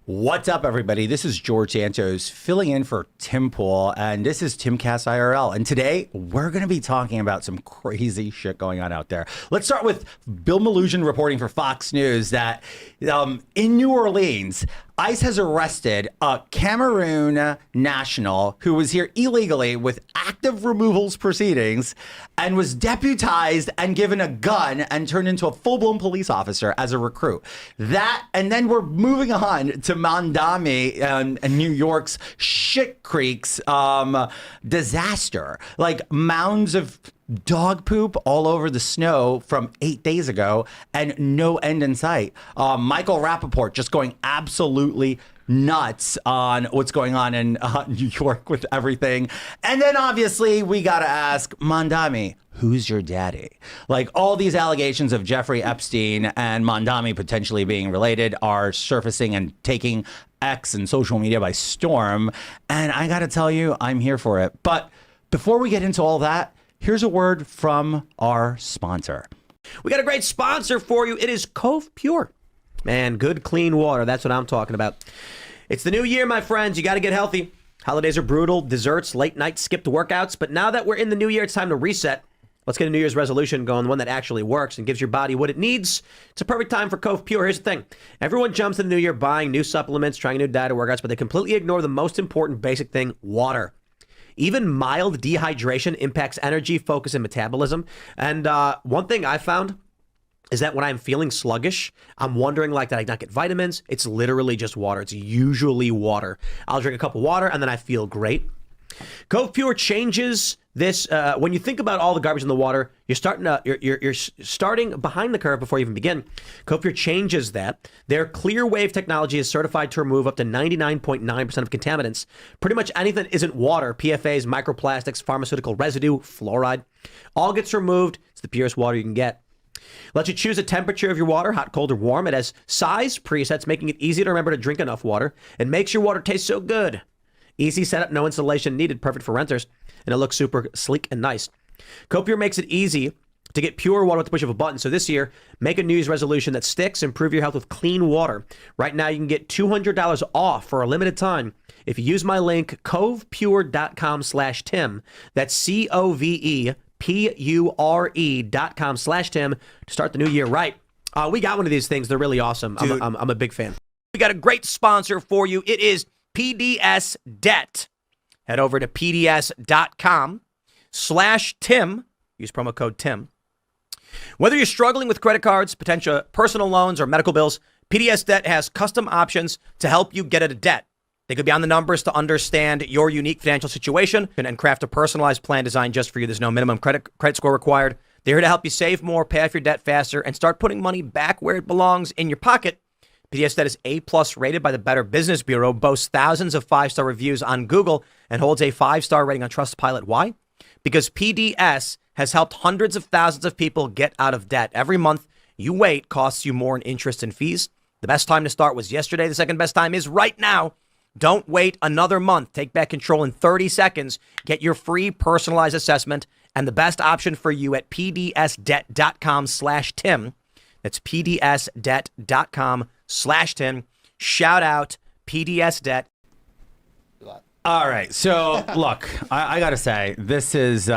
What's up, everybody? This is George Santos filling in for Tim Pool, and this is Timcast IRL. And today, we're going to be talking about some crazy shit going on out there. Let's start with Bill Malugin reporting for Fox News that in New Orleans, ICE has arrested a Cameroon national who was here illegally with active removals proceedings and was deputized and given a gun and turned into a full-blown police officer as a recruit. And then we're moving on to Mondami and New York's Shit Creek's disaster. Like mounds of dog poop all over the snow from 8 days ago and no end in sight. Michael Rappaport just going absolutely nuts on what's going on in New York with everything. And then obviously we got to ask Mondami, who's your daddy? Like all these allegations of Jeffrey Epstein and Mondami potentially being related are surfacing and taking X and social media by storm. And I got to tell you, I'm here for it. But before we get into all that, here's a word from our sponsor. We got a great sponsor for you. It is Cove Pure. Man, good, clean water. That's what I'm talking about. It's the new year, my friends. You got to get healthy. Holidays are brutal. Desserts, late night, skipped workouts. But now that we're in the new year, it's time to reset. Let's get a New Year's resolution going, one that actually works and gives your body what it needs. It's a perfect time for Cove Pure. Here's the thing. Everyone jumps in the new year buying new supplements, trying new diet or workouts, but they completely ignore the most important basic thing, water. Even mild dehydration impacts energy, focus, and metabolism. And one thing I found is that when I'm feeling sluggish, I'm wondering, like, did I not get vitamins? It's literally just water. It's usually water. I'll drink a cup of water, and then I feel great. Cove Pure changes this. When you think about all the garbage in the water, you're starting behind the curve before you even begin. Cove Pure changes that. Their Clear Wave technology is certified to remove up to 99.9% of contaminants. Pretty much anything that isn't water, PFAs, microplastics, pharmaceutical residue, fluoride, all gets removed. It's the purest water you can get. Let you choose a temperature of your water, hot, cold, or warm. It has size presets, making it easy to remember to drink enough water. It makes your water taste so good. Easy setup, no installation needed, perfect for renters, and it looks super sleek and nice. Cove Pure makes it easy to get pure water with the push of a button. So this year, make a New Year's resolution that sticks. Improve your health with clean water. Right now, you can get $200 off for a limited time if you use my link, covepure.com/Tim. That's COVEPURE.com/Tim to start the new year right. We got one of these things. They're really awesome. I'm a big fan. We got a great sponsor for you. It is PDS Debt. Head over to PDS.com/Tim. Use promo code Tim. Whether you're struggling with credit cards, potential personal loans, or medical bills, PDS Debt has custom options to help you get out of debt. They could be on the numbers to understand your unique financial situation and craft a personalized plan designed just for you. There's no minimum credit score required. They're here to help you save more, pay off your debt faster, and start putting money back where it belongs, in your pocket. PDS Debt is A+ rated by the Better Business Bureau, boasts thousands of 5-star reviews on Google, and holds a 5-star rating on Trustpilot. Why? Because PDS has helped hundreds of thousands of people get out of debt. Every month you wait costs you more in interest and fees. The best time to start was yesterday. The second best time is right now. Don't wait another month. Take back control in 30 seconds. Get your free personalized assessment and the best option for you at pdsdebt.com/Tim. That's pdsdebt.com/Tim. Shout out PDS Debt. All right. So look, I got to say, this is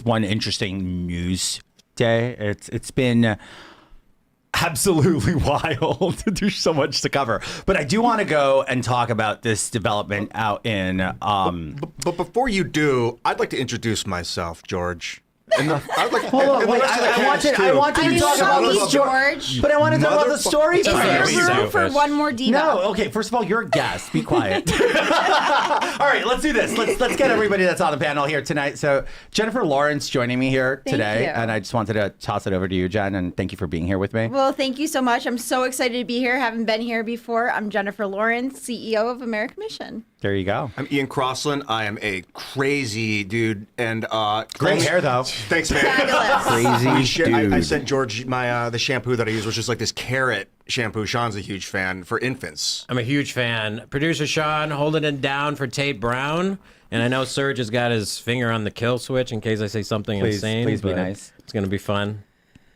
one interesting news day. It's been absolutely wild. There's so much to cover, but I do want to go and talk about this development out in. But before you do, I'd like to introduce myself, George. Hold on, wait, I wanted to talk about the George, but I want to talk about the story. Is there room for one more diva? No, okay. First of all, you're a guest. Be quiet. All right, let's do this. Let's get everybody that's on the panel here tonight. So Jennifer Lawrence joining me here today, and I just wanted to toss it over to you, Jen, and thank you for being here with me. Well, thank you so much. I'm so excited to be here. Haven't been here before. I'm Jennifer Lawrence, CEO of American Mission. There you go. I'm Ian Crossland. I am a crazy dude, and great hair though. Thanks, man. Crazy dude. I sent George my the shampoo that I use, which is like this carrot shampoo. Sean's a huge fan for infants. I'm a huge fan. Producer Sean holding it down for Tate Brown. And I know Serge has got his finger on the kill switch in case I say something insane. Please be nice. It's going to be fun.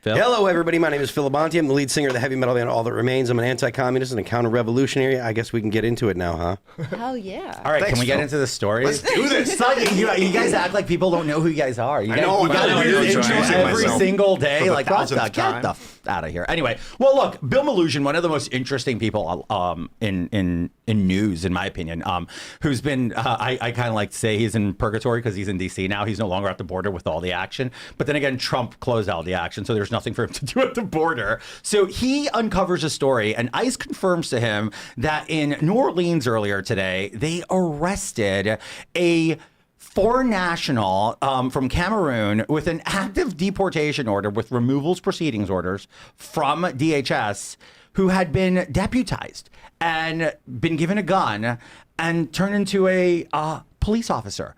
Phil? Hello, everybody. My name is Phil Labonte. I'm the lead singer of the heavy metal band All That Remains. I'm an anti-communist and a counter-revolutionary. I guess we can get into it now, huh? Hell yeah. All right, Thanks, can we get Phil. into the story? Let's do this. It's not, you guys act like people don't know who you guys are. You guys, know, you I gotta know, do I'm this intro introducing every myself single for day. the Like, what the, thousandth get time. the out of here. Anyway, well, look, Bill Melugin, one of the most interesting people in news, in my opinion, who's been, I kind of like to say he's in purgatory because he's in D.C. now. He's no longer at the border with all the action. But then again, Trump closed out the action, so there's nothing for him to do at the border. So he uncovers a story, and ICE confirms to him that in New Orleans earlier today, they arrested a foreign national from Cameroon with an active deportation order with removals proceedings orders from DHS who had been deputized and been given a gun and turned into a police officer.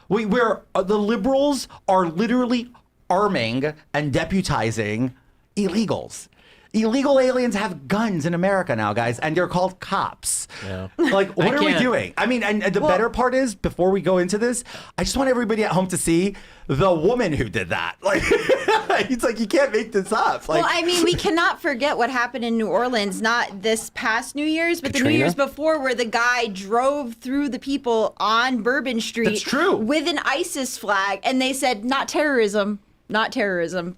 Where the liberals are literally arming and deputizing illegals. Illegal aliens have guns in America now, guys, and they're called cops. Yeah. Like, what are we can't- doing? I mean, and the better part is, before we go into this, I just want everybody at home to see the woman who did that. Like, it's like, you can't make this up. Like, Well, I mean, we cannot forget what happened in New Orleans, not this past New Year's, but the New Katrina? Year's before, where the guy drove through the people on Bourbon Street That's true. with an ISIS flag, and they said, not terrorism,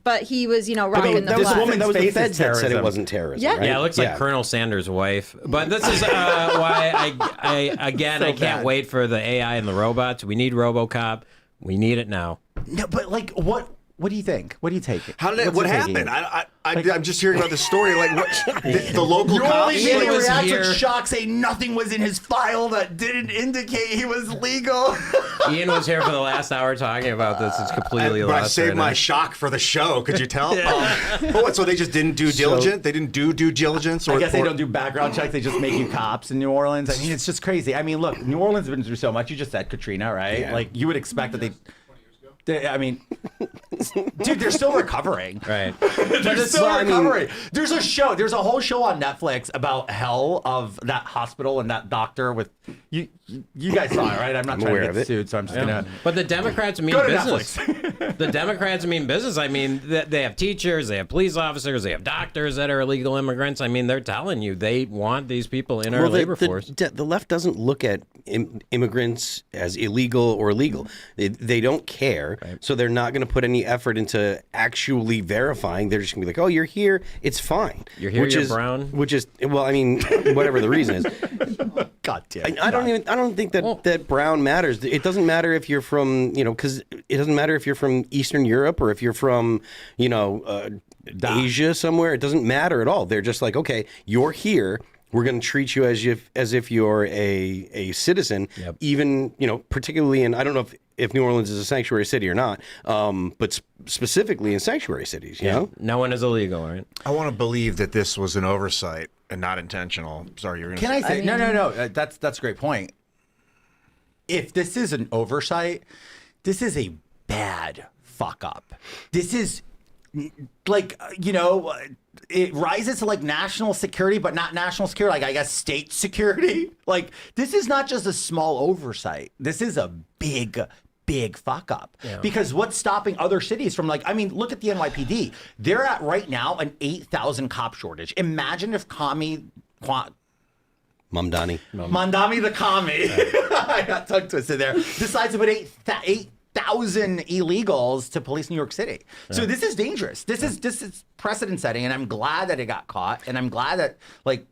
but he was, rocking the This flag. woman, that was the Face is feds that said terrorism. it wasn't terrorism, Yeah. right? Yeah, it looks like Colonel Sanders' wife. But this is why I can't bad. wait for the AI and the robots. We need RoboCop. We need it now. no, but like, what do you think? What do you take? How did it, What's what your taking? happened? I'm just hearing about the story. Like, what? The local You only cops? made He a was reaction here. shock, say nothing was in his file that didn't indicate he was legal. Ian was here for the last hour talking about this. It's completely But I lost. saved right my now. shock for the show. Could you tell? But what? So they just didn't do diligence? They didn't do due diligence? Or, I guess they or- don't do background checks. They just make you cops in New Orleans. I mean, it's just crazy. I mean, look, New Orleans has been through so much. You just said Katrina, right? Yeah. Like, you would expect that I mean, dude, they're still recovering. Right. They're still well, I mean- recovering. There's a whole show on Netflix about hell of that hospital and that doctor with you. You guys saw it, right? I'm not trying aware to of get it. sued, so I'm just gonna But the Democrats mean go to business. Netflix. The Democrats mean business. I mean, they have teachers, they have police officers, they have doctors that are illegal immigrants. I mean, they're telling you they want these people in our labor force. The left doesn't look at immigrants as illegal or legal. They don't care, so they're not going to put any effort into actually verifying. They're just going to be like, "Oh, you're here. It's fine." You're here, you're brown. Which is, well, I mean, whatever the reason is. God damn. I don't think that that brown matters. It doesn't matter if you're from, because it doesn't matter if you're from Eastern Europe or if you're from, Asia somewhere. It doesn't matter at all. They're just like, okay, you're here. We're going to treat you as if you're a citizen. Yep. Even, particularly in, I don't know if New Orleans is a sanctuary city or not, but specifically in sanctuary cities, you know? No one is illegal, right? I want to believe that this was an oversight and not intentional. Sorry, you're going to Can I say no? That's a great point. If this is an oversight, this is a bad fuck up. This is like it rises to like national security, but not national security. Like I guess state security. Like this is not just a small oversight. This is a big fuck up. Because what's stopping other cities from look at the NYPD. They're at right now an 8,000 cop shortage. Imagine if Mamdani. Mandami the commie, I got tongue twisted there, decides to put 8,000 illegals to police New York City. So this is dangerous. This is precedent setting, and I'm glad that it got caught, and I'm glad that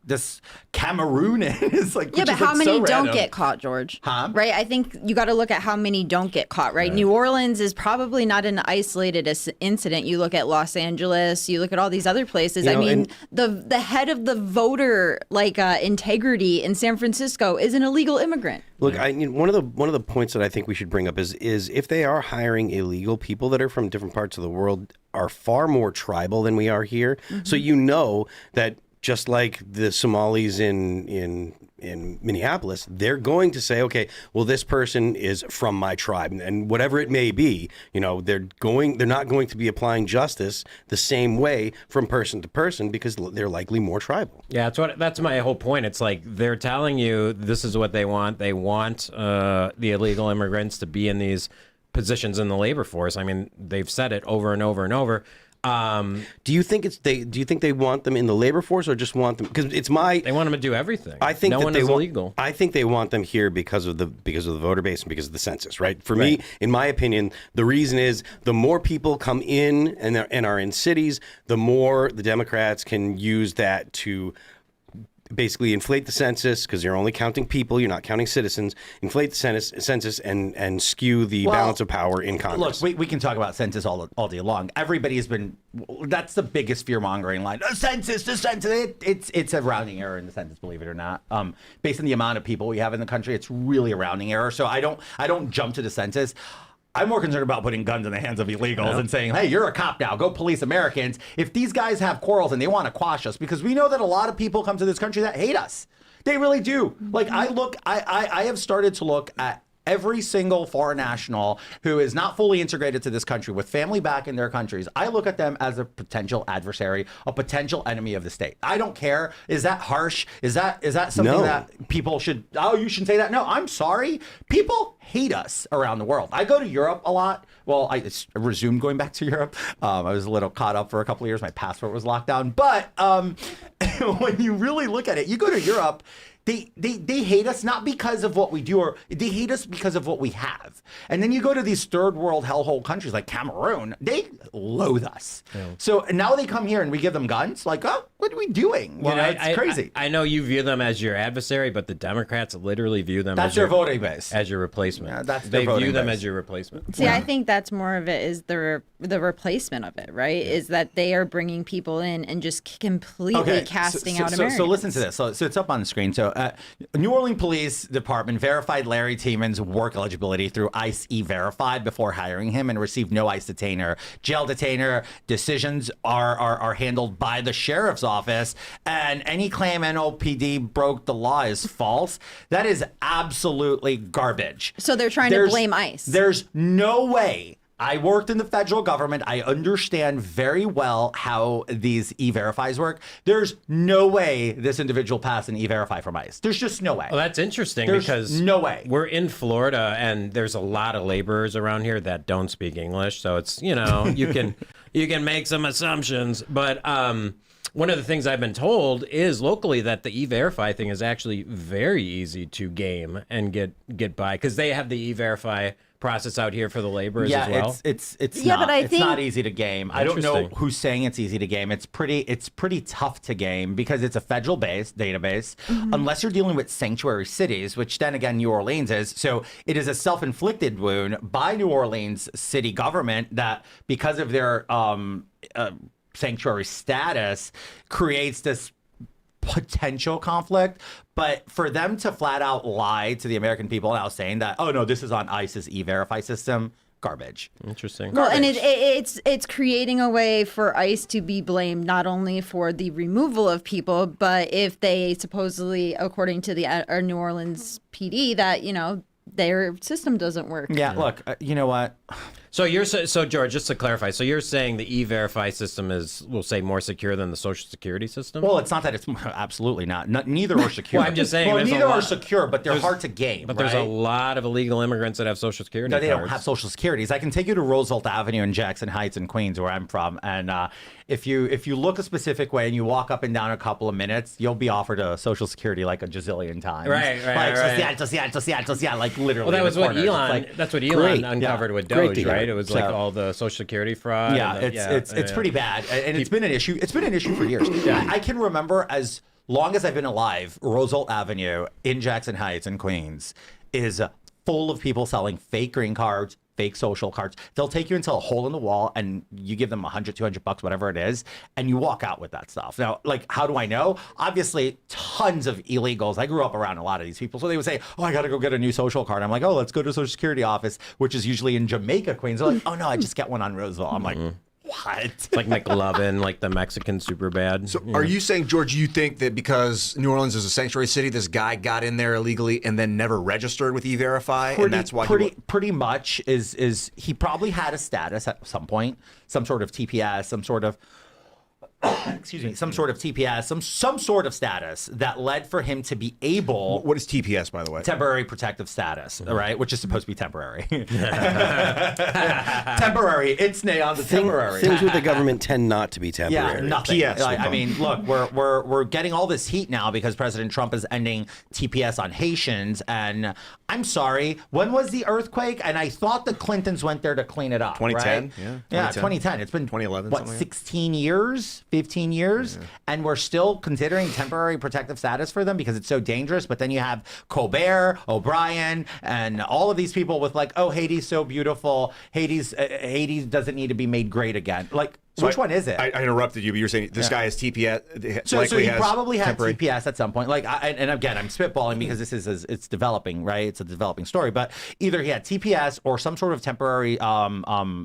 this Cameroonian is Yeah, but how many don't get caught, George? Huh? Right? I think you got to look at how many don't get caught, right? New Orleans is probably not an isolated incident. You look at Los Angeles, you look at all these other places. The head of the voter integrity in San Francisco is an illegal immigrant. Look, one of the points that I think we should bring up is if they are hiring illegal, people that are from different parts of the world are far more tribal than we are here. So that just like the Somalis in Minneapolis, they're going to say, okay, well, this person is from my tribe, and whatever it may be, they're not going to be applying justice the same way from person to person because they're likely more tribal. Yeah, that's my whole point. It's like they're telling you this is what they want. They want the illegal immigrants to be in these positions in the labor force. I mean, they've said it over and over and over. Do you think they want them in the labor force or just want them? Because They want them to do everything. I think no that one they is want, illegal. I think they want them here because of the voter base and because of the census, right? For me, in my opinion, the reason is the more people come in and are in cities, the more the Democrats can use that to basically inflate the census because you're only counting people, you're not counting citizens. Inflate the census and skew the balance of power in Congress. Look, we can talk about census all day long. Everybody's been, that's the biggest fear mongering line. The census. It's a rounding error in the census, believe it or not. Based on the amount of people we have in the country, it's really a rounding error. So I don't jump to the census. I'm more concerned about putting guns in the hands of illegals and saying, hey, you're a cop now. Go police Americans. If these guys have quarrels and they want to quash us, because we know that a lot of people come to this country that hate us. They really do. Like I have started to look at every single foreign national who is not fully integrated to this country with family back in their countries. I look at them as a potential adversary, a potential enemy of the state. I don't care. Is that harsh? Is that something that people should, you shouldn't say that? No, I'm sorry. People hate us around the world. I go to Europe a lot. Well, I resumed going back to Europe. I was a little caught up for a couple of years. My passport was locked down. But when you really look at it, you go to Europe, they hate us not because of what we do, or they hate us because of what we have. And then you go to these third world hellhole countries like Cameroon, they loathe us. Yeah. So now they come here and we give them guns. Like, oh, what are we doing? Well, it's crazy. I know you view them as your adversary, but the Democrats literally view them as their voting base, as your replacement. Yeah, that's they their view them base. as your replacement. See, I think that's more of it is the replacement of it, right? Yeah. Is that they are bringing people in and just completely casting out Americans. So listen to this. So it's up on the screen. So New Orleans Police Department verified Larry Tieman's work eligibility through ICE E-Verified before hiring him and received no ICE detainer. Jail detainer decisions are handled by the sheriff's office, and any claim NOPD broke the law is false. That is absolutely garbage. So they're trying to blame ICE. There's no way. I worked in the federal government. I understand very well how these E-Verifies work. There's no way this individual passed an E-Verify from ICE. There's just no way. Well, that's interesting there's because no way. We're in Florida and there's a lot of laborers around here that don't speak English. So it's, you can make some assumptions. But one of the things I've been told is locally that the E-Verify thing is actually very easy to game and get by because they have the E-Verify process out here for the laborers as well. It's yeah, not, but it's not easy to game. I don't know Interesting. who's saying it's easy to game. It's pretty tough to game because it's a federal based database unless you're dealing with sanctuary cities, which then again New Orleans is. So it is a self-inflicted wound by New Orleans city government that because of their sanctuary status creates this potential conflict. But for them to flat out lie to the American people now saying that, oh no, this is on ICE's E-Verify system, garbage. Interesting. Well, and it's creating a way for ICE to be blamed not only for the removal of people, but if they supposedly, according to the New Orleans PD, that their system doesn't work. Yeah, look, you know what? So George, just to clarify, so you're saying the E-Verify system is, we'll say, more secure than the Social Security system? Well, it's not that it's absolutely not. Neither are secure. Well, I'm just saying. Well, neither are secure, but they're hard to game. But there's a lot of illegal immigrants that have Social Security No, they cards. don't have Social Securities. I can take you to Roosevelt Avenue in Jackson Heights in Queens, where I'm from, and if you look a specific way and you walk up and down a couple of minutes, you'll be offered a Social Security like a gazillion times. Right. Like literally. Well, that was what corners. Elon. That's what Elon uncovered with Doge, right? It was like all the Social Security fraud. Yeah, it's pretty bad, and it's been an issue. It's been an issue for years. I can remember as long as I've been alive, Roosevelt Avenue in Jackson Heights in Queens is full of people selling fake green cards, fake social cards. They'll take you into a hole in the wall and you give them $100, $200, whatever it is, and you walk out with that stuff. Now, like, how do I know? Obviously, tons of illegals. I grew up around a lot of these people. So they would say, oh, I got to go get a new social card. I'm like, oh, let's go to the Social Security office, which is usually in Jamaica, Queens. They're like, oh, no, I just get one on Roosevelt. I'm like, what? It's like McLovin, like the Mexican super bad. So are you saying, George, you think that because New Orleans is a sanctuary city, this guy got in there illegally and then never registered with E-Verify, and that's why pretty much is he probably had a status at some point, some sort of TPS, some sort of excuse me, some sort of TPS, some sort of status that led for him to be able. What is TPS, by the way? Temporary protective status, right? Which is supposed to be temporary. Temporary. It's on the temporary. Things with the government tend not to be temporary. Yeah, nothing. PS, I mean, look, we're getting all this heat now because President Trump is ending TPS on Haitians, and I'm sorry, when was the earthquake? And I thought the Clintons went there to clean it up. 2010, right? yeah, 2010. It's been 2011, what, something like that. 16 years, 15 years, and we're still considering temporary protective status for them because it's so dangerous. But then you have Colbert, O'Brien, and all of these people with like, oh, Haiti's so beautiful. Haiti doesn't need to be made great again. Like, which one is it? I interrupted you, but you were saying this guy has TPS. So he has probably had temporary. TPS at some point. Like, and again, I'm spitballing because it's developing, right? It's a developing story. But either he had TPS or some sort of temporary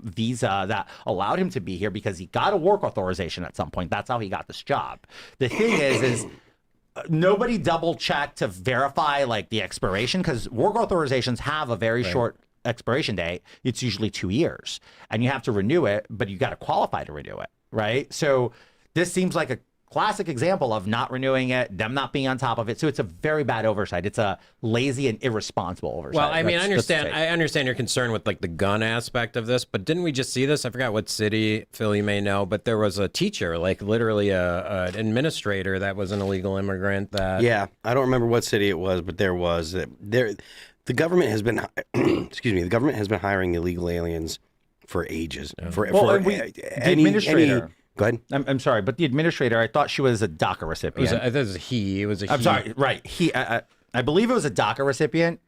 visa that allowed him to be here because he got a work authorization at some point. That's how he got this job. The thing is nobody double checked to verify like the expiration because work authorizations have a very short expiration date. It's usually 2 years and you have to renew it, but you got to qualify to renew it, right? So this seems like a classic example of not renewing it, them not being on top of it. So it's a very bad oversight. It's a lazy and irresponsible oversight. Well, I mean, I That's understand your concern with like the gun aspect of this, but didn't we just see this? I forgot what city, Phil, you may know, but there was a teacher, like literally an administrator that was an illegal immigrant that... Yeah, I don't remember what city it was, but there was. The government has been, excuse me, the government has been hiring illegal aliens for ages. the administrator. Go ahead. I'm sorry, but the administrator, I thought she was a DACA recipient. It was a he. I'm sorry, right. I believe it was a DACA recipient.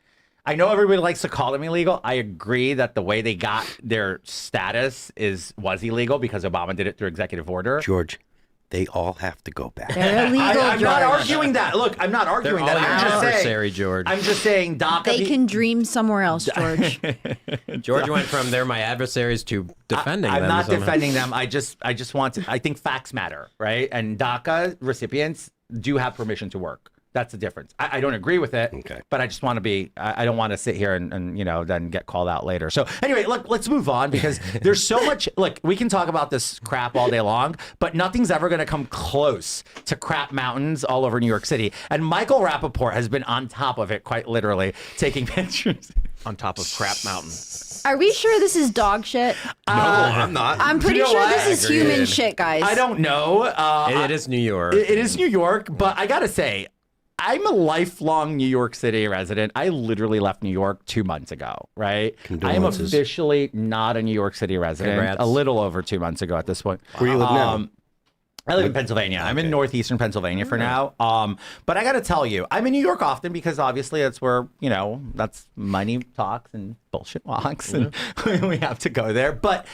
I know everybody likes to call them illegal. I agree that the way they got their status was illegal because Obama did it through executive order. George, they all have to go back. They're illegal, I'm not George. arguing that. Look, I'm not They're arguing all that. your I'm just adversary, saying, George. I'm just saying DACA. They can dream somewhere else, George. George went from they're my adversaries to defending them. I'm not somehow. defending them. I just want to. I think facts matter, right? And DACA recipients do have permission to work. That's the difference. I don't agree with it, Okay. but I just want to be. I don't want to sit here and then get called out later. So anyway, look, let's move on because there's so much. Look, we can talk about this crap all day long, but nothing's ever going to come close to crap mountains all over New York City. And Michael Rappaport has been on top of it, quite literally, taking pictures. On top of Crap Mountain. Are we sure this is dog shit? No, I'm not. I'm pretty You know sure what? this is human shit, guys. I don't know. It is New York. It is New York, but I gotta say, I'm a lifelong New York City resident. I literally left New York 2 months ago, right? I am Condolences. officially not a New York City resident. Congrats. A little over 2 months ago at this point. Where do you live now? I live in Pennsylvania. I'm in northeastern Pennsylvania for now. But I got to tell you, I'm in New York often because obviously that's where, that's money talks and bullshit walks and we have to go there. But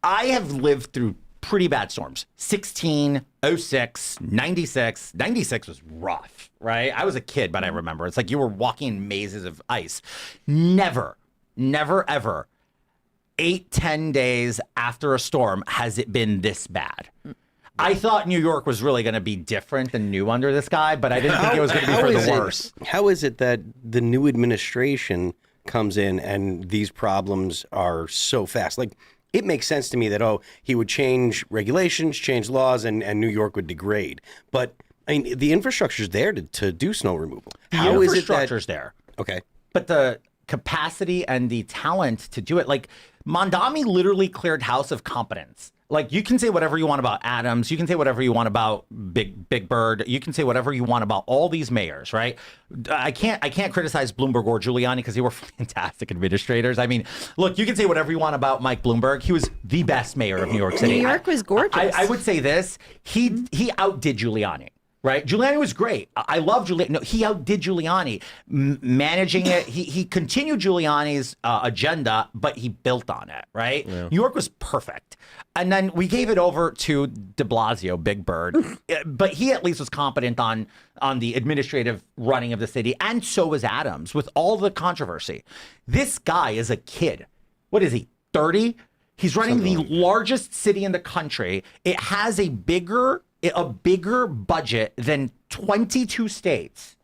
I have lived through pretty bad storms. 16, 06, 96. 96 was rough, right? I was a kid, but I remember. It's like you were walking in mazes of ice. Never, ever, 8-10 days after a storm has it been this bad. I thought New York was really going to be different than new under this guy, but I didn't think it was going to be for the worse. How is it that the new administration comes in and these problems are so fast? Like, it makes sense to me that, he would change regulations, change laws, and New York would degrade. But, I mean, the infrastructure's there to do snow removal. The infrastructure's there. Okay. But the capacity and the talent to do it, like Mondami literally cleared house of competence. Like you can say whatever you want about Adams, you can say whatever you want about Big Bird, you can say whatever you want about all these mayors, right? I can't criticize Bloomberg or Giuliani because they were fantastic administrators. I mean, look, you can say whatever you want about Mike Bloomberg. He was the best mayor of New York City. New York was gorgeous. I would say this: he outdid Giuliani. Right, Giuliani was great. I love Giuliani. No, he outdid Giuliani, managing it. He continued Giuliani's agenda, but he built on it. Right, New York was perfect, and then we gave it over to De Blasio, Big Bird, but he at least was competent on the administrative running of the city, and so was Adams with all the controversy. This guy is a kid. What is he? 30? He's running the largest city in the country. It has a bigger budget than 22 states.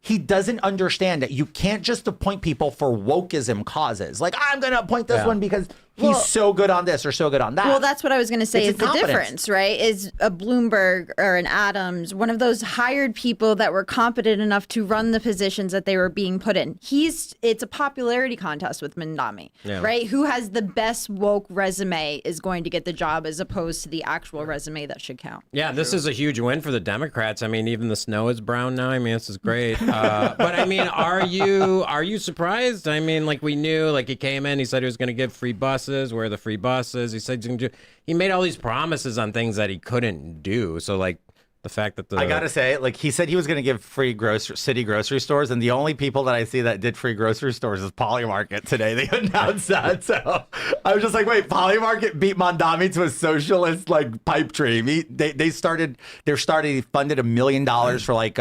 He doesn't understand that you can't just appoint people for wokeism causes. Like, I'm going to appoint this one because he's so good on this or so good on that. Well, that's what I was going to say It's is the incompetence. difference, right? Is a Bloomberg or an Adams, one of those hired people that were competent enough to run the positions that they were being put in. It's a popularity contest with Mandami, right? Who has the best woke resume is going to get the job as opposed to the actual resume that should count. Yeah, this is a huge win for the Democrats. I mean, even the snow is brown now. I mean, this is great. But I mean, are you surprised? I mean, like we knew, like he came in, he said he was going to give free buses. Where are the free buses? He said he's going to do. He made all these promises on things that he couldn't do. So like the fact that I gotta say, like he said he was going to give free city grocery stores, and the only people that I see that did free grocery stores is Poly Market today. They announced that, so I was just like, wait, Poly Market beat Mondami to a socialist like pipe dream. They funded $1 million for like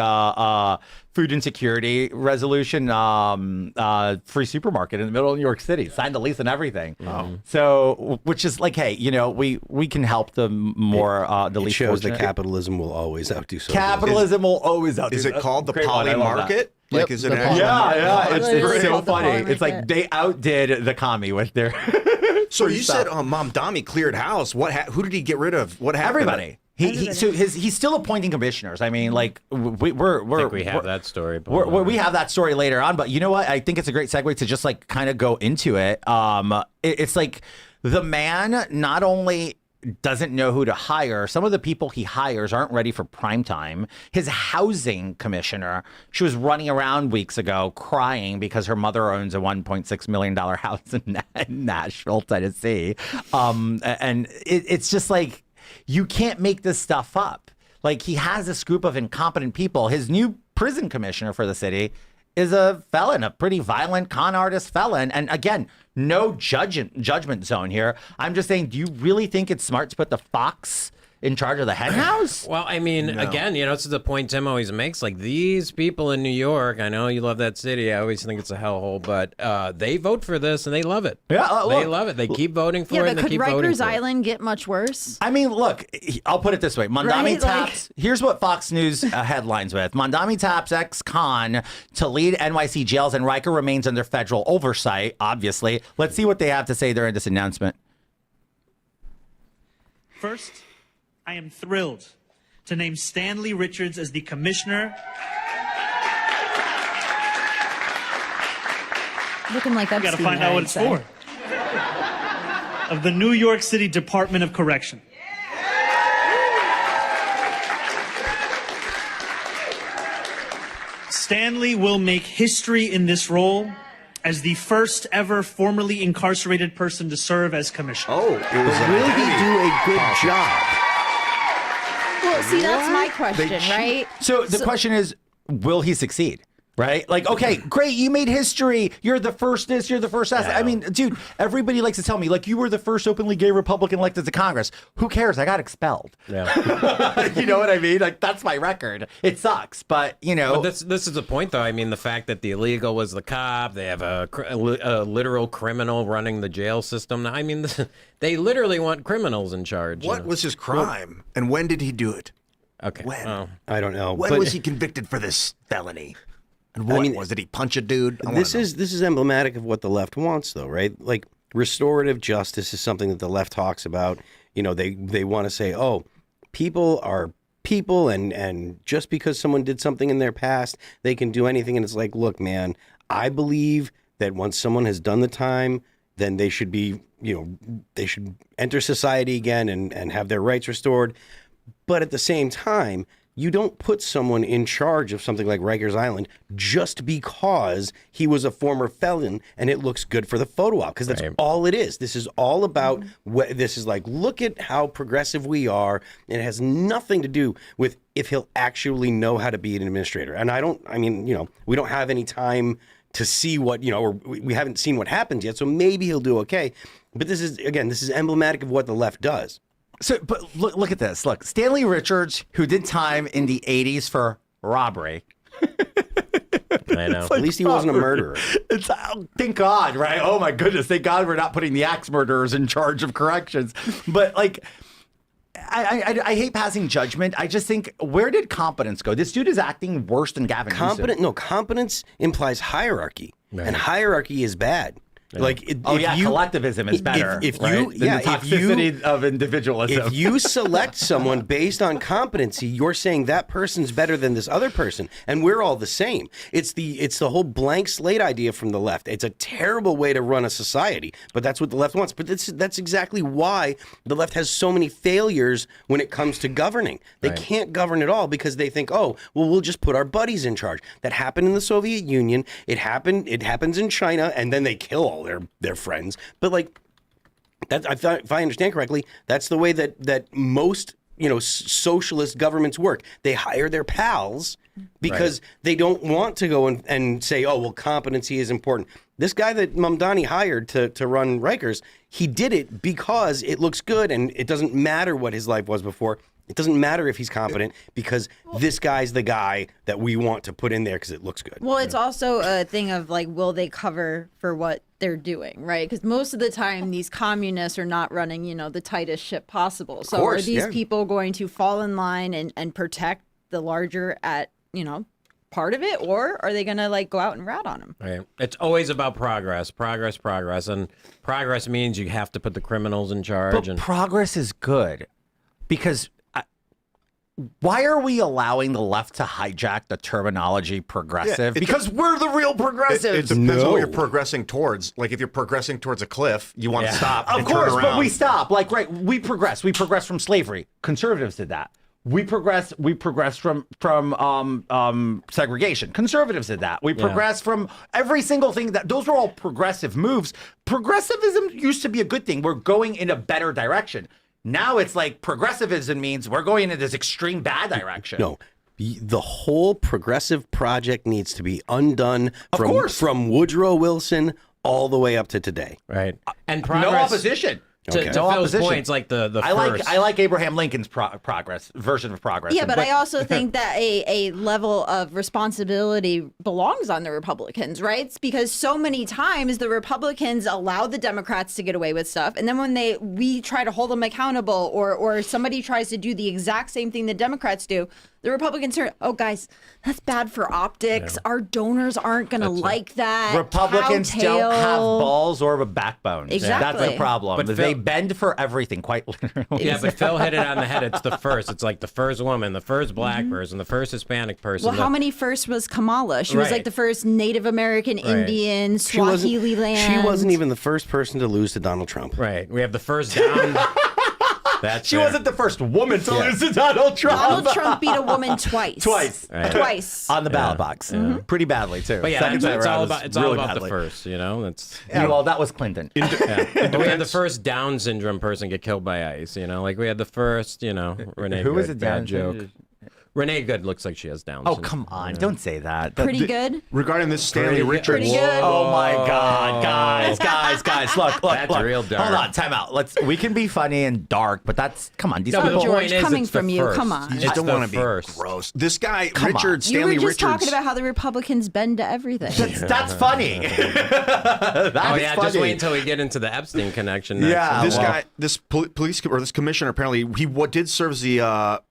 food insecurity resolution, free supermarket in the middle of New York City, signed the lease and everything. So, which is like, hey, you know, we can help the more the It least shows that fortunate. capitalism will always outdo socialism. Capitalism will always outdo. Is it called the Great one, Poly I love that. Market? Like, is it the an actual Poly- Yeah, it's Literally so called the funny. Poly It's like Market. they outdid the commie with their. So free you stuff. said Mamdani cleared house. Who did he get rid of? What happened? Everybody. He's still appointing commissioners. I mean, like we're I think we have that story. we have that story later on, but you know what? I think it's a great segue to just like kind of go into it. It's like the man not only doesn't know who to hire. Some of the people he hires aren't ready for prime time. His housing commissioner, she was running around weeks ago crying because her mother owns a $1.6 million house in Nashville, Tennessee. And it's just like, you can't make this stuff up. Like, he has this group of incompetent people. His new prison commissioner for the city is a felon, a pretty violent con artist felon. And again, no judgment zone here. I'm just saying, do you really think it's smart to put the fox in charge of the hen house? Well, I mean, again, you know, this is the point Tim always makes. Like, these people in New York, I know you love that city. I always think it's a hellhole, but they vote for this and they love it. Yeah, they love it. They keep voting for Yeah, it. but And they could keep voting Rikers for it. Island get much worse? I mean, look, I'll put it this way. Mondami Right, taps, here's what Fox News headlines with. Mondami taps ex-con to lead NYC jails, and Riker remains under federal oversight, obviously. Let's see what they have to say during this announcement. First, I am thrilled to name Stanley Richards as the commissioner. Looking like You Epstein. got to find out what it's for. Of the New York City Department of Correction. Stanley will make history in this role as the first ever formerly incarcerated person to serve as commissioner. Oh, it was Will he do a good job? Well, see, that's my question, right? So the question is, will he succeed? Right? Like, okay, great, you made history. You're the first this, you're the first that. I mean, dude, everybody likes to tell me, like, you were the first openly gay Republican elected to Congress. Who cares? I got expelled. Yeah. You know what I mean? Like, that's my record. It sucks, but, you know. But this is the point, though. I mean, the fact that the illegal was the cop, they have a literal criminal running the jail system. I mean, they literally want criminals in charge. What was his crime, and when did he do it? Okay. When? Well, I don't know. When but was he convicted for this felony? And what was? Did he punch a dude? This is emblematic of what the left wants, though, right? Like, restorative justice is something that the left talks about. You know, they want to say, oh, people are people, and just because someone did something in their past, they can do anything. And it's like, look, man, I believe that once someone has done the time, then they should be, you know, they should enter society again and have their rights restored. But at the same time, you don't put someone in charge of something like Rikers Island just because he was a former felon and it looks good for the photo op, because that's all it is. This is all about this is like, look at how progressive we are, and it has nothing to do with if he'll actually know how to be an administrator. And I mean, you know, we don't have any time to see what, you know, or we haven't seen what happens yet, so maybe he'll do okay. But this is emblematic of what the left does. So, but look at this. Look, Stanley Richards, who did time in the 80s for robbery. I know. At least he wasn't a murderer. It's thank God, right? Oh my goodness, thank God we're not putting the axe murderers in charge of corrections. But like, I hate passing judgment. I just think, where did competence go? This dude is acting worse than Gavin Newsom. Competence implies hierarchy, and hierarchy is bad. Like, collectivism is better. If right? you, Than yeah, the toxicity of individualism. If you select someone based on competency, you're saying that person's better than this other person, and we're all the same. It's the whole blank slate idea from the left. It's a terrible way to run a society, but that's what the left wants. But that's exactly why the left has so many failures when it comes to governing. They can't govern at all because they think, oh, well, we'll just put our buddies in charge. That happened in the Soviet Union. It happens in China, and then they kill all their friends. But like, that, if I understand correctly, that's the way that most socialist governments work. They hire their pals because they don't want to go and say, oh, well, competency is important. This guy that Mamdani hired to run Rikers, he did it because it looks good, and it doesn't matter what his life was before. It doesn't matter if he's competent because this guy's the guy that we want to put in there because it looks good. Well, it's also a thing of like, will they cover for what they're doing, right? Because most of the time, these communists are not running, the tightest ship possible. So course, are these people going to fall in line and protect the larger part of it, or are they going to like go out and rat on them? Right. It's always about progress, and progress means you have to put the criminals in charge. But progress is good because why are we allowing the left to hijack the terminology progressive? Because we're the real progressives. It depends on what you're progressing towards. Like if you're progressing towards a cliff, you want to stop. Of course, but we stop. Like, right, we progress. We progress from slavery. Conservatives did that. We progress from segregation. Conservatives did that. We progress from every single thing. Those were all progressive moves. Progressivism used to be a good thing. We're going in a better direction. Now it's like progressivism means we're going in this extreme bad direction. No, the whole progressive project needs to be undone from Woodrow Wilson all the way up to today. Right. And progress. No opposition. To Phil's point, it's like the first. I like Abraham Lincoln's progress version of progress. Yeah, but I also think that a level of responsibility belongs on the Republicans, right? It's because so many times the Republicans allow the Democrats to get away with stuff, and then when we try to hold them accountable, or somebody tries to do the exact same thing the Democrats do, the Republicans are, oh, guys, that's bad for optics. Yeah. Our donors aren't going to like that. Republicans don't have balls or a backbone. Exactly. That's the problem. But they bend for everything, quite literally. Yeah, but Phil hit it on the head. It's the first. It's like the first woman, the first black person, the first Hispanic person. Well, how many first was Kamala? She was like the first Native American Indian, Swahili land. She wasn't even the first person to lose to Donald Trump. Right. We have the first down. She wasn't the first woman to lose to Donald Trump. Donald Trump beat a woman twice. Right. Twice. On the ballot box. Pretty badly, too. But yeah, it's all about the first, That's, well, that was Clinton. We had the first Down syndrome person get killed by ICE, Like we had the first, Renee Who was a bad Down joke. Renee Good looks like she has Down syndrome. Oh, come on. Don't say that. Pretty good. Regarding this Stanley Richards. Pretty good. Oh, my God. Guys. Look. That's real dark. Hold on. Time out. We can be funny and dark, but that's, come on. These no, people. the point is, coming it's from the you. first. Come on. You just don't want to be first. gross. This guy, Stanley You were just Richards. talking about how the Republicans bend to everything. That's funny. Just wait until we get into the Epstein connection next. Yeah. This guy, this police or this commissioner, apparently, he did serve as the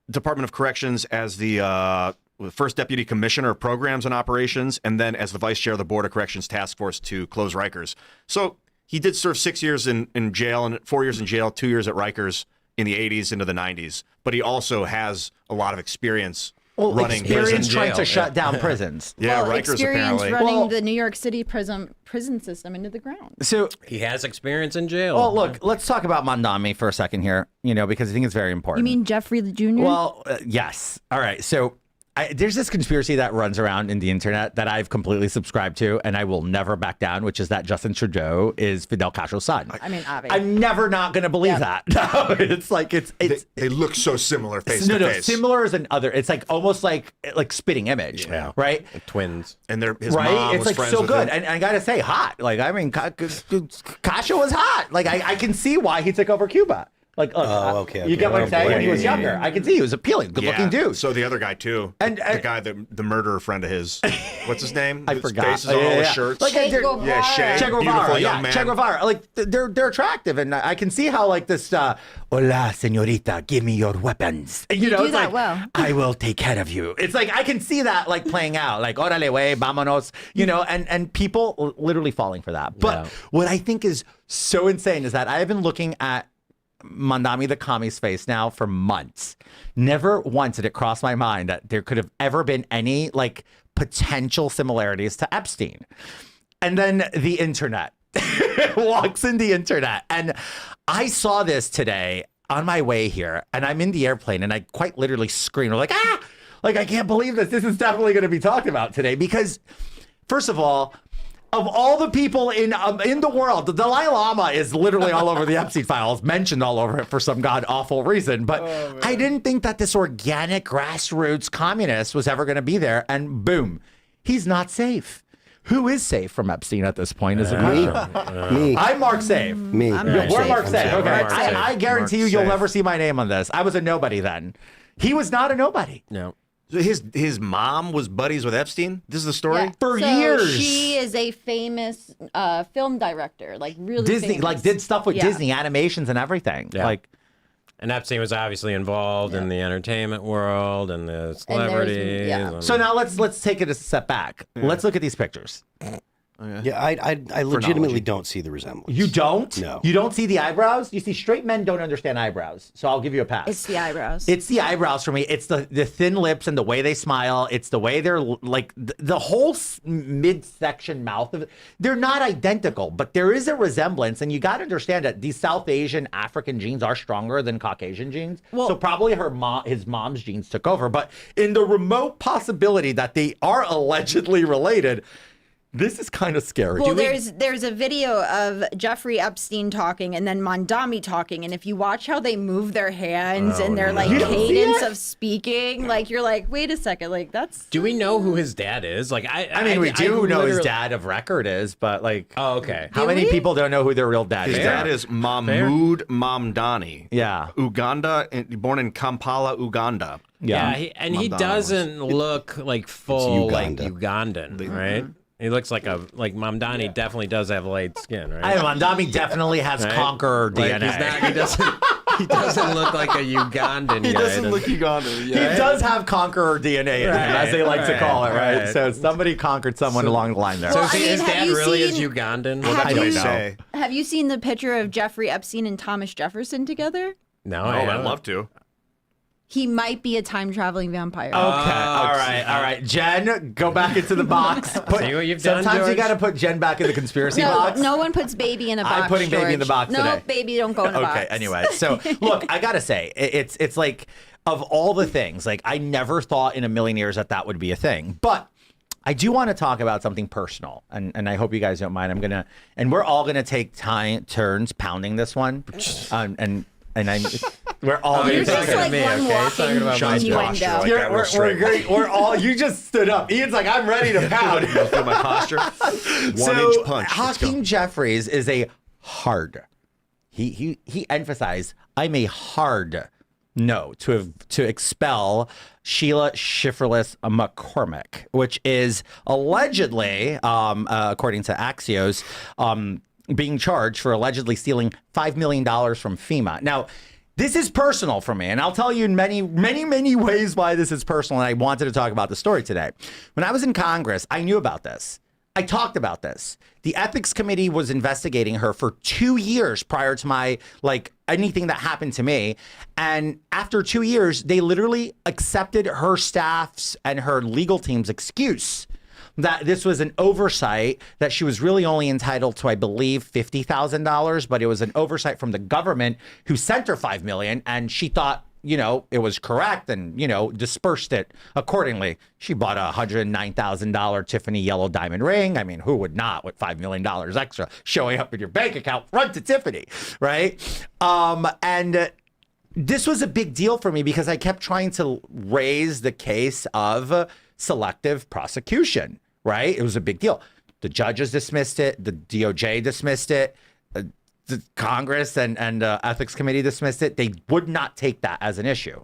Department of Corrections as the first deputy commissioner of programs and operations, and then as the vice chair of the Board of Corrections Task Force to close Rikers. So he did serve 6 years in jail and 4 years in jail, 2 years at Rikers in the 80s into the 90s. But he also has a lot of experience running experience prisons. trying to shut down prisons. Yeah, well, Rikers experience apparently. running the New York City prison system into the ground. So He has experience in jail. well, look, let's talk about Mamdani for a second here, because I think it's very important. You mean Jeffrey Jr.? Well, yes. All right. So there's this conspiracy that runs around in the internet that I've completely subscribed to, and I will never back down, which is that Justin Trudeau is Fidel Castro's son. I mean, obviously. I'm never not going to believe that. No, it's like They look so similar face no, to face. similar as an other. It's like almost like spitting image. Yeah. Right. Twins. And his Right, mom it's was like friends so with good, him. and I gotta say, hot. Like I mean, Kasha was hot. Like I can see why he took over Cuba. Like, look, okay. you get what I'm saying? When he was Yeah, younger, I could see he was appealing, good-looking dude. So the other guy too, And- the guy, the murderer friend of his, what's his name? I His forgot. Face is on all his shirts. Like, Che they're- Guevara. yeah, Che, Che beautiful Guevara, young man. Che Guevara. Like they're attractive, and I can see how like this. Hola, señorita, give me your weapons. You know, do it's that like well. I will take care of you. It's like I can see that like playing out, like órale, güey, vámonos. You know, and people literally falling for that. But what I think is so insane is that I have been looking at Mandami the Commie's face now for months. Never once did it cross my mind that there could have ever been any like potential similarities to Epstein. And then the internet walks in the internet. And I saw this today on my way here, and I'm in the airplane, and I quite literally screamed, like, ah! Like, I can't believe this. This is definitely going to be talked about today because, first of all the people in the world, the Dalai Lama is literally all over the Epstein files, mentioned all over it for some god awful reason. But I didn't think that this organic grassroots communist was ever going to be there. And boom, he's not safe. Who is safe from Epstein at this point is a question. Me. I'm Mark Safe. Me. We're Mark Safe. Okay. Mark Safe. I guarantee Mark you'll Safe. never see my name on this. I was a nobody then. He was not a nobody. No. So his mom was buddies with Epstein. This is the story. Yeah. For So years. She is a famous film director, like really Disney, famous. like did stuff with Yeah. Disney animations and everything. Yeah. Like, And Epstein was obviously involved in the entertainment world and the celebrities. yeah. and- so now let's take it a step back. Let's look at these pictures. Yeah, I legitimately don't see the resemblance. You don't? No. You don't see the eyebrows? You see, straight men don't understand eyebrows. So I'll give you a pass. It's the eyebrows. It's the eyebrows for me. It's the thin lips and the way they smile. It's the way they're like the whole midsection mouth of it. They're not identical, but there is a resemblance. And you got to understand that these South Asian African genes are stronger than Caucasian genes. Well- so probably his mom's genes took over. But in the remote possibility that they are allegedly related, this is kind of scary. Well, there's a video of Jeffrey Epstein talking and then Mondami talking, and if you watch how they move their hands and their like You don't see cadence it? of speaking, like you're like, wait a second, like that's. Do we know who his dad is? Like, I mean, we do know his literally- dad of record is, but like, Oh, okay. how Do many we? people don't know who their real dad His is? dad is Mahmood Mamdani. Yeah. Uganda, born in Kampala, Uganda. Yeah, he Mamdani doesn't look like full like Uganda. Ugandan, right? He looks like Mamdani definitely does have light skin, right? Mandami definitely has Right? conqueror Like, DNA. he doesn't look like a Ugandan guy. Ugandan. He does have conqueror DNA in him, as they like to call it, right? right. So somebody conquered someone along the line there. So Well, is he- I mean, his have dad you really is seen- Ugandan? Have That's what they you- say. Have you seen the picture of Jeffrey Epstein and Thomas Jefferson together? No, Oh, I'd haven't. love to. He might be a time traveling vampire. Okay, all right. Jen, go back into the box. See what you've done, Sometimes you George? got to put Jen back in the conspiracy No, box. no one puts baby in a box. I'm putting baby in the George. box no, today. baby don't go in a box. Okay, anyway. So, look, I got to say, it's like, of all the things, like, I never thought in a million years that would be a thing. But I do want to talk about something personal, and I hope you guys don't mind. And we're all going to take turns pounding this one. We're all Oh, gonna you're You're take just talking like to me, one okay? walking Talking about my innuendo. posture, like You're- that, real we're straight. great. We're all. You just stood up. Ian's like, I'm ready to pound. Feel my posture. 1 So inch punch. Let's go. Hakeem Jeffries is a hard. He emphasized, I'm a hard no to expel Sheila Schifferless McCormick, which is allegedly, according to Axios, being charged for allegedly stealing $5 million from FEMA. Now, this is personal for me, and I'll tell you in many, many, many ways why this is personal, and I wanted to talk about the story today. When I was in Congress, I knew about this. I talked about this. The ethics committee was investigating her for 2 years prior to my, anything that happened to me. And after 2 years, they literally accepted her staff's and her legal team's excuse that this was an oversight, that she was really only entitled to, I believe, $50,000, but it was an oversight from the government who sent her $5 million, and she thought, it was correct and, dispersed it accordingly. She bought a $109,000 Tiffany yellow diamond ring. I mean, who would not with $5 million extra showing up in your bank account front to Tiffany, right? And this was a big deal for me because I kept trying to raise the case of selective prosecution, right? It was a big deal. The judges dismissed it. The DOJ dismissed it. the Congress and Ethics Committee dismissed it. They would not take that as an issue.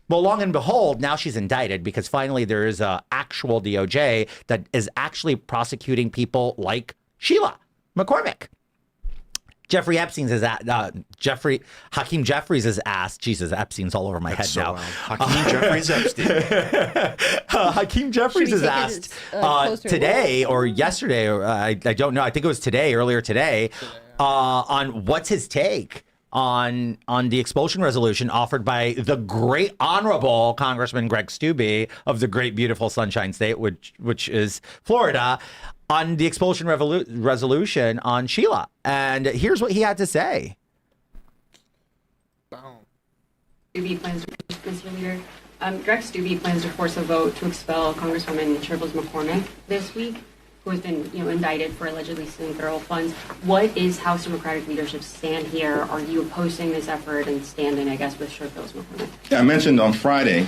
Well, long and behold, now she's indicted because finally there is a actual DOJ that is actually prosecuting people like Sheila McCormick. Hakeem Jeffries is asked. Jesus, Epstein's all over my head now. Hakeem Jeffries Epstein. Hakeem Jeffries is asked today or yesterday, or I don't know. I think it was today, earlier today, on what's his take on the expulsion resolution offered by the great honorable Congressman Greg Steube of the great beautiful Sunshine State, which is Florida, on the expulsion resolution on Sheila. And here's what he had to say. Steube plans to, Mr. Leader, Greg Steube plans to force a vote to expel Congresswoman Shirbles McCormick this week, who has been, indicted for allegedly stealing federal funds. What is House Democratic leadership's stand here? Are you opposing this effort and standing, I guess, with Shirbles McCormick? Yeah, I mentioned on Friday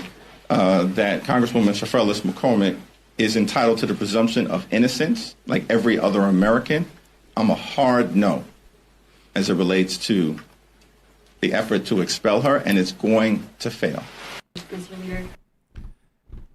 that Congresswoman Shirbles McCormick is entitled to the presumption of innocence like every other American. I'm a hard no as it relates to the effort to expel her, and it's going to fail. Mr. Leader.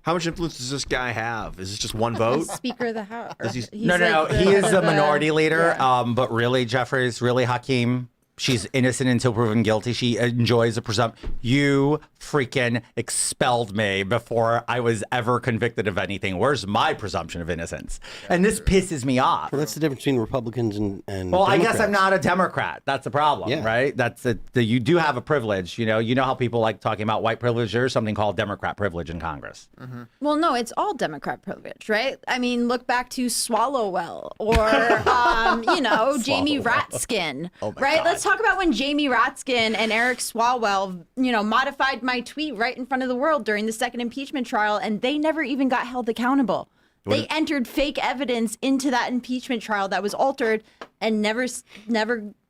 How much influence does this guy have? Is this just one vote? Speaker of the House. He's No. like He is head the of minority leader. yeah. But really, Jeffries, really, Hakeem, she's innocent until proven guilty. She enjoys a presumption. You freaking expelled me before I was ever convicted of anything. Where's my presumption of innocence? And this pisses me off. Well, that's the difference between Republicans and Well, I guess Democrats. I'm not a Democrat. That's the problem, Yeah. right? That's you do have a privilege. You know how people like talking about white privilege. There's something called Democrat privilege in Congress. Well, no, it's all Democrat privilege, right? I mean, look back to Swallowwell or, Jamie Ratskin, right? Let's talk about when Jamie Ratskin and Eric Swalwell, modified my tweet right in front of the world during the second impeachment trial, and they never even got held accountable. They entered fake evidence into that impeachment trial that was altered and never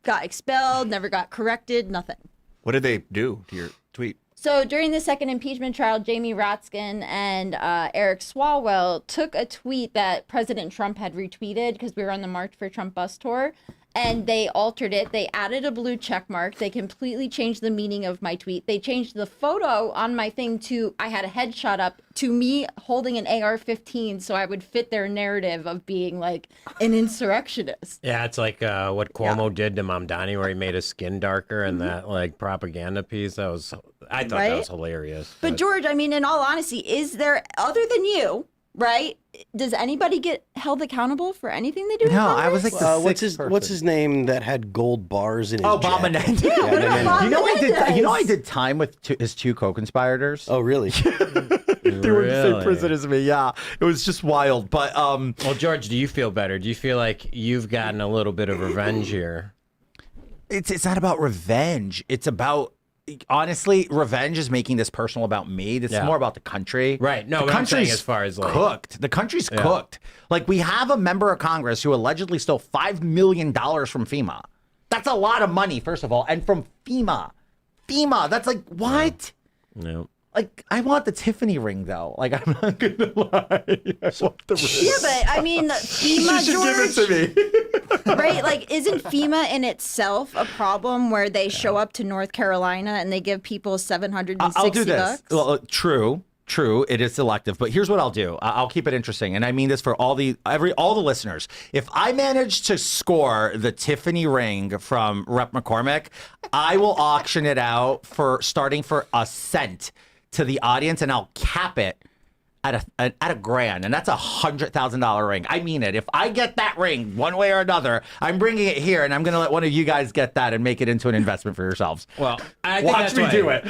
got expelled, never got corrected, nothing. What did they do to your tweet? So during the second impeachment trial, Jamie Ratskin and Eric Swalwell took a tweet that President Trump had retweeted because we were on the March for Trump bus tour, and they altered it. They added a blue check mark. They completely changed the meaning of my tweet. They changed the photo on my thing to, I had a headshot up, to me holding an AR-15 so I would fit their narrative of being like an insurrectionist. Yeah, it's like what Cuomo did to Mamdani, where he made his skin darker, and that like propaganda piece. I thought that was hilarious. But George, I mean, in all honesty, is there, other than you, right? Does anybody get held accountable for anything they do? No, I was like the what's his name that had gold bars in his Bob jacket? Menendez. Bob You know, Menendez. I did time with his two co-conspirators. Oh, really? They were in the same prison as me. Yeah, it was just wild. But Well, George, do you feel better? Do you feel like you've gotten a little bit of revenge here? it's not about revenge. It's about, honestly, revenge is making this personal about me. This is more about the country. Right. No, the but I'm saying country's as far as, like, cooked. The country's cooked. Like, we have a member of Congress who allegedly stole $5 million from FEMA. That's a lot of money, first of all, and from FEMA. That's like, what? No. Like, I want the Tiffany ring, though. Like, I'm not gonna lie. I want the ring. Yeah, but I mean, FEMA, You should George, give it to me. right? Like, isn't FEMA in itself a problem where they show up to North Carolina and they give people $760? I'll do this. Well, true. It is selective, but here's what I'll do. I'll keep it interesting, and I mean this for all the listeners. If I manage to score the Tiffany ring from Rep. McCormick, I will auction it out for starting for a cent to the audience, and I'll cap it at $1,000, and that's $100,000 ring. I mean it. If I get that ring one way or another, I'm bringing it here, and I'm going to let one of you guys get that and make it into an investment for yourselves. Well, I think Watch me do it.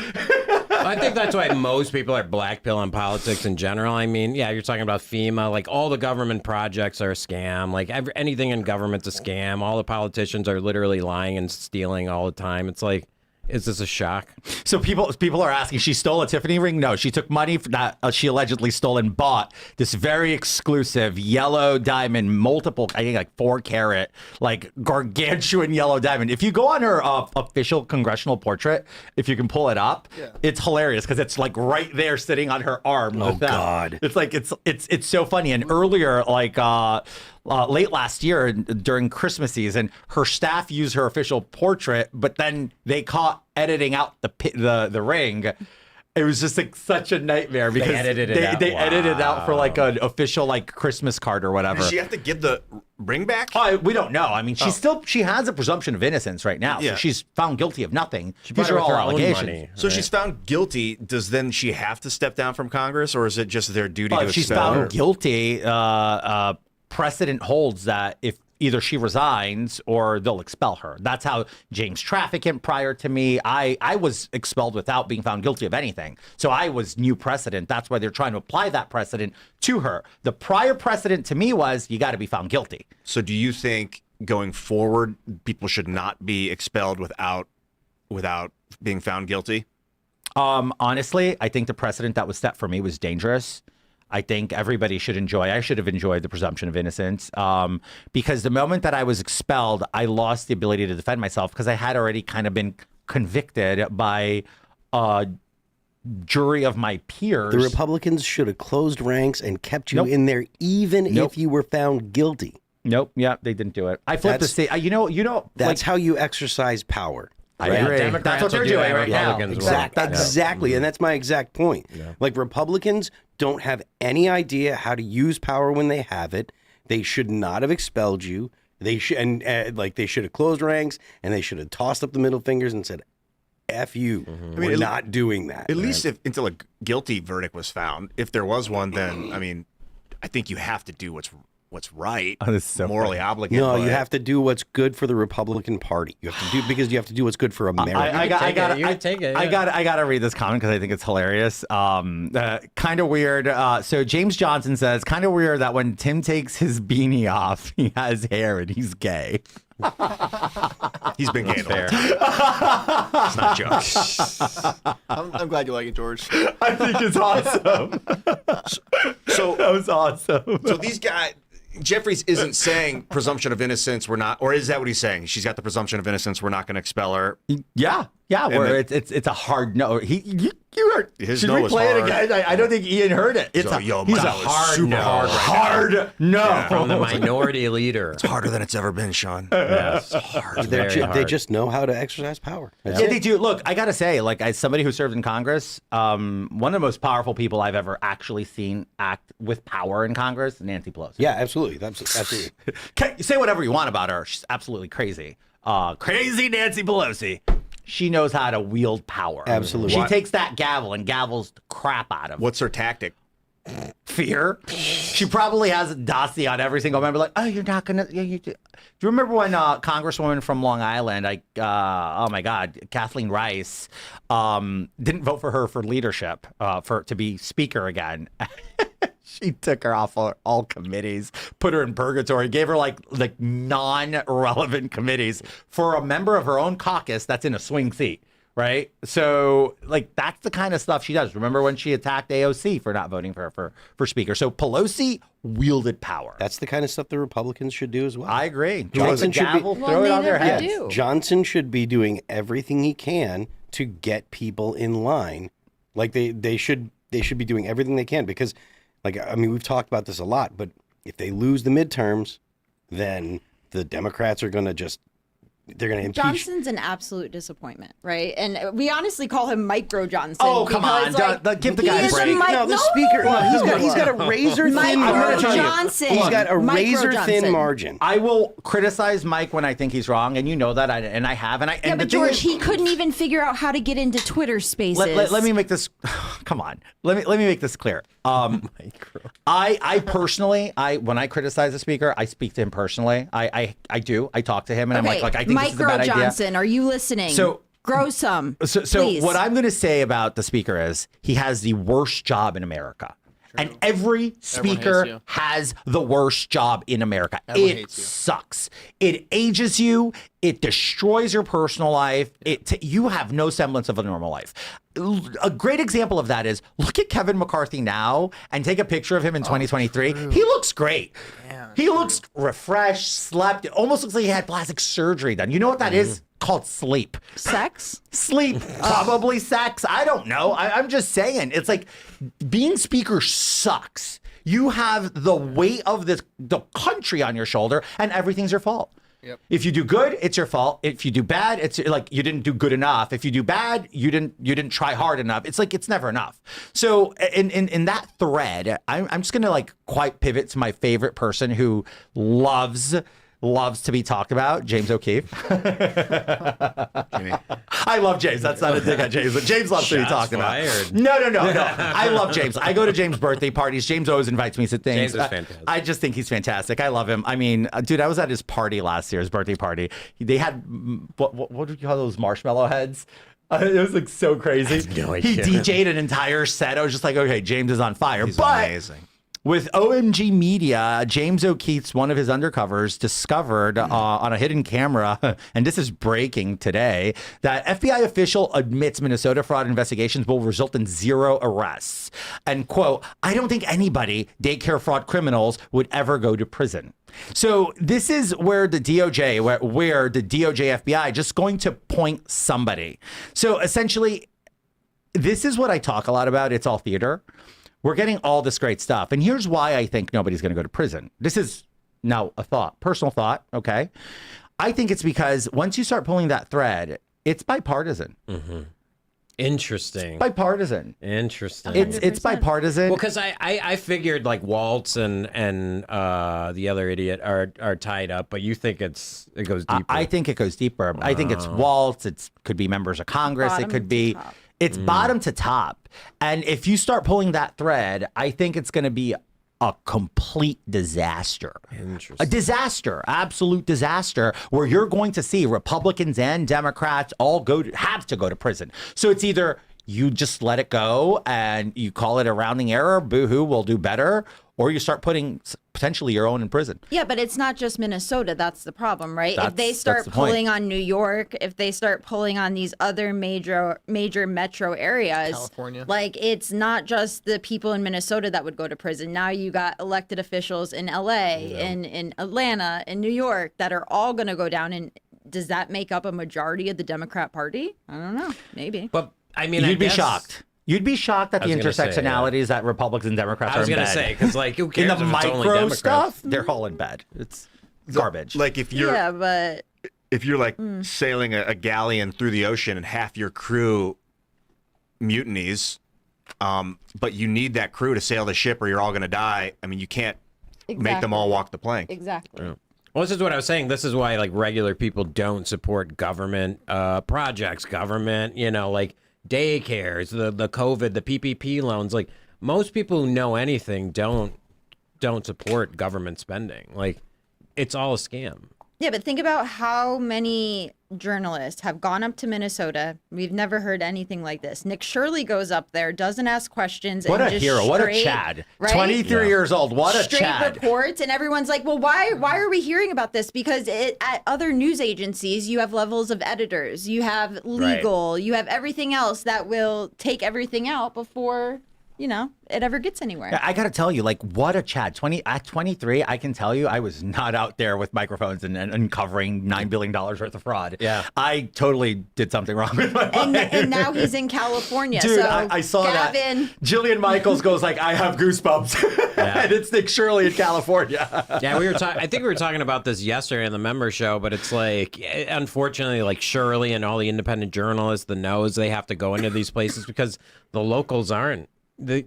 I think that's why most people are blackpilling politics in general. I mean, yeah, you're talking about FEMA. Like, all the government projects are a scam. Like, anything in government's a scam. All the politicians are literally lying and stealing all the time. It's like, is this a shock? So people are asking, she stole a Tiffany ring? No, she took money that she allegedly stole and bought this very exclusive yellow diamond, multiple, I think like 4-carat, like gargantuan yellow diamond. If you go on her official congressional portrait, if you can pull it up, it's hilarious because it's like right there sitting on her arm. Oh, God. It's like, it's so funny. And earlier, like late last year during Christmas season. Her staff used her official portrait, but then they caught editing out the ring. It was just like such a nightmare because they edited it out for like an official like Christmas card or whatever. Does she have to give the ring back? We don't know. I mean, she has a presumption of innocence right now. Yeah. So she's found guilty of nothing. These are all allegations. Money, So right? she's found guilty. Does then she have to step down from Congress, or is it just their duty to If she's expel her? found guilty, precedent holds that if either she resigns or they'll expel her. That's how James Trafficant prior to me, I was expelled without being found guilty of anything. So I was new precedent. That's why they're trying to apply that precedent to her. The prior precedent to me was you got to be found guilty. So do you think going forward, people should not be expelled without being found guilty? Honestly, I think the precedent that was set for me was dangerous. I think everybody should I should have enjoyed the presumption of innocence because the moment that I was expelled, I lost the ability to defend myself because I had already kind of been convicted by a jury of my peers. The Republicans should have closed ranks and kept you in there even if you were found guilty. Nope. Yeah, they didn't do it. I flipped the state. You know. That's how you exercise power. I agree. Democrats That's what will they're do doing that, right now. Republicans will. Exactly. And that's my exact point. Like Republicans don't have any idea how to use power when they have it. They should not have expelled you. They should they should have closed ranks and they should have tossed up the middle fingers and said, F you. We're not doing that. At least until a guilty verdict was found. If there was one, then I think you have to do what's right. Oh, this is so morally funny. obligated. No, by you it. have to do what's good for the Republican Party. You have to do because you have to do what's good for America. I gotta read this comment because I think it's hilarious. Kind of weird. So James Johnson says, kind of weird that when Tim takes his beanie off, he has hair and he's gay. He's been gay the whole time. It's not jokes. I'm glad you like it, George. I think it's awesome. So That was awesome. So these guys, Jeffries isn't saying presumption of innocence. We're not, or is that what he's saying? She's got the presumption of innocence. We're not going to expel her. Yeah. Where it's a hard no. You heard. His Should no we was play hard. it again? I don't think Ian heard it. It's So, he's a mine was hard super no. hard right now. Hard no. From the minority leader. It's harder than it's ever been, Sean. Yes, hard. They just know how to exercise power. That's Yeah, it. they do. Look, I gotta say, like as somebody who served in Congress, one of the most powerful people I've ever actually seen act with power in Congress, Nancy Pelosi. Yeah, absolutely. That's absolutely. Say whatever you want about her. She's absolutely crazy. Crazy Nancy Pelosi. She knows how to wield power. Absolutely. She takes that gavel and gavels the crap out of What's her tactic? fear. She probably has a dossier on every single member. Like, oh, you're not gonna. Do you remember when Congresswoman from Long Island, oh my God, Kathleen Rice, didn't vote for her for leadership, to be speaker again. She took her off all committees, put her in purgatory, gave her like non-relevant committees for a member of her own caucus that's in a swing seat, right? So like that's the kind of stuff she does. Remember when she attacked AOC for not voting for her for speaker? So Pelosi wielded power. That's the kind of stuff the Republicans should do as well. I agree. Johnson Take the gavel, should throw it on their heads. do. Johnson should be doing everything he can to get people in line. Like they should be doing everything they can because, like, I mean, we've talked about this a lot, but if they lose the midterms, then the Democrats are going to they're going to impeach. Johnson's an absolute disappointment, right? And we honestly call him Micro Johnson. Oh, come on. because, Give the he guy a is break. No, the speaker. He's got a razor thin Micro margin. Johnson. He's got a Micro razor thin Johnson. margin. I will criticize Mike when I think he's wrong, and you know that, and I have. And Yeah, the but thing George, is- he couldn't even figure out how to get into Twitter Spaces. Let me make this. Come on. Let me make this clear. I personally, when I criticize a speaker, I speak to him personally. I do. I talk to him, and I'm like, I think this is a bad Micro idea. Johnson, are you listening? So- grow some. So please. what I'm going to say about the speaker is he has the worst job in America. And every speaker you. has the worst job in America. Everyone It hates you. sucks. It ages you. It destroys your personal life. You have no semblance of a normal life. A great example of that is look at Kevin McCarthy now and take a picture of him in 2023. He looks great. He looks refreshed, slept. It almost looks like he had plastic surgery done. You know what that is? Called sleep. Sex? Sleep, probably sex. I don't know. I'm just saying. It's like being speaker sucks. You have the weight of the country on your shoulder, and everything's your fault. Yep. If you do good, it's your fault. If you do bad, it's like you didn't do good enough. If you do bad, you didn't try hard enough. It's like it's never enough. So in that thread, I'm just gonna like quite pivot to my favorite person who loves to be talked about, James O'Keefe. I love James. That's not a dig at James, but James loves to be talked about. No. I love James. I go to James' birthday parties. James always invites me to things. James is fantastic. I just think he's fantastic. I love him. I mean, dude, I was at his party last year, his birthday party. They had, what do you call those marshmallow heads? It was like so crazy. I have no idea. He DJ'd an entire set. I was just like, okay, James is on fire. He's but amazing. with OMG Media, James O'Keefe's one of his undercovers discovered on a hidden camera, and this is breaking today, that FBI official admits Minnesota fraud investigations will result in 0 arrests. And quote, I don't think anybody, daycare fraud criminals, would ever go to prison. So this is where the DOJ, where the DOJ FBI just going to point somebody. So essentially, this is what I talk a lot about. It's all theater. We're getting all this great stuff. And here's why I think nobody's going to go to prison. This is now a thought, personal thought, okay? I think it's because once you start pulling that thread, it's bipartisan. Mm-hmm. Interesting. Bipartisan. Interesting. It's bipartisan. Well, because I figured like Waltz and the other idiot are tied up, but you think it goes deeper. I think it goes deeper. I think it's Waltz. It could be members of Congress. Bottom it could be... to top. It's bottom to top. And if you start pulling that thread, I think it's going to be a complete disaster. Interesting. A disaster, absolute disaster, where you're going to see Republicans and Democrats all have to go to prison. So it's either you just let it go and you call it a rounding error, boo-hoo, we'll do better, or you start putting potentially your own in prison. Yeah, but it's not just Minnesota. That's the problem, right? If they That's start the point. pulling on New York, if they start pulling on these other major metro areas, California. like it's not just the people in Minnesota that would go to prison. Now you got elected officials in LA, in Atlanta, in New York that are all going to go down. And does that make up a majority of the Democrat Party? I don't know. Maybe. But I mean, You'd be guess- shocked. You'd be shocked at the I was gonna say, intersectionalities that Republicans and Democrats I was are in gonna bed. say because like who In cares the if it's only micro Democrats? stuff, they're all in bed. It's garbage. Like if you're Yeah, but like sailing a galleon through the ocean and half your crew mutinies, but you need that crew to sail the ship or you're all going to die. I mean, you can't make them all walk the plank. exactly. Well, this is what I was saying. This is why like regular people don't support government projects, government, like daycares, the COVID, the PPP loans. Like most people who know anything don't support government spending. Like it's all a scam. Yeah, but think about how many journalists have gone up to Minnesota. We've never heard anything like this. Nick Shirley goes up there, doesn't ask questions. What and a just hero. What a straight- Chad. right? 23 years old. What a Straight Chad. reports, and everyone's like, well, why are we hearing about this? Because at other news agencies, you have levels of editors, you have legal, you have everything else that will take everything out before, it ever gets anywhere. I got to tell you, like, what a Chad. At 23, I can tell you I was not out there with microphones and uncovering $9 billion worth of fraud. Yeah. I totally did something wrong with my life. And now he's in California. Dude, so I saw Gavin, that. Jillian Michaels goes like, I have goosebumps. And it's Nick Shirley in California. Yeah, I think we were talking about this yesterday in the member show, but it's like, unfortunately, like Shirley and all the independent journalists, the knows, they have to go into these places because the locals aren't. They're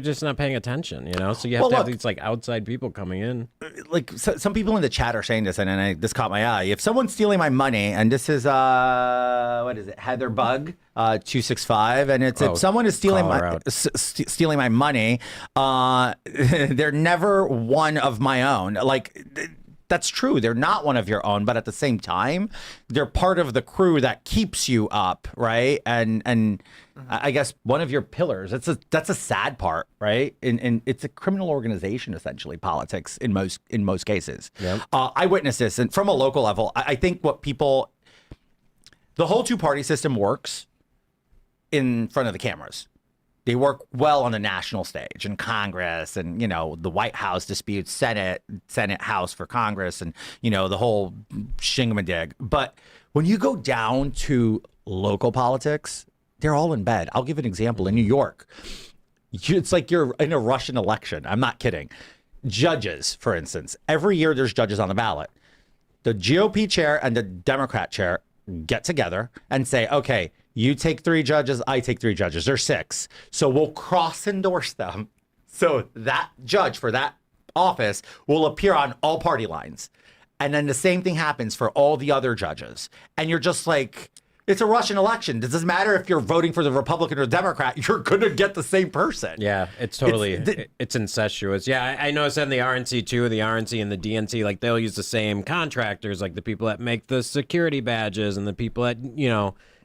just not paying attention, So you have to have these like outside people coming in. Like some people in the chat are saying this, and this caught my eye. If someone's stealing my money, and this is what is it, Heather Bug 265, and it's if someone is stealing stealing my money, they're never one of my own. Like. That's true. They're not one of your own, but at the same time, they're part of the crew that keeps you up, right? And I guess one of your pillars. That's a sad part, right? And it's a criminal organization, essentially, politics in most cases. Yep. I witnessed this, and from a local level, I think the whole two-party system works in front of the cameras. They work well on the national stage in Congress and, the White House disputes, Senate, House for Congress, and, the whole shingamadig. But when you go down to local politics, they're all in bed. I'll give an example. In New York, It's like you're in a Russian election. I'm not kidding. Judges, for instance, every year there's judges on the ballot. The GOP chair and the Democrat chair get together and say, okay, you take 3 judges, I take 3 judges. There's 6. So we'll cross endorse them. So that judge for that office will appear on all party lines. And then the same thing happens for all the other judges. And you're just like, it's a Russian election. It doesn't matter if you're voting for the Republican or Democrat, you're going to get the same person. Yeah, it's totally, it's incestuous. Yeah, I noticed that in the RNC too, the RNC and the DNC, like they'll use the same contractors, like the people that make the security badges and the people that,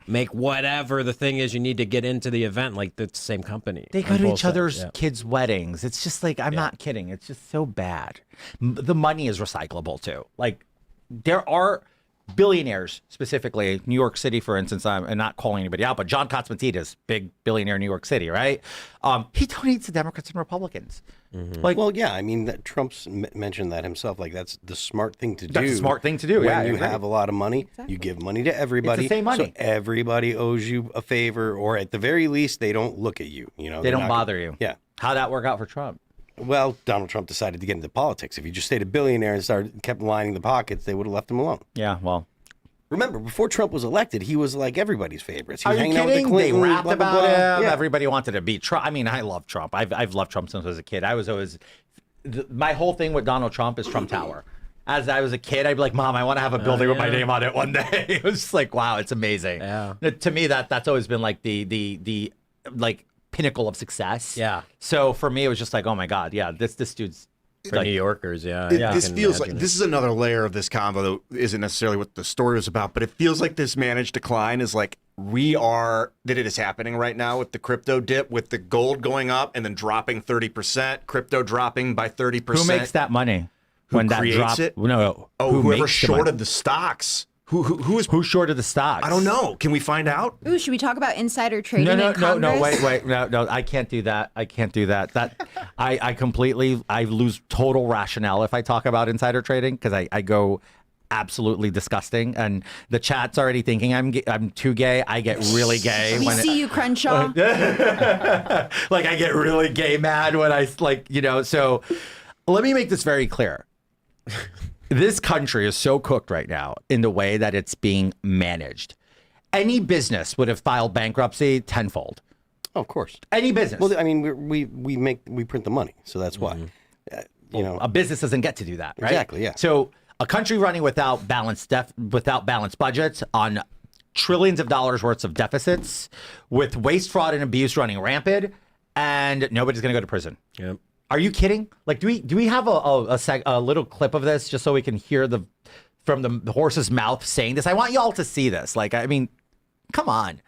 make whatever the thing is you need to get into the event, like the same company. They go to each other's kids' weddings. It's just like, I'm not kidding. It's just so bad. The money is recyclable too. Like there are billionaires, specifically New York City, for instance. I'm not calling anybody out, but John Katzmatidis, big billionaire in New York City, right? He donates to Democrats and Republicans. Mm-hmm. Like, well, yeah, I mean, Trump's mentioned that himself. Like, that's the smart thing to do. That's the smart thing to do. When you have a lot of money, you give money to everybody. It's the same money. So everybody owes you a favor, or at the very least, they don't look at you. They don't bother you. Yeah. How'd that work out for Trump? Well, Donald Trump decided to get into politics. If he just stayed a billionaire and kept lining the pockets, they would have left him alone. Yeah, well. Remember, before Trump was elected, he was like everybody's favorites. He Are was you hanging out with the kidding? Clintons, They rapped blah, blah, about blah. him. Yeah. Everybody wanted to beat Trump. I mean, I love Trump. I've loved Trump since I was a kid. I was always, my whole thing with Donald Trump is Trump Tower. As I was a kid, I'd be like, Mom, I want to have a building with my name on it one day. It was just like, wow, it's amazing. Yeah. To me, that's always been like the like pinnacle of success. Yeah. So for me, it was just like, oh my God, yeah, this dude's For like, New Yorkers, yeah. This feels like this is another layer of this convo that isn't necessarily what the story was about, but it feels like this managed decline is like that it is happening right now with the crypto dip, with the gold going up and then dropping 30%, crypto dropping by 30%. Who makes that money? Who when that creates drop, it? No. Whoever shorted the stocks. Who shorted the stocks? I don't know. Can we find out? Ooh, should we talk about insider trading No, in Congress? wait, no, I can't do that. I lose total rationale if I talk about insider trading because I go absolutely disgusting, and the chat's already thinking I'm too gay. I get really gay. We see you, Crenshaw. Like I get really gay mad when I So let me make this very clear. This country is so cooked right now in the way that it's being managed. Any business would have filed bankruptcy tenfold. Oh, of course. Any business. Well, I mean, we print the money, so that's why. A business doesn't get to do that, right? Exactly. Yeah. So a country running without balanced budgets on trillions of dollars worth of deficits, with waste, fraud, and abuse running rampant, and nobody's going to go to prison. Yep. Are you kidding? Like, do we have a little clip of this just so we can hear from the horse's mouth saying this? I want y'all to see this. Like, I mean, come on.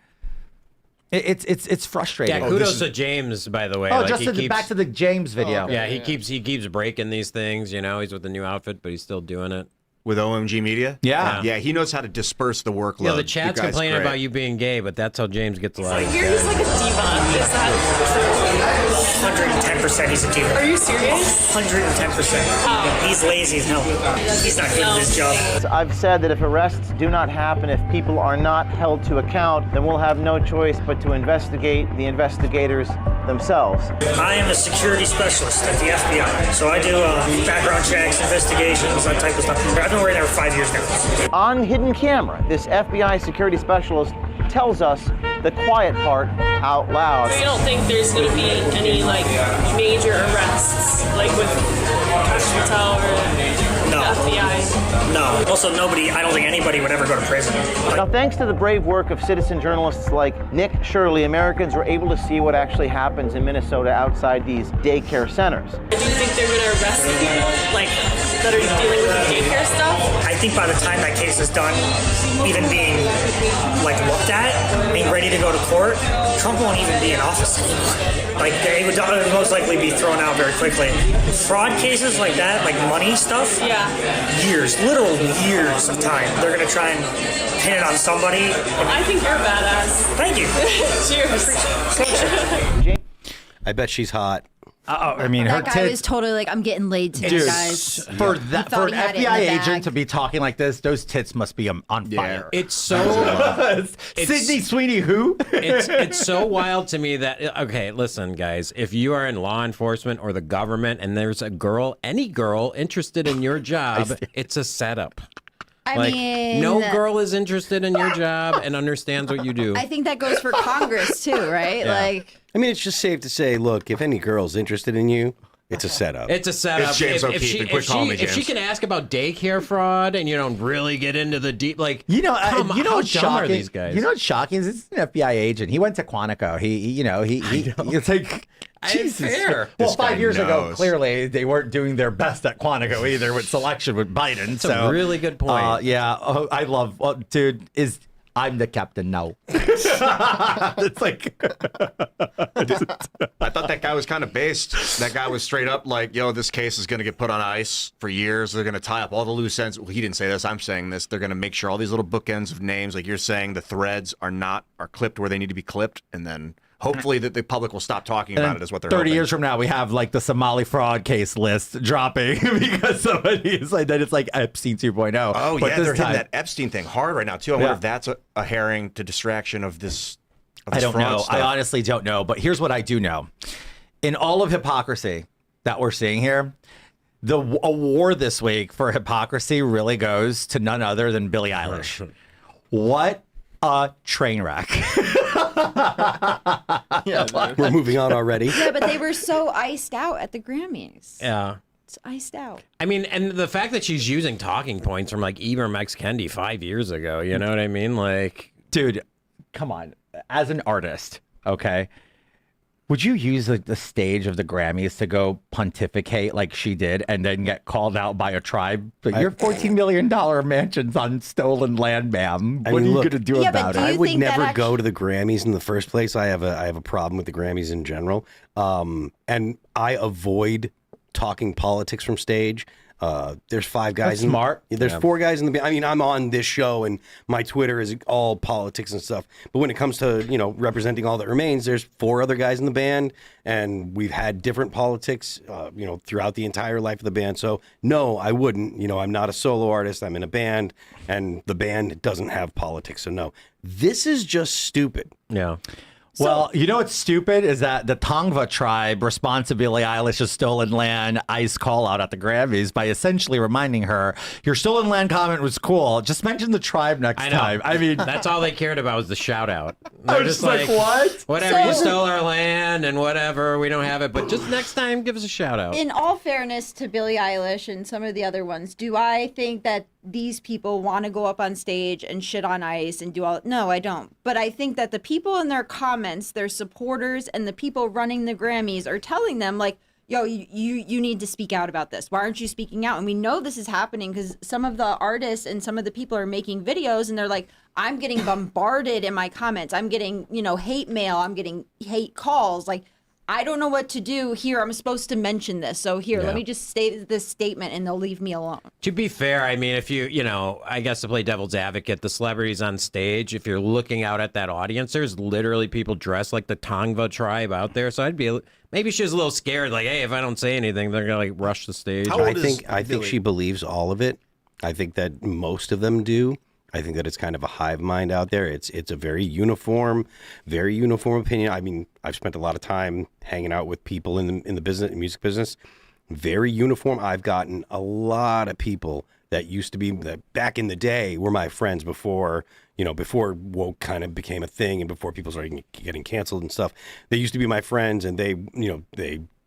It's frustrating. Yeah, kudos to James, by the way. Oh, like, just back to the James video. Yeah, he keeps breaking these things. He's with the new outfit, but he's still doing it. With OMG Media? Yeah, he knows how to disperse the workload. Yeah, the chat's complaining about you being gay, but that's how James gets a lot. I hear he's like a diva. Is that true? 110% he's a diva. Are you serious? 110%. He's lazy as hell. He's not good at his job. I've said that if arrests do not happen, if people are not held to account, then we'll have no choice but to investigate the investigators themselves. I am a security specialist at the FBI, so I do background checks, investigations, that type of stuff. I've been working there for 5 years now. On hidden camera, this FBI security specialist tells us the quiet part out loud. So you don't think there's going to be any major arrests with Patel or the FBI? No. Also, I don't think anybody would ever go to prison. Now, thanks to the brave work of citizen journalists like Nick Shirley, Americans were able to see what actually happens in Minnesota outside these daycare centers. Do you think they're going to arrest the people that are dealing with the daycare stuff? I think by the time that case is done, even being looked at, being ready to go to court, Trump won't even be in office anymore. They would most likely be thrown out very quickly. Fraud cases like that, money stuff, years, literal years of time. They're going to try and pin it on somebody. I think you're badass. Thank you. Cheers. I bet she's hot. I mean, That her guy tits. was totally like, I'm getting laid today, Dude, guys. for He that, thought for an he had it in FBI the agent bag. to be talking like this, those tits must be on fire. It's so Sydney Sweeney, who? it's so wild to me that okay, listen, guys, if you are in law enforcement or the government and there's a girl, any girl interested in your job, it's a setup. I mean, no girl is interested in your job and understands what you do. I think that goes for Congress too, right? Yeah. Like, I mean, it's just safe to say, look, if any girl's interested in you, it's a setup. It's a setup. It's James O'Keefe, and quit calling me if she James. can ask about daycare fraud and you don't really get into the deep, like You know, come, you know how what's dumb shocking? are these guys? You know what's shocking is it's an FBI agent. He went to Quantico. He it's like Jesus. fair. Well, This guy 5 years ago, knows. clearly they weren't doing their best at Quantico either with selection with Biden. That's a really good point. Yeah, I love, dude. I'm the captain now. It's like I thought that guy was kind of based. That guy was straight up like, yo, this case is going to get put on ice for years. They're going to tie up all the loose ends. Well, he didn't say this. I'm saying this. They're going to make sure all these little bookends of names, like you're saying, the threads are clipped where they need to be clipped. And then hopefully that the public will stop talking about it is what they're 30 hoping. years from now, we have like the Somali fraud case list dropping because somebody is like, then it's like Epstein 2.0. Oh, But yeah, this they're hitting time- that Epstein thing hard right now, too. I wonder if that's a herring to distraction of this. I don't fraud know. stuff. I honestly don't know. But here's what I do know. In all of hypocrisy that we're seeing here, the award this week for hypocrisy really goes to none other than Billie Eilish. What a train wreck. We're moving on already. yeah, but they were so iced out at the Grammys. Yeah. It's iced out. I mean, and the fact that she's using talking points from like Ibram X. Kendi 5 years ago, you know what I mean? Like, Dude, come on. As an artist, okay, would you use like the stage of the Grammys to go pontificate like she did and then get called out by a tribe? Like, your $14 million mansion's on stolen land, ma'am. I What mean, are you look, going to do Yeah, but about do it? you I would think that never go to the Grammys in the first place. I have a problem with the Grammys in general, and I avoid talking politics from stage. There's 5 guys. That's smart. There's 4 guys in the band. I mean, I'm on this show, and my Twitter is all politics and stuff. But when it comes to representing all that remains, there's 4 other guys in the band, and we've had different politics, throughout the entire life of the band. So no, I wouldn't. I'm not a solo artist. I'm in a band, and the band doesn't have politics. So no, this is just stupid. yeah. Well, you know what's stupid is that the Tongva tribe responds to Billie Eilish's stolen land ice call out at the Grammys by essentially reminding her, your stolen land comment was cool. Just mention the tribe next I know. time. I mean, That's all they cared about was the shout out. I was just like, what? Whatever, you stole our land and whatever, we don't have it, but just next time, give us a shout out. In all fairness to Billie Eilish and some of the other ones, do I think that these people want to go up on stage and shit on ice and do all? No, I don't. But I think that the people in their comments, their supporters, and the people running the Grammys are telling them like, yo, you need to speak out about this. Why aren't you speaking out? And we know this is happening because some of the artists and some of the people are making videos and they're like, I'm getting bombarded in my comments. I'm getting, hate mail. I'm getting hate calls. Like, I don't know what to do here. I'm supposed to mention this. So here, let me just state this statement and they'll leave me alone. To be fair, I mean, if I guess to play devil's advocate, the celebrities on stage, if you're looking out at that audience, there's literally people dressed like the Tongva tribe out there. So maybe she was a little scared, like, hey, if I don't say anything, they're going to like rush the stage. How old I is think she believes all of it. I think that most of them do. I think that it's kind of a hive mind out there. It's a very uniform opinion. I mean, I've spent a lot of time hanging out with people in the business, music business. Very uniform. I've gotten a lot of people that used to be that back in the day were my friends before woke kind of became a thing and before people started getting canceled and stuff. They used to be my friends, and they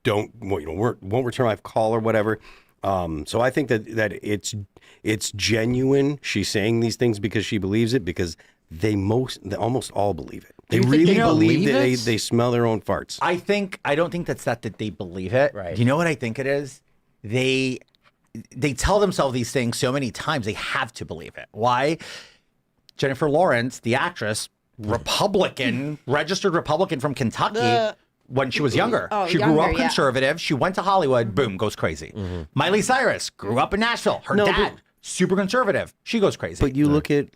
won't return my call or whatever. So I think that it's genuine. She's saying these things because she believes it, because they almost all believe it. They really believe that they smell their own farts. I don't think that's that they believe it. Right. You know what I think it is? They tell themselves these things so many times they have to believe it. Why? Jennifer Lawrence, the actress, Republican, registered Republican from Kentucky. When she was younger, she grew up conservative. She went to Hollywood. Boom, goes crazy. Miley Cyrus grew up in Nashville. Her dad super conservative. She goes crazy. But you look at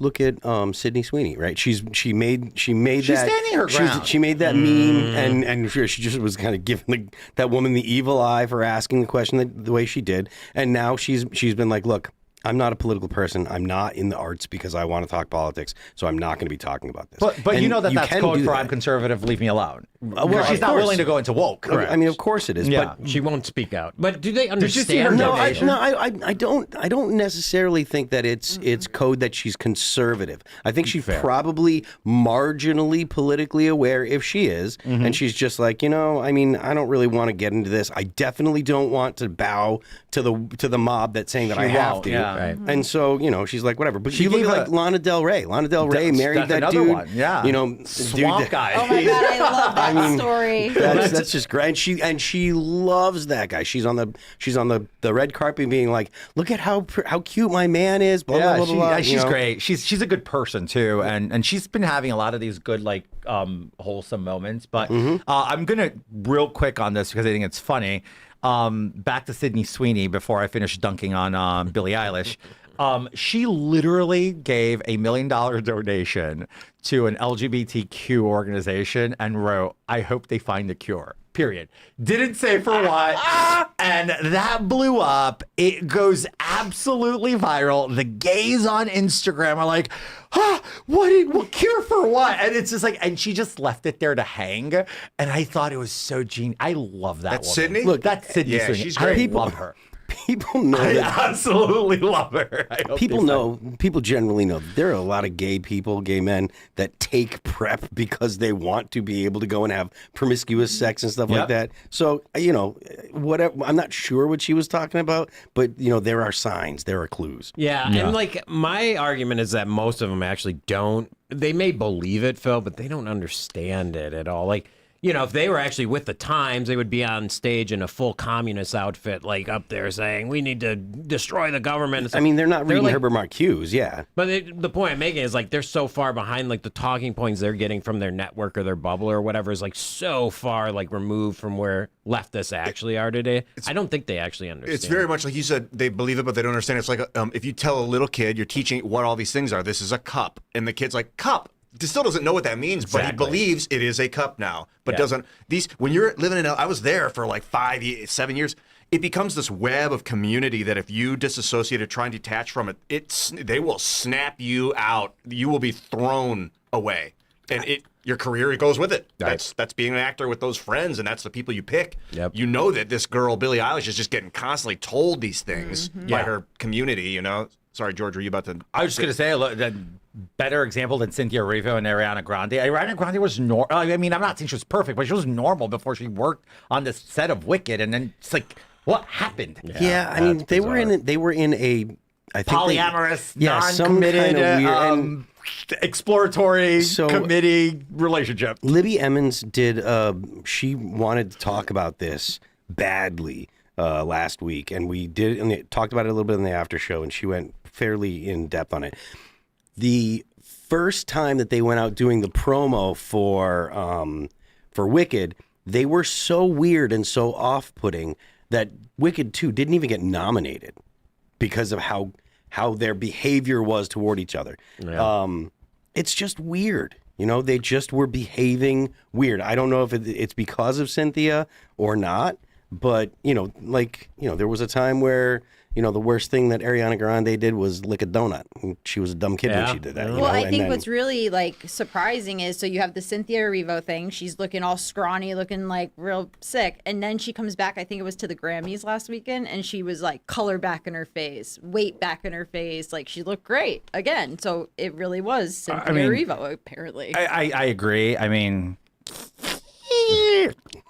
Sydney Sweeney, right? She made She's that standing her ground. she made that meme, and she just was kind of giving that woman the evil eye for asking the question the way she did, and now she's been like, look, I'm not a political person. I'm not in the arts because I want to talk politics, so I'm not going to be talking about this. But you know that's can code do for that. I'm conservative, leave me alone. Well, She's of not course. willing to go into woke. Correct. I mean, of course it is. Yeah. But She won't speak out. But do they Did you see her understand? donation? I don't necessarily think that it's code that she's conservative. I think she's probably marginally politically aware if she is, and she's just like, I mean, I don't really want to get into this. I definitely don't want to bow to the mob that's saying that I have to. Yeah. Right. And so, she's like, whatever. But She you look gave at like Lana Del Rey. Lana Del Rey married that's that another dude. one, yeah. Swamp dude, guy. Oh my God, I love that story. That's just great. And she loves that guy. She's on the red carpet being like, look at how cute my man is. Blah blah blah blah. She's great. She's a good person too, and she's been having a lot of these good wholesome moments. But I'm gonna real quick on this because I think it's funny. Back to Sydney Sweeney before I finish dunking on Billie Eilish. She literally gave $1 million donation to an LGBTQ organization and wrote, "I hope they find a cure." Period. Didn't say for what. And that blew up. It goes absolutely viral. The gays on Instagram are like, what cure for what? And it's just like, and she just left it there to hang. And I thought it was so genius. I love that That's woman. Sydney? Look, that's Sydney Yeah, Sweeney. she's great. I love her. People know I that. absolutely love her. I hope People they know. People generally know. There are a lot of gay men that take PrEP because they want to be able to go and have promiscuous sex and stuff like that. So whatever. I'm not sure what she was talking about, but there are signs, there are clues. Yeah, and my argument is that most of them actually don't. They may believe it, Phil, but they don't understand it at all. If they were actually with the times, they would be on stage in a full communist outfit, up there saying, we need to destroy the government. I mean, they're not reading Herbert Marcuse, yeah. But the point I'm making is, they're so far behind, the talking points they're getting from their network or their bubble or whatever is, so far, removed from where leftists actually are today. I don't think they actually understand. It's very much like you said, they believe it, but they don't understand. It's like if you tell a little kid, you're teaching what all these things are. This is a cup. And the kid's like, cup. He still doesn't know what that means, but he believes it is a cup now. But doesn't when you're living in I was there for 7 years. It becomes this web of community that if you disassociate or try and detach from it, they will snap you out. You will be thrown away, and your career goes with it. Right. That's being an actor with those friends, and that's the people you pick. Yep. You know that this girl Billie Eilish is just getting constantly told these things by her community. Sorry, George, were you about to? I was just going to say, look, the better example than Cynthia Erivo and Ariana Grande. Ariana Grande was normal. I mean, I'm not saying she was perfect, but she was normal before she worked on the set of Wicked, and then it's like, what happened? Yeah, I mean, they were in a I think polyamorous, some non-committed, kind of weird, exploratory committee relationship. Libby Emmons did. She wanted to talk about this badly last week, and we did, and talked about it a little bit in the after show, and she went fairly in depth on it. The first time that they went out doing the promo for Wicked, they were so weird and so off-putting that Wicked 2 didn't even get nominated because of how their behavior was toward each other. Yeah. It's just weird. They just were behaving weird. I don't know if it's because of Cynthia or not, but, there was a time where, the worst thing that Ariana Grande did was lick a donut. She was a dumb kid when she did that. Well, I think what's really surprising is, so you have the Cynthia Erivo thing. She's looking all scrawny, looking real sick. And then she comes back, I think it was to the Grammys last weekend, and she was color back in her face, weight back in her face. She looked great again. So it really was Cynthia Erivo, apparently. I agree. I mean...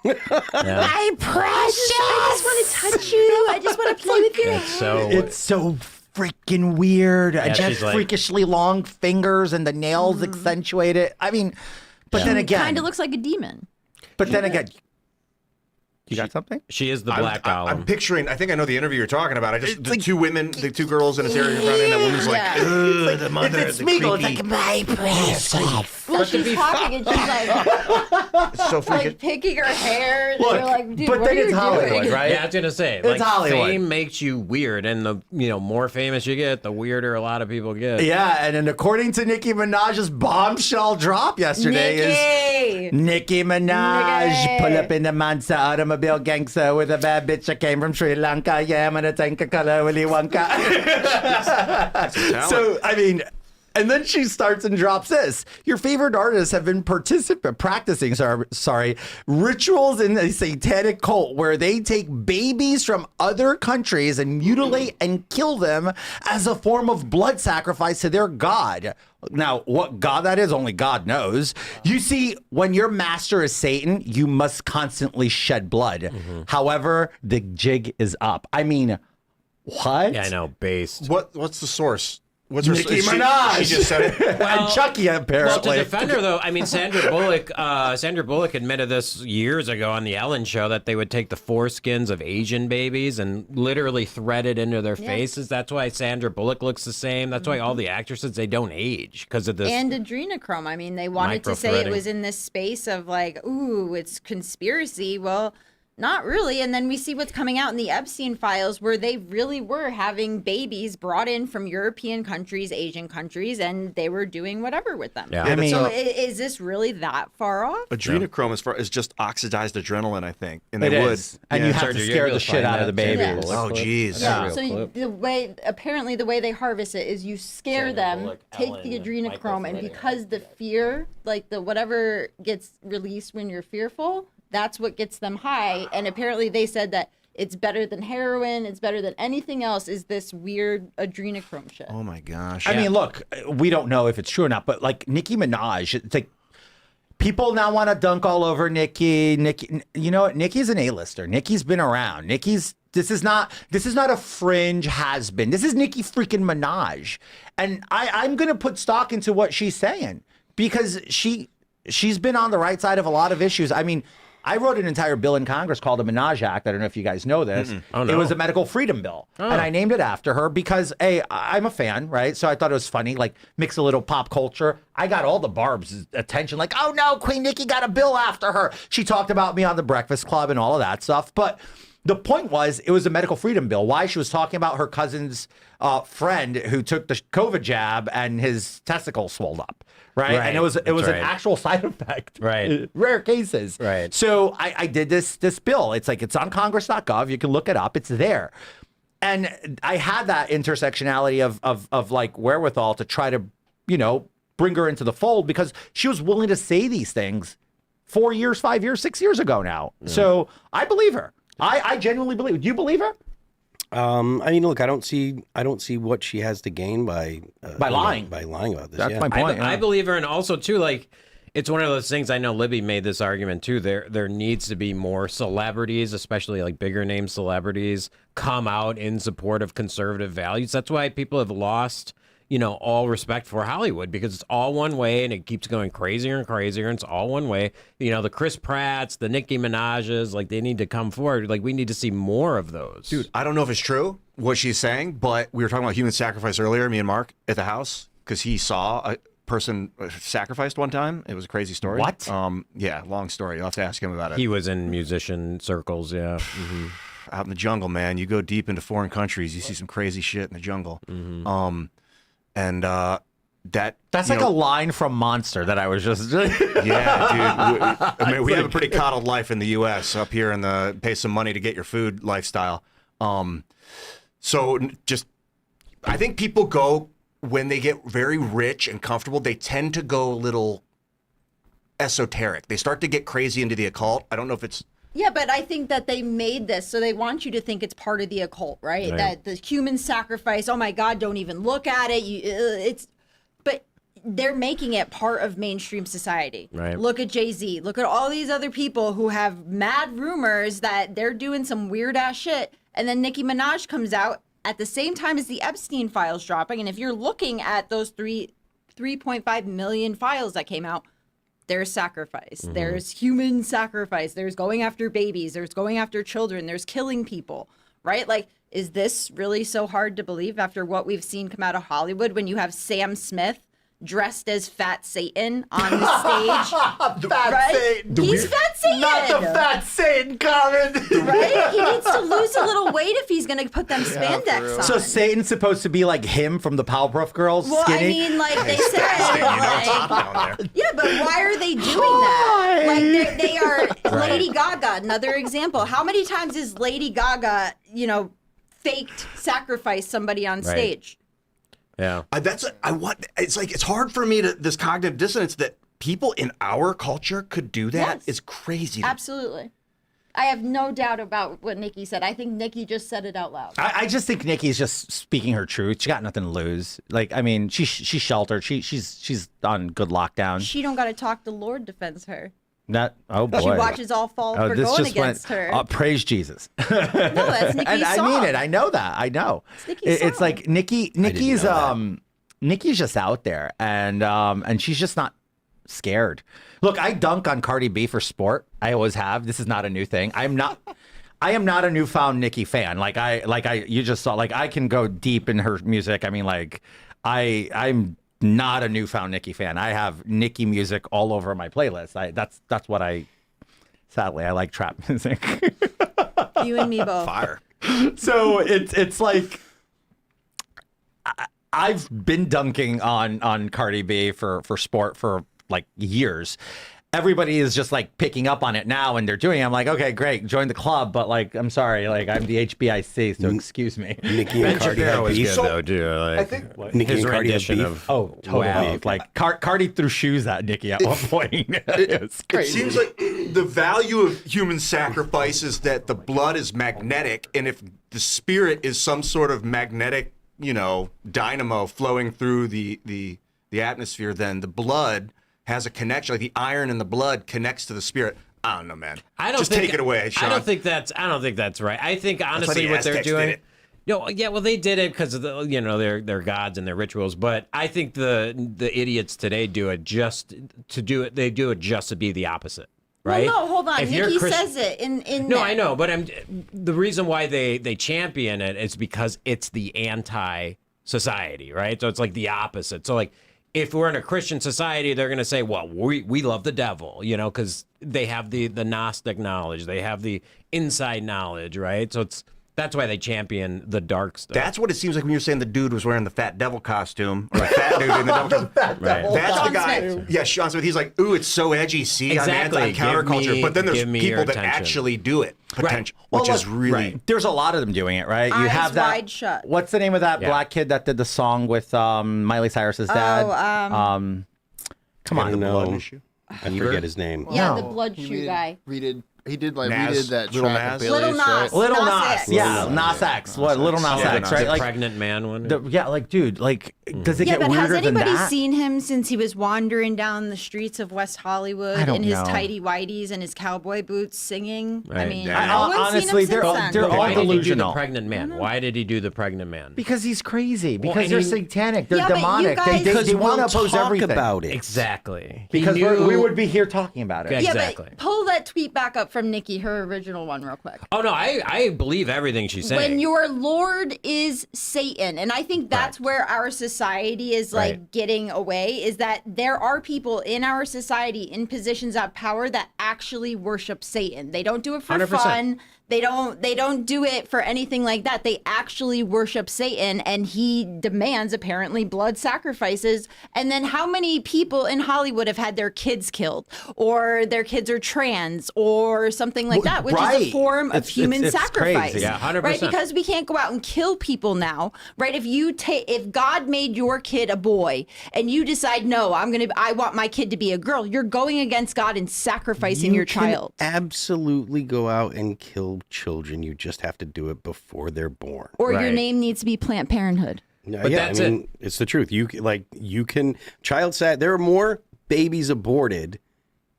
My precious! I just want to touch you. I just want to play with you. It's so freaking weird. Yeah, Just freakishly long fingers and the nails accentuate it. I mean, but then again, kind of looks like a demon. But then again, You got something? She is the Black Golem. I'm picturing. I think I know the interview you're talking about. The two women, the two girls in a area running. That woman's like, ugh, the mother, It's the Smeagol. creepy. It's like my precious. Well, she's talking and she's like, so like picking her hair. And Look, you're like, dude, but what then are you it's Hollywood, doing? right? Yeah, I was gonna say, It's like, Hollywood. fame makes you weird, and the more famous you get, the weirder a lot of people get. Yeah, and then according to Nicki Minaj's bombshell drop yesterday is Nicki Minaj Nicki. pull up in the Mansa automobile gangster with a bad bitch that came from Sri Lanka. Yeah, I'm gonna take a color Willy Wonka. So I mean. And then she starts and drops this. Your favorite artists have been practicing rituals in a satanic cult where they take babies from other countries and mutilate and kill them as a form of blood sacrifice to their god. Now, what god that is, only God knows. You see, when your master is Satan, you must constantly shed blood. Mm-hmm. However, the jig is up. I mean, what? Yeah, I know, based. What's the source? What's her Nicki Minaj. She just said it. And Chucky, apparently. Well, to defend her, though, I mean, Sandra Bullock admitted this years ago on the Ellen Show that they would take the foreskins of Asian babies and literally thread it into their faces. That's why Sandra Bullock looks the same. That's why all the actresses, they don't age because of this. And adrenochrome. I mean, they wanted to say it was in this space of like, ooh, it's conspiracy. Well, not really. And then we see what's coming out in the Epstein files where they really were having babies brought in from European countries, Asian countries, and they were doing whatever with them. Yeah. I mean, so is this really that far off? Adrenochrome is just oxidized adrenaline, I think, and It they would. is. And you have to scare the shit out of the babies. Oh, geez. Yeah. So the way they harvest it is you scare them, take the adrenochrome, and because the fear, like the whatever gets released when you're fearful, that's what gets them high. And apparently they said that it's better than heroin, it's better than anything else, is this weird adrenochrome shit. Oh my gosh. I mean, look, we don't know if it's true or not, but like Nicki Minaj, it's like people now want to dunk all over Nicki. You know what? Nicki's an A-lister. Nicki's been around. This is not a fringe has-been. This is Nicki freaking Minaj. And I'm going to put stock into what she's saying because she's been on the right side of a lot of issues. I mean, I wrote an entire bill in Congress called the Minaj Act. I don't know if you guys know this. Oh, no. It was a medical freedom bill. And I named it after her because, A, I'm a fan, right? So I thought it was funny, like mix a little pop culture. I got all the Barb's attention, like, oh no, Queen Nicki got a bill after her. She talked about me on the Breakfast Club and all of that stuff. But the point was, it was a medical freedom bill. Why? She was talking about her cousin's friend who took the COVID jab and his testicles swelled up. Right. And it was an actual side effect. Right. Rare cases. Right. So I did this bill. It's like, it's on congress.gov. You can look it up. It's there. And I had that intersectionality of like wherewithal to try to, bring her into the fold because she was willing to say these things 4 years, 5 years, 6 years ago now. Yeah. So I believe her. I genuinely believe. Do you believe her? I mean, look, I don't see what she has to gain by lying. By lying about this. That's my point. I believe her, and also too, like, it's one of those things. I know Libby made this argument too. There needs to be more celebrities, especially like bigger name celebrities, come out in support of conservative values. That's why people have lost, all respect for Hollywood because it's all one way and it keeps going crazier and crazier. And it's all one way. The Chris Pratts, the Nicki Minaj's, like they need to come forward. Like we need to see more of those. Dude, I don't know if it's true what she's saying, but we were talking about human sacrifice earlier, me and Mark at the house, because he saw a person sacrificed one time. It was a crazy story. What? Yeah, long story. You'll have to ask him about it. He was in musician circles, yeah. Mm-hmm. Out in the jungle, man. You go deep into foreign countries, you see some crazy shit in the jungle. Mm-hmm. That's like a line from Monster that I was just. Yeah, dude. I mean, we have a pretty coddled life in the U.S. up here in the pay some money to get your food lifestyle. So just, I think people go when they get very rich and comfortable. They tend to go a little esoteric. They start to get crazy into the occult. I don't know if it's. Yeah, but I think that they made this so they want you to think it's part of the occult, right? That the human sacrifice. Oh my God! Don't even look at it. But they're making it part of mainstream society. Right. Look at Jay-Z. Look at all these other people who have mad rumors that they're doing some weird ass shit, and then Nicki Minaj comes out at the same time as the Epstein files dropping. And if you're looking at those 3.5 million files that came out, there's sacrifice. There's human sacrifice. There's going after babies. There's going after children. There's killing people, right? Like, is this really so hard to believe after what we've seen come out of Hollywood when you have Sam Smith dressed as Fat Satan on the stage? Fat Satan. He's Fat Satan. Not the Fat Satan, Carmen. Right? He needs to lose a little weight if he's going to put them spandex on. So Satan's supposed to be like him from the Powerpuff Girls, Well, skinny? I mean, like they said, yeah, but why are they doing that? Like they are Lady Gaga, another example. How many times is Lady Gaga, faked sacrifice somebody on stage? Yeah. It's like, it's hard for me to, this cognitive dissonance that people in our culture could do that is crazy. Absolutely. I have no doubt about what Nikki said. I think Nikki just said it out loud. I just think Nikki's just speaking her truth. She got nothing to lose. Like, I mean, she's sheltered. She's on good lockdown. She don't got to talk. The Lord defends her. Oh boy. She watches all fall for this going just against went, her. praise Jesus. No, that's Nikki's And I song. mean it. I know that. I know. It's Nikki's It's song. like Nikki's Nikki's just out there, and she's just not scared. Look, I dunk on Cardi B for sport. I always have. This is not a new thing. I am not a newfound Nicki fan. You just saw, like, I can go deep in her music. I mean, like, I'm not a newfound Nicki fan. I have Nicki music all over my playlist. That's what sadly, I like trap music. You and me both. Fire. So it's like, I've been dunking on Cardi B for sport for like years. Everybody is just like picking up on it now, and they're doing it. I'm like, okay, great, join the club, but like, I'm sorry, like, I'm the HBIC, so excuse me. Nicki and Cardi had was beef. good though too. Like, I think Nicki his and Cardi had rendition beef. of Totally. Wow. Like Cardi threw shoes at Nicki at one point. It's It crazy. seems like the value of human sacrifice is that the blood is magnetic, and if the spirit is some sort of magnetic, dynamo flowing through the atmosphere, then the blood has a connection. Like the iron in the blood connects to the spirit. I don't know, man. I don't Just think, take it away, Sean. I don't think that's right. I think honestly the what they're Aztecs did doing. it. No, yeah, well they did it because of their gods and their rituals. But I think the idiots today do it just to do it. They do it just to be the opposite. Right? Well, no, hold on. If you're Nikki Christ- says it in No, I know, but the reason why they champion it is because it's the anti-society, right? So it's like the opposite. So like, if we're in a Christian society, they're going to say, well, we love the devil, because they have the Gnostic knowledge. They have the inside knowledge, right? So that's why they champion the dark stuff. That's what it seems like when you're saying the dude was wearing the fat devil costume, or the fat dude in the devil costume. Right. That's Sean the guy. Smith. Yeah, Sean Smith. He's like, ooh, it's so edgy. See, Exactly. I'm anti-counterculture. Give But then there's me your people that attention. actually do it, potential, Well, which is look, really. right. There's a lot of them doing it, right? You Eyes have that. wide shut. What's the name of that black kid that did the song with Miley Cyrus's dad? Come on, I don't know. issue. I forget his name. Yeah, No. the blood shoe guy. He did Nas, that Little track Nas? with Little Bailey's, Nas. right? Little Nas Nas, X. yeah, Nas X. What, Little Nas X, right? the Like, pregnant man one. like, dude, like, does it Yeah, get but has weirder than anybody that? seen him since he was wandering down the streets of West Hollywood I don't in his know. tighty whities and his cowboy boots singing? I Right. mean, Yeah. no one's Honestly, seen him they're since they're then. all Why did he do the delusional. pregnant man? Why did he do the pregnant man? Because he's crazy. Because and they're he- satanic. They're Yeah, but you demonic. guys- They Because want to we'll oppose talk everything. about it. Exactly. Because He knew- we would be here talking about it. Okay. Yeah, Exactly. but pull that tweet back up from Nikki, her original one, real quick. Oh no, I believe everything she's saying. When your Lord is Satan, and I think that's where our society is like Right. getting away, is that there are people in our society in positions of power that actually worship Satan. They don't do it for 100%. fun. They don't do it for anything like that. They actually worship Satan, and he demands apparently blood sacrifices. And then how many people in Hollywood have had their kids killed, or their kids are trans, or something like that, which is a Right. form of It's human crazy. sacrifice. Yeah, 100%. Right? Because we can't go out and kill people now, right? If God made your kid a boy and you decide, no, I want my kid to be a girl, you're going against God and sacrificing your can child. absolutely go out and kill children. You just have to do it before they're born. Or your Right. name needs to be Planned Parenthood. But yeah, that's I mean, it's the truth. You can there are more babies aborted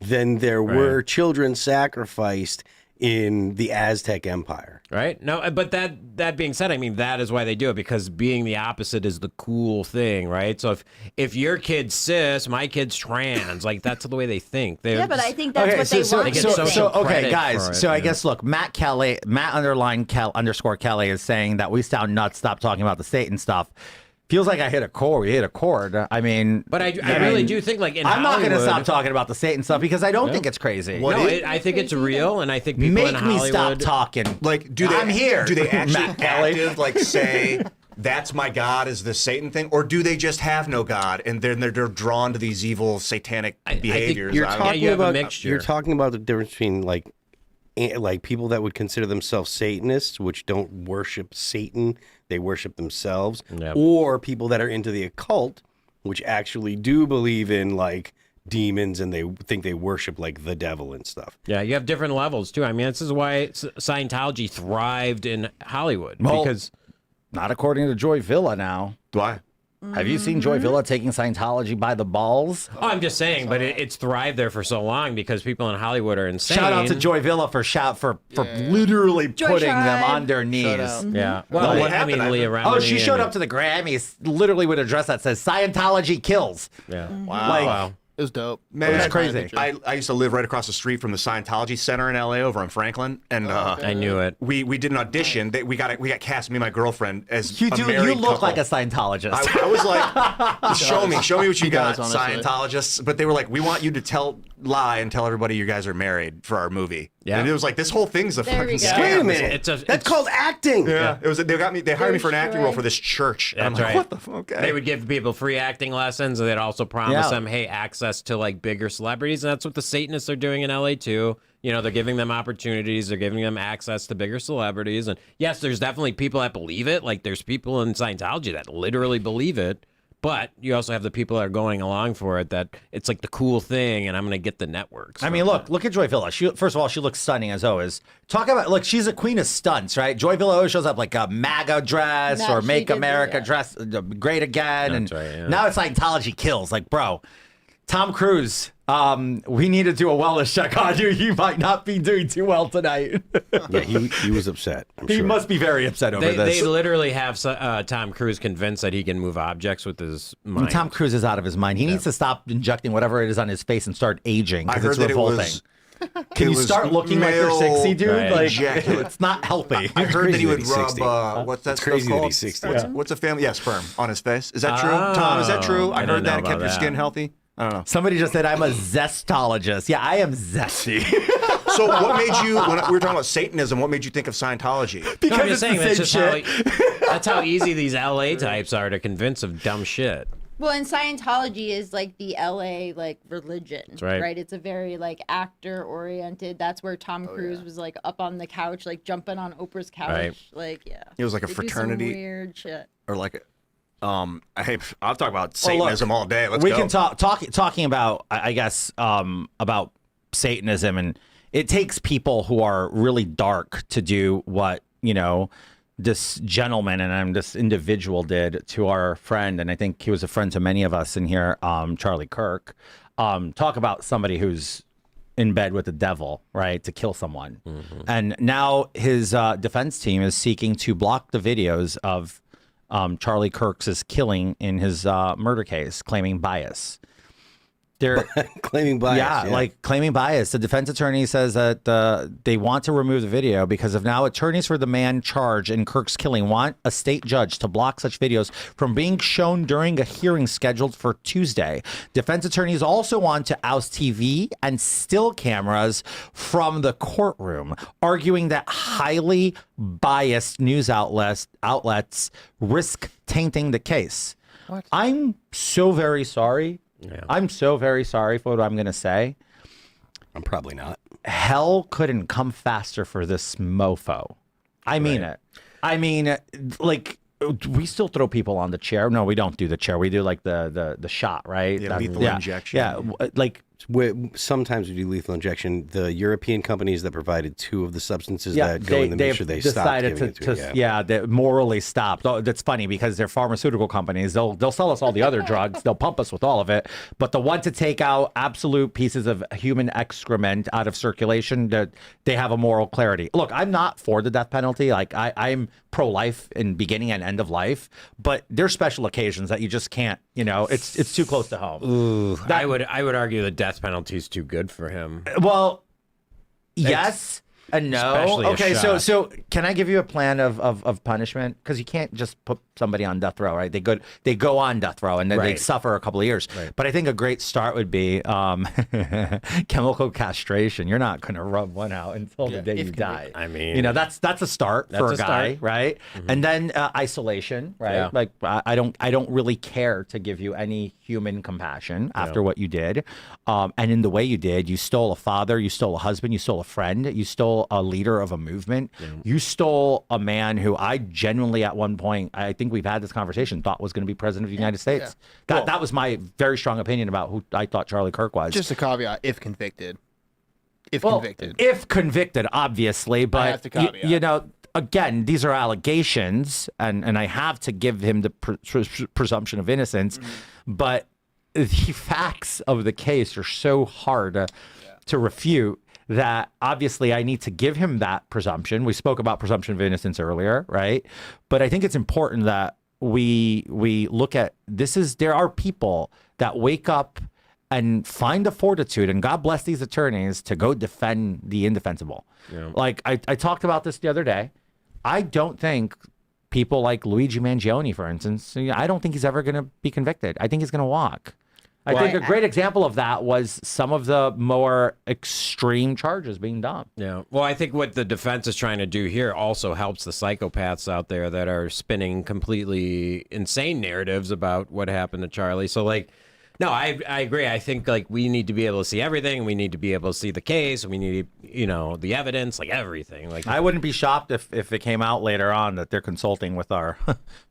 than there were children sacrificed in the Aztec Empire. Right? No, but that being said, I mean, that is why they do it, because being the opposite is the cool thing, right? So if your kid's cis, my kid's trans, like that's the way they think. Yeah, but I think that's what they want. They get social okay, credit for guys. it, So I you know? guess look, Matt underscore Kelly is saying that we sound nuts. Stop talking about the Satan stuff. Feels like I hit a chord. We hit a chord. I mean, But I really do think, like, in I'm not going to Hollywood- stop talking about the Satan stuff because I don't think it's crazy. I think it's real, and I think people Make in me Hollywood stop talking. Like, do they? I'm here. Do they actually Matt Kelly. active like say that's my God is the Satan thing, or do they just have no God and they're drawn to these evil satanic behaviors? You're I don't know. talking about you're talking about the difference between like people that would consider themselves Satanists, which don't worship Satan, they worship themselves, or people that are into the occult, which actually do believe in like demons and they think they worship like the devil and stuff. Yeah, you have different levels too. I mean, this is why Scientology thrived in Hollywood, Well, because not according to Joy Villa now. Why? Have you seen Joy Villa taking Scientology by the balls? Oh, I'm just saying, but it's thrived there for so long because people in Hollywood are insane. Shout out to Joy Villa for literally putting them on their knees. Yeah. Well, what happened? Leah Oh, Remini she showed and- up to the Grammys literally with a dress that says Scientology kills. Yeah. Wow. Like, It was dope. Man, It's crazy. I used to live right across the street from the Scientology Center in LA over on Franklin, and I knew it. we did an audition. We got cast, me and my girlfriend, as You a do. married You look couple. like a Scientologist. I was like, show me what you got, does, honestly. Scientologists. But they were like, we want you to lie and tell everybody you guys are married for our movie. Yeah. And it was like, this whole thing's a There we fucking go. scam. Wait a minute. It's That's called acting. Yeah, it was. They hired me for an acting role for this church. And I'm That's like, right. what the fuck? Okay. They would give people free acting lessons, and they'd also promise Yeah. them, hey, access to like bigger celebrities, and that's what the Satanists are doing in LA too. You know, they're giving them opportunities, they're giving them access to bigger celebrities, and yes, there's definitely people that believe it. Like there's people in Scientology that literally believe it, but you also have the people that are going along for it. That it's like the cool thing, and I'm gonna get the networks. I mean, look at Joy Villa. First of all, she looks stunning as always. Talk about, look, she's a queen of stunts, right? Joy Villa always shows up like a MAGA dress No, or she Make did, America yeah. dress great again. That's and right, yeah. now it's Scientology kills. Like, bro, Tom Cruise, we need to do a wellness check on you. You might not be doing too well tonight. Yeah, he was upset. I'm He sure. must be very upset over they this. literally have Tom Cruise convinced that he can move objects with his mind. Tom Cruise is out of his mind. He needs to stop injecting whatever it is on his face and start aging I because heard it's that revolting. Can it you was start looking like you're male 60, dude? Right. Like, ejaculate. it's not healthy. I heard that he crazy would that he's 60. rub what's that It's stuff crazy that called? he's 60. What's a family? Yeah, sperm on his face. Is that true? Tom, is that true? I I didn't heard that know it kept about your that. skin healthy. I don't know. Somebody just said I'm a zestologist. Yeah, I am zesty. So what made you, when we were talking about Satanism, what made you think of Scientology? No, I'm just saying that's same just shit. that's how easy these LA types are to convince of dumb shit. Well, and Scientology is like the LA like religion, right. It's a very like actor oriented. That's where Tom Cruise was like up on the couch, like jumping on Oprah's couch, Right. like yeah. It was like a They do some fraternity. weird shit. Or like, I'll talk about Satanism all day. Let's we go. can talking about, I guess, about Satanism, and it takes people who are really dark to do what, you know, this gentleman and this individual did to our friend, and I think he was a friend to many of us in here, Charlie Kirk. Talk about somebody who's in bed with the devil, right, to kill someone. And now his defense team is seeking to block the videos of Charlie Kirk's killing in his murder case, claiming bias. They're claiming bias. yeah, like claiming bias. The defense attorney says that they want to remove the video because of now attorneys for the man charged in Kirk's killing want a state judge to block such videos from being shown during a hearing scheduled for Tuesday. Defense attorneys also want to oust TV and still cameras from the courtroom, arguing that highly biased news outlets risk tainting the case. I'm so very sorry. Yeah. I'm so very sorry for what I'm going to say. I'm probably not. Hell couldn't come faster for this mofo. I mean it. I mean, like, we still throw people on the chair. No, we don't do the chair. We do like the shot, right? Yeah, lethal injection. Yeah, like sometimes we do lethal injection. The European companies that provided 2 of the substances that go in the mixture, they stopped giving it to they morally stopped. Oh, that's funny because they're pharmaceutical companies. They'll sell us all the other drugs. They'll pump us with all of it. But the one to take out absolute pieces of human excrement out of circulation, they have a moral clarity. Look, I'm not for the death penalty. Like I'm pro-life in beginning and end of life, but there's special occasions that you just can't. It's too close to home. Ooh, I would argue the death penalty is too good for him. Well, yes and no. Especially a Okay, shot. so can I give you a plan of punishment? Because you can't just put somebody on death row, right? They go on death row and then they Right. suffer a couple of years. Right. But I think a great start would be chemical castration. You're not going to rub one out until the day you die. I mean, that's a start for a guy, right? And then isolation, right? Yeah. Like I don't really care to give you any human compassion after what you did, and in the way you did, you stole a father, you stole a husband, you stole a friend, you stole a leader of a movement, you stole a man who I genuinely at one point, I think we've had this conversation, thought was going to be president of the United States. That was my very strong opinion about who I thought Charlie Kirk was. Just a caveat: if convicted. If convicted, Obviously, but have to caveat. Again, these are allegations, and I have to give him the presumption of innocence, but the facts of the case are so hard to refute that obviously I need to give him that presumption. We spoke about presumption of innocence earlier, right? But I think it's important that we look at there are people that wake up and find the fortitude, and God bless these attorneys, to go defend the indefensible. Yeah. Like I talked about this the other day. I don't think people like Luigi Mangione, for instance, I don't think he's ever going to be convicted. I think he's going to walk. I think a great example of that was some of the more extreme charges being done. Yeah. Well, I think what the defense is trying to do here also helps the psychopaths out there that are spinning completely insane narratives about what happened to Charlie. So, no, I agree. I think we need to be able to see everything. We need to be able to see the case. We need, the evidence, everything. I wouldn't be shocked if it came out later on that they're consulting with our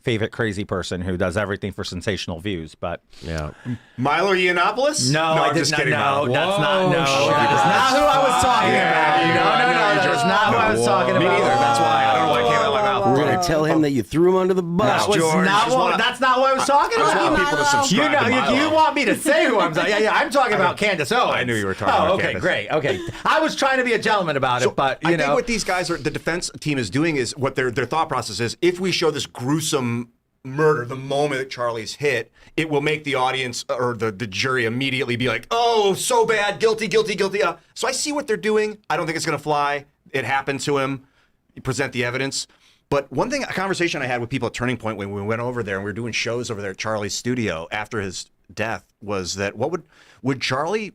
favorite crazy person who does everything for sensational views. But yeah, Milo Yiannopoulos? No, I'm I did just not. kidding, No, Milo. that's not. No, that is not who I was talking about. No, that is not who I was talking about. Me neither. That's why. I don't know why it came out of my mouth. We're going to tell him that you threw him under the bus. That's not what I was talking about. I want people to subscribe to Milo. You want me to say who I'm talking about? Yeah, I'm talking about Candace Owens. I knew you were talking about okay, Candace. great. Okay. I was trying to be a gentleman about it, but, I think what these guys the defense team is doing is what their thought process is, if we show this gruesome murder the moment that Charlie's hit, it will make the audience or the jury immediately be like, oh, so bad, guilty. So I see what they're doing. I don't think it's going to fly. It happened to him. You present the evidence. But one thing, a conversation I had with people at Turning Point when we went over there and we were doing shows over there at Charlie's studio after his death was that would Charlie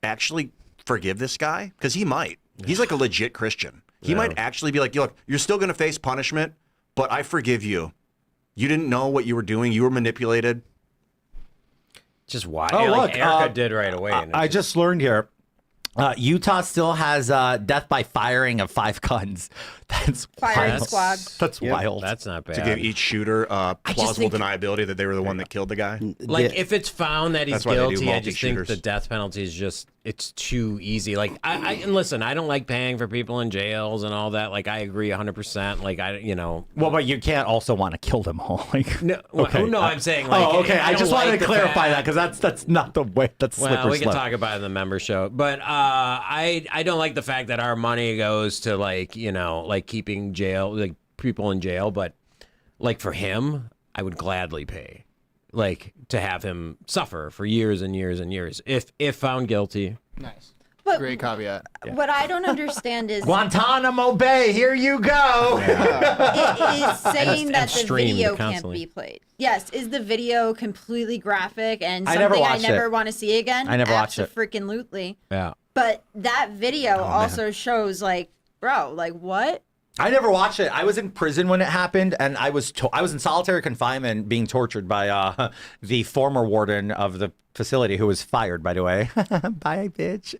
actually forgive this guy? Because he might. He's like a legit Christian. He might actually be like, look, you're still going to face punishment, but I forgive you. You didn't know what you were doing. You were manipulated. Just why? Oh, look, Erica did right away. I just learned here. Utah still has death by firing of 5 guns. That's Firing wild. squad. That's wild. That's not bad. To give each shooter plausible deniability that they were the one that killed the guy. If it's found that he's That's why they do guilty, I just think multi-shooters. the death penalty is it's too easy. And listen, I don't like paying for people in jails and all that. I agree 100%. Well, but you can't also want to kill them all. No, I'm saying okay. I don't just wanted like to the clarify fact- that because that's not the way. That's slippery Well, we can slope. talk about it in the member show, but I don't like the fact that our money goes to keeping people in jail, but for him, I would gladly pay to have him suffer for years and years and years if found guilty. Nice. But Great caveat. what I don't understand is Guantanamo Bay, here you go. it is saying that the streamed video can't constantly. be played. Yes, is the video completely graphic and I never something I watched never it. want to see again? I never watched it. Freaking-lutely. Yeah. But that video also shows bro, what? I never watched it. I was in prison when it happened, and I was in solitary confinement being tortured by the former warden of the facility, who was fired, by the way. Bye, bitch.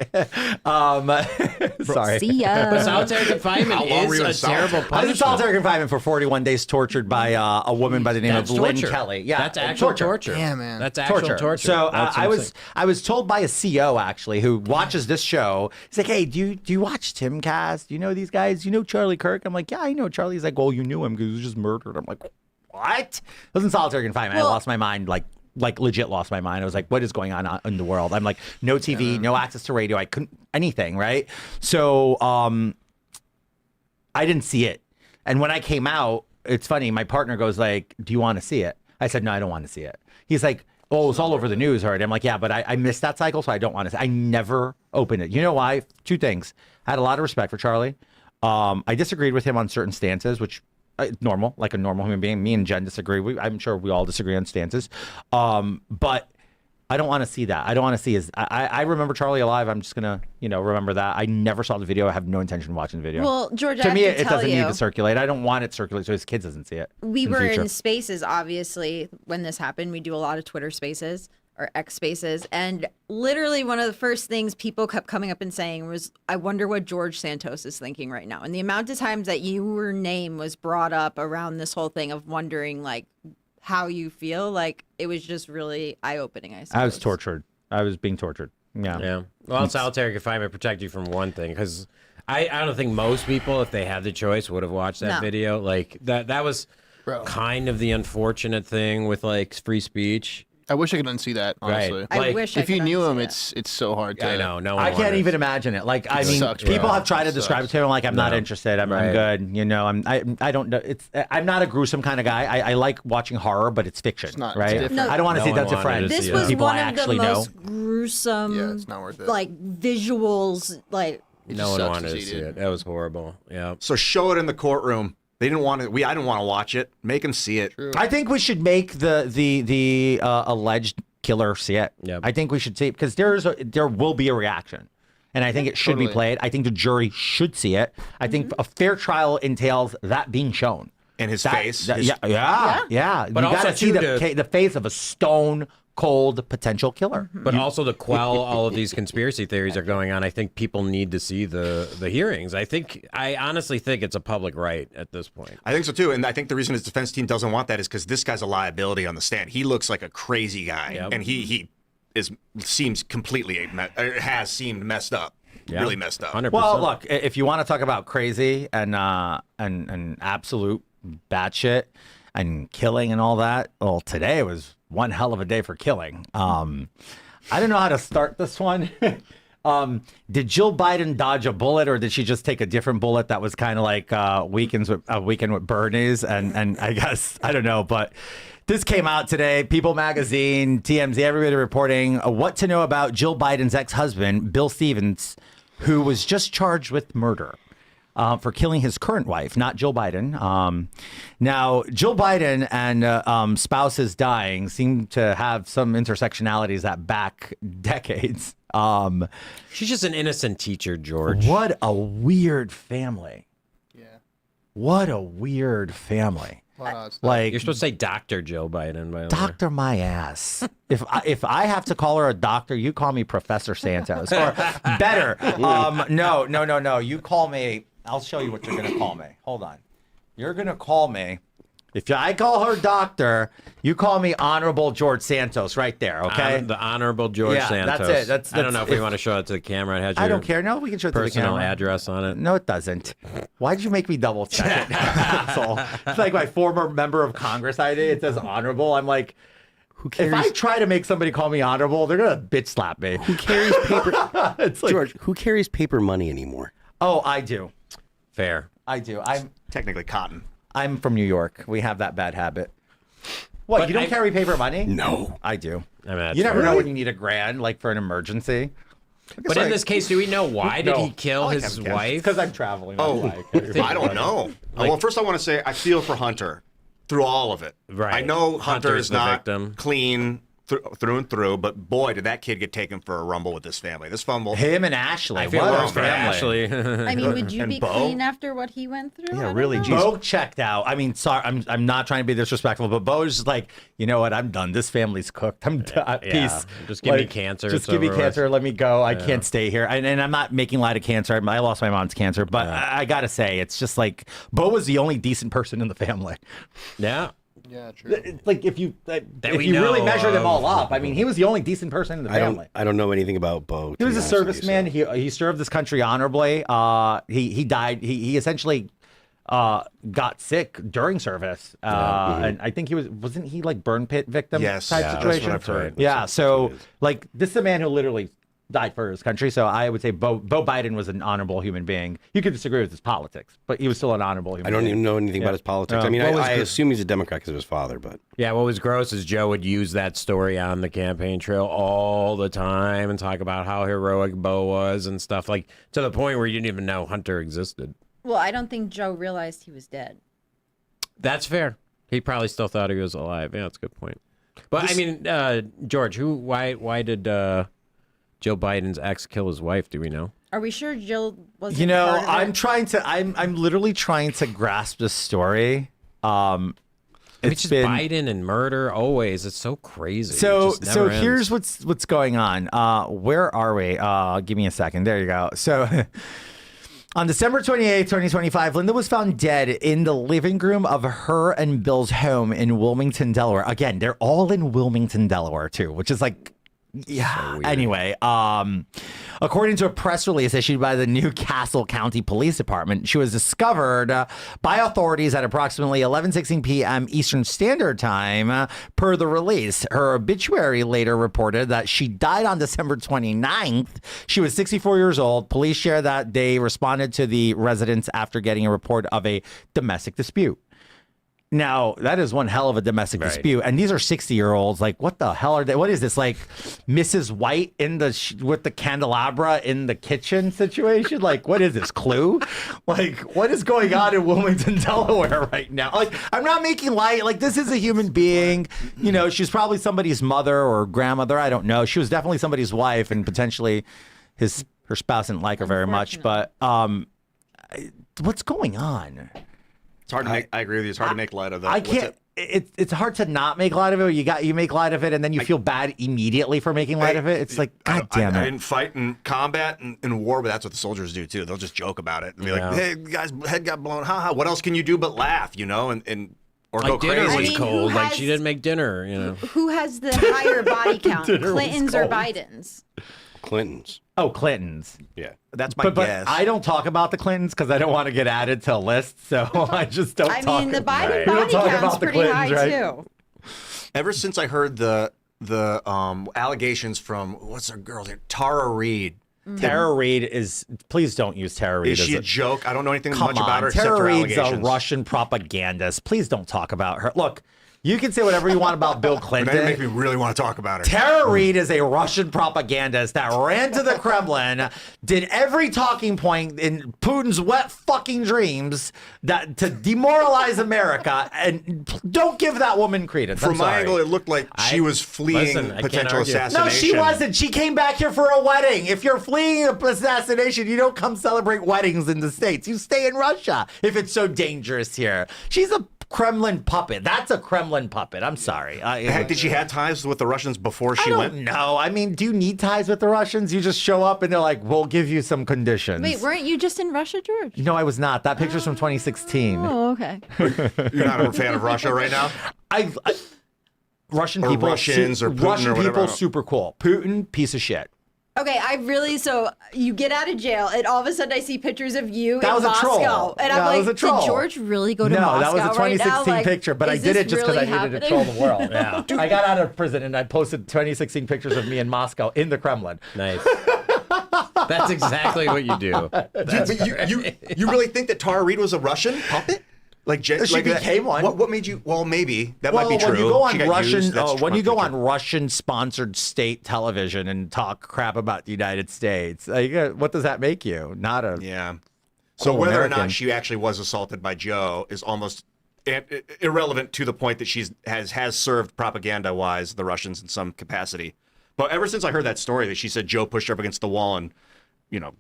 Sorry. See ya. But solitary confinement is a terrible I was in punishment. solitary confinement for 41 days, tortured by a woman by the name of Lynn torture. Kelly. Yeah, That's actual torture. Yeah, man. That's actual torture. So That's what I'm saying. I was told by a CO actually who watches this show. He's like, "Hey, do you watch Timcast? Do you know these guys? You know Charlie Kirk?" I'm like, "Yeah, I know Charlie." He's like, "Well, you knew him because he was just murdered." I'm like, "What?" I was in solitary confinement. I lost my mind, like legit lost my mind. I was like, "What is going on in the world?" I'm like, no TV, no access to radio. I couldn't anything, right? So I didn't see it. And when I came out, it's funny. My partner goes like, "Do you want to see it?" I said, "No, I don't want to see it." He's like, "Oh, it's all over the news already." I'm like, "Yeah, but I missed that cycle, so I don't want to see it." I never opened it. You know why? Two things. I had a lot of respect for Charlie. I disagreed with him on certain stances, which normal, like a normal human being. Me and Jen disagree. I'm sure we all disagree on stances. But I don't want to see that. I don't want to see his. I remember Charlie alive. I'm just gonna, remember that. I never saw the video. I have no intention of watching the video. Well, George, to I me, have to it tell doesn't you, need to circulate. I don't want it circulate so his kids doesn't see it. we in the were future. in spaces, obviously, when this happened. We do a lot of Twitter spaces or X spaces. And literally one of the first things people kept coming up and saying was, "I wonder what George Santos is thinking right now." And the amount of times that your name was brought up around this whole thing of wondering, like, how you feel, like, it was just really eye-opening, I suppose. I was tortured. I was being tortured. Yeah. Yeah. Well, solitary confinement protect you from one thing, because I don't think most people, if they had the choice, would have watched that No. video. Like that was kind of the unfortunate thing with like free speech. I wish I could unsee that, honestly. Right. I Like, wish I If you could knew him, unsee it's so hard to. I know. No one I can't wanted even it. imagine it. Like, I mean, sucks, people bro. have tried to It describe it sucks. to me. I'm like, I'm not No. interested. I'm Right. good. I don't know. I'm not a gruesome kind of guy. I like watching horror, but it's fiction, not- it's right? different. No. I don't want to No see one That's a wanted Friend. to This see was it. People one I of the actually most know. gruesome, Yeah, it's not worth it. like, visuals, like, It No just one sucks wanted to see see it. it. That was horrible. Yeah. So show it in the courtroom. They didn't want to. I didn't want to watch it. Make them see it. I think we should make the alleged killer see it. Yep. I think we should see it because there will be a reaction. And I think it should be Totally. played. I think the jury should see it. I think a fair trial entails that being shown. And his That- face. that- his- yeah. But you also, gotta see too, the face of a stone cold potential killer. But also to quell all of these conspiracy theories are going on, I think people need to see the hearings. I honestly think it's a public right at this point. I think so too, and I think the reason his defense team doesn't want that is because this guy's a liability on the stand. He looks like a crazy guy, Yep. and he seems completely has seemed messed up, Yeah. really messed up. 100%. Well, look, if you want to talk about crazy and absolute batshit and killing and all that, well, today was one hell of a day for killing. I don't know how to start this one. Did Jill Biden dodge a bullet, or did she just take a different bullet that was kind of like Weekend with Bernie's? And I guess I don't know, but this came out today. People Magazine, TMZ, everybody reporting what to know about Jill Biden's ex-husband, Bill Stevens, who was just charged with murder. For killing his current wife, not Jill Biden. Now, Jill Biden and spouses dying seem to have some intersectionalities that back decades. she's just an innocent teacher, George. What a weird family. Yeah. What a weird family. Wow, it's Like, You're supposed to say Dr. Joe Biden, by the way. doctor my ass. If I have to call her a doctor, you call me Professor Santos. Or better. No. You call me. I'll show you what you're going to call me. Hold on. You're going to call me. If I call her doctor, you call me Honorable George Santos right there, okay? The Honorable George Yeah, Santos. that's it. That's I don't know if we if- want to show it to the camera. It has I your don't care. No, we can show it to the personal camera. address on it. No, it doesn't. Why'd you make me double check it? Asshole. It's like my former member of Congress ID. It says honorable. I'm like, Who cares? if I try to make somebody call me honorable, they're gonna bitch slap me. Who carries paper? It's like, George, who carries paper money anymore? oh, I do. Fair. I do. Technically cotton. I'm from New York. We have that bad habit. What? But You don't I- carry paper money? No. I do. I mean, that's You never fair. know when you need $1,000, like for an emergency. But in this case, do we know why did he kill like his having cash. wife? Because I'm traveling. Oh, That's why I carry I don't know. Well, first I want to say I feel for Hunter through all of it. Right. I know Hunter Hunter's is the not victim. clean. through and through. But boy, did that kid get taken for a rumble with this family. This fumble. Him and Ashley. I feel What a worse for family. Ashley. I mean, would you And be Bo? clean after what he went through? I Yeah, don't really. know. Geez. Bo checked out. I mean, sorry, I'm not trying to be disrespectful, but Bo's just like, you know what? I'm done. This family's cooked. I'm done. Yeah. Peace. Just give me cancer. Just It's give me over with. cancer. Let me go. I can't stay here. And I'm not making light of cancer. I lost my mom's cancer, but I gotta say, it's just like Bo was the only decent person in the family. Yeah. Yeah, true. It's like if you we really know measure them all of. up, I mean, he was the only decent person in the family. I don't know anything about Bo. He was a serviceman. He served this country honorably. He died. He essentially got sick during service, and I think wasn't he like burn pit victim Yes, type yeah, that's situation? what I've heard. Yeah, so like this is a man who literally died for his country. So I would say Bo Biden was an honorable human being. You could disagree with his politics, but he was still an honorable human I don't being. even know anything about his politics. I mean, What was I good- assume he's a Democrat because of his father, but Yeah, what was gross is Joe would use that story on the campaign trail all the time and talk about how heroic Bo was and stuff, like to the point where you didn't even know Hunter existed. Well, I don't think Joe realized he was dead. That's fair. He probably still thought he was alive. Yeah, that's a good point. But I mean, George, why did Joe Biden's ex kill his wife? Do we know? Are we sure Jill wasn't? You know, part of it? I'm literally trying to grasp the story. It's just Biden and murder always. It's so crazy. It So just never ends. here's what's going on. Where are we? Give me a second. There you go. So on December 28, 2025, Linda was found dead in the living room of her and Bill's home in Wilmington, Delaware. Again, they're all in Wilmington, Delaware too, which is like yeah. Anyway, according to a press release issued by the Newcastle County Police Department, she was discovered by authorities at approximately 11:16 p.m. Eastern Standard Time, per the release. Her obituary later reported that she died on December 29th. She was 64 years old. Police shared that they responded to the residents after getting a report of a domestic dispute. Now, that is one hell of a domestic dispute. And these are 60-year-olds. Like, what the hell are they? What is this? Like, Mrs. White in the with the candelabra in the kitchen situation? Like, what is this? Clue? Like, what is going on in Wilmington, Delaware right now? Like, I'm not making light. Like, this is a human being. You know, she's probably somebody's mother or grandmother. I don't know. She was definitely somebody's wife, and potentially her spouse didn't like her very much. But what's going on? It's hard to make. I agree with you. It's hard to make light of that. I can't. It's hard to not make light of it. You make light of it, and then you feel bad immediately for making light of it. It's like, God damn it! I didn't fight in combat and in war, but that's what the soldiers do too. They'll just joke about it and be like, "Hey, guy's head got blown. Ha. What else can you do but laugh? You know, and or like go dinner crazy." was cold. Like she didn't make dinner. You know, who has the higher body count, Clinton's or Biden's? Clinton's. Oh, Clinton's. Yeah. That's my guess. But I don't talk about the Clintons because I don't want to get added to a list, so I just don't talk. I mean, the Biden We don't body talk count's about the pretty Clintons, high right? too. Ever since I heard the allegations from what's her girl here, Tara Reid. Tara Reid is. Please don't use Tara Reid. Is she a joke? I don't know anything Come much about her on, except Tara her Reid's a allegations. Russian propagandist. Please don't talk about her. Look, you can say whatever you want about Bill But Clinton. now you make me really want to talk about her. Tara Reid is a Russian propagandist that ran to the Kremlin, did every talking point in Putin's wet fucking dreams that to demoralize America, and don't give that woman credence. From I'm my sorry. angle, it looked like she was fleeing listen, I can't potential argue. assassination. No, she wasn't. She came back here for a wedding. If you're fleeing assassination, you don't come celebrate weddings in the States. You stay in Russia if it's so dangerous here. She's a Kremlin puppet. That's a Kremlin puppet. I'm sorry. Did she have ties with the Russians before she I went? don't know. I mean, do you need ties with the Russians? You just show up and they're like, we'll give you some conditions. Wait, weren't you just in Russia, George? No, I was not. That picture's from 2016. Oh, okay. You're not a fan of Russia right now? Russian Or people, Russians or Putin Russian or whatever. people, super cool. Putin, piece of shit. Okay, so you get out of jail, and all of a sudden I see pictures of you That in was a Moscow. troll. And That I'm like, was a troll. did George really go to No, Moscow that was a 2016 right now? Like, picture, but I is did this it just because I really needed to troll the happening? world. Yeah. I got out of prison and I posted 2016 pictures of me in Moscow in the Kremlin. nice. That's exactly what you do. You really think that Tara Reid was a Russian puppet? Like She became one. What made you? Well, maybe that Well, might be true. when you go on She got Russian, used, that's when you go on true. Russian-sponsored state television and talk crap about the United States, what does that make you? Not a Yeah. So cool whether or American. not she actually was assaulted by Joe is almost irrelevant to the point that has served propaganda-wise the Russians in some capacity. But ever since I heard that story that she said Joe pushed her up against the wall and,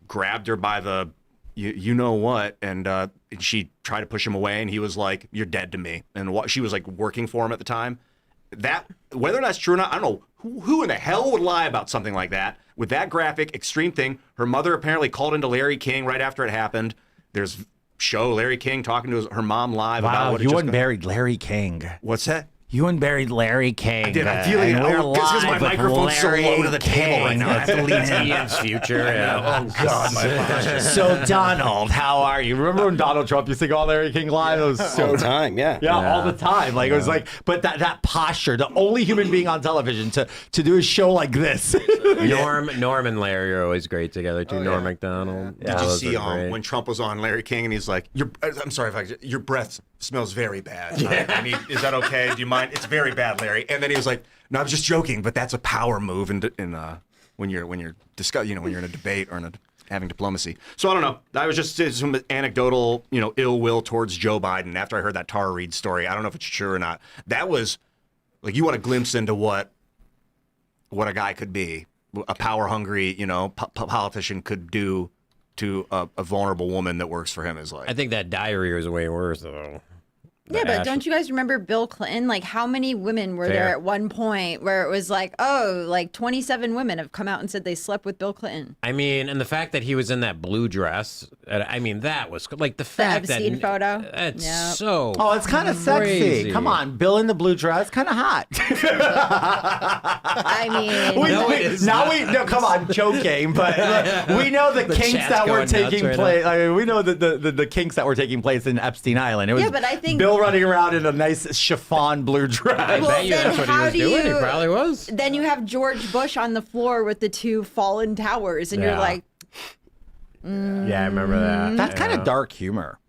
grabbed her by the you know what, and she tried to push him away, and he was like, "You're dead to me." And she was like working for him at the time. That, whether that's true or not, I don't know who in the hell would lie about something like that with that graphic, extreme thing. Her mother apparently called into Larry King right after it happened. There's Larry King talking to her mom live about what you went buried Larry King. What's that? You and buried Larry King. I did. I feel like because my microphone's so low to the table right now. I have to lean in. Ian's future. Yeah. Oh God, my posture. So Donald, how are you? Remember when Donald Trump used to go on Larry King live? It was so all the time. Yeah, all the time. Like it was like, but that posture, the only human being on television to do a show like this. Norm and Larry are always great together too. Norm Macdonald. Did you see when Trump was on Larry King and he's like, I'm sorry if your breath smells very bad. Yeah. Is that okay? Do you mind? It's very bad, Larry. And then he was like, "No, I was just joking, but that's a power move in when you're when you're in a debate or having diplomacy." So I don't know. I was just some anecdotal, ill will towards Joe Biden after I heard that Tara Reid story. I don't know if it's true or not. That was like, you want a glimpse into what a guy could be, a power hungry, politician could do to a vulnerable woman that works for him. Is like, I think that diary was way worse though. Yeah, but don't you guys remember Bill Clinton? Like, how many women were there at one point where it was like, 27 women have come out and said they slept with Bill Clinton? I mean, and the fact that he was in that blue dress, I mean, that was like the fact that Epstein photo. It's so. Oh, it's kind of sexy. Come on, Bill in the blue dress, kind of hot. I mean, come on, joking, but we know the kinks that were taking place. I mean, we know the kinks that were taking place in Epstein Island. It was but I think Bill running around in a nice chiffon blue dress. I bet you that's what he was doing. He probably was. Then you have George Bush on the floor with the two fallen towers, and you're like, yeah, I remember that. That's kind of dark humor.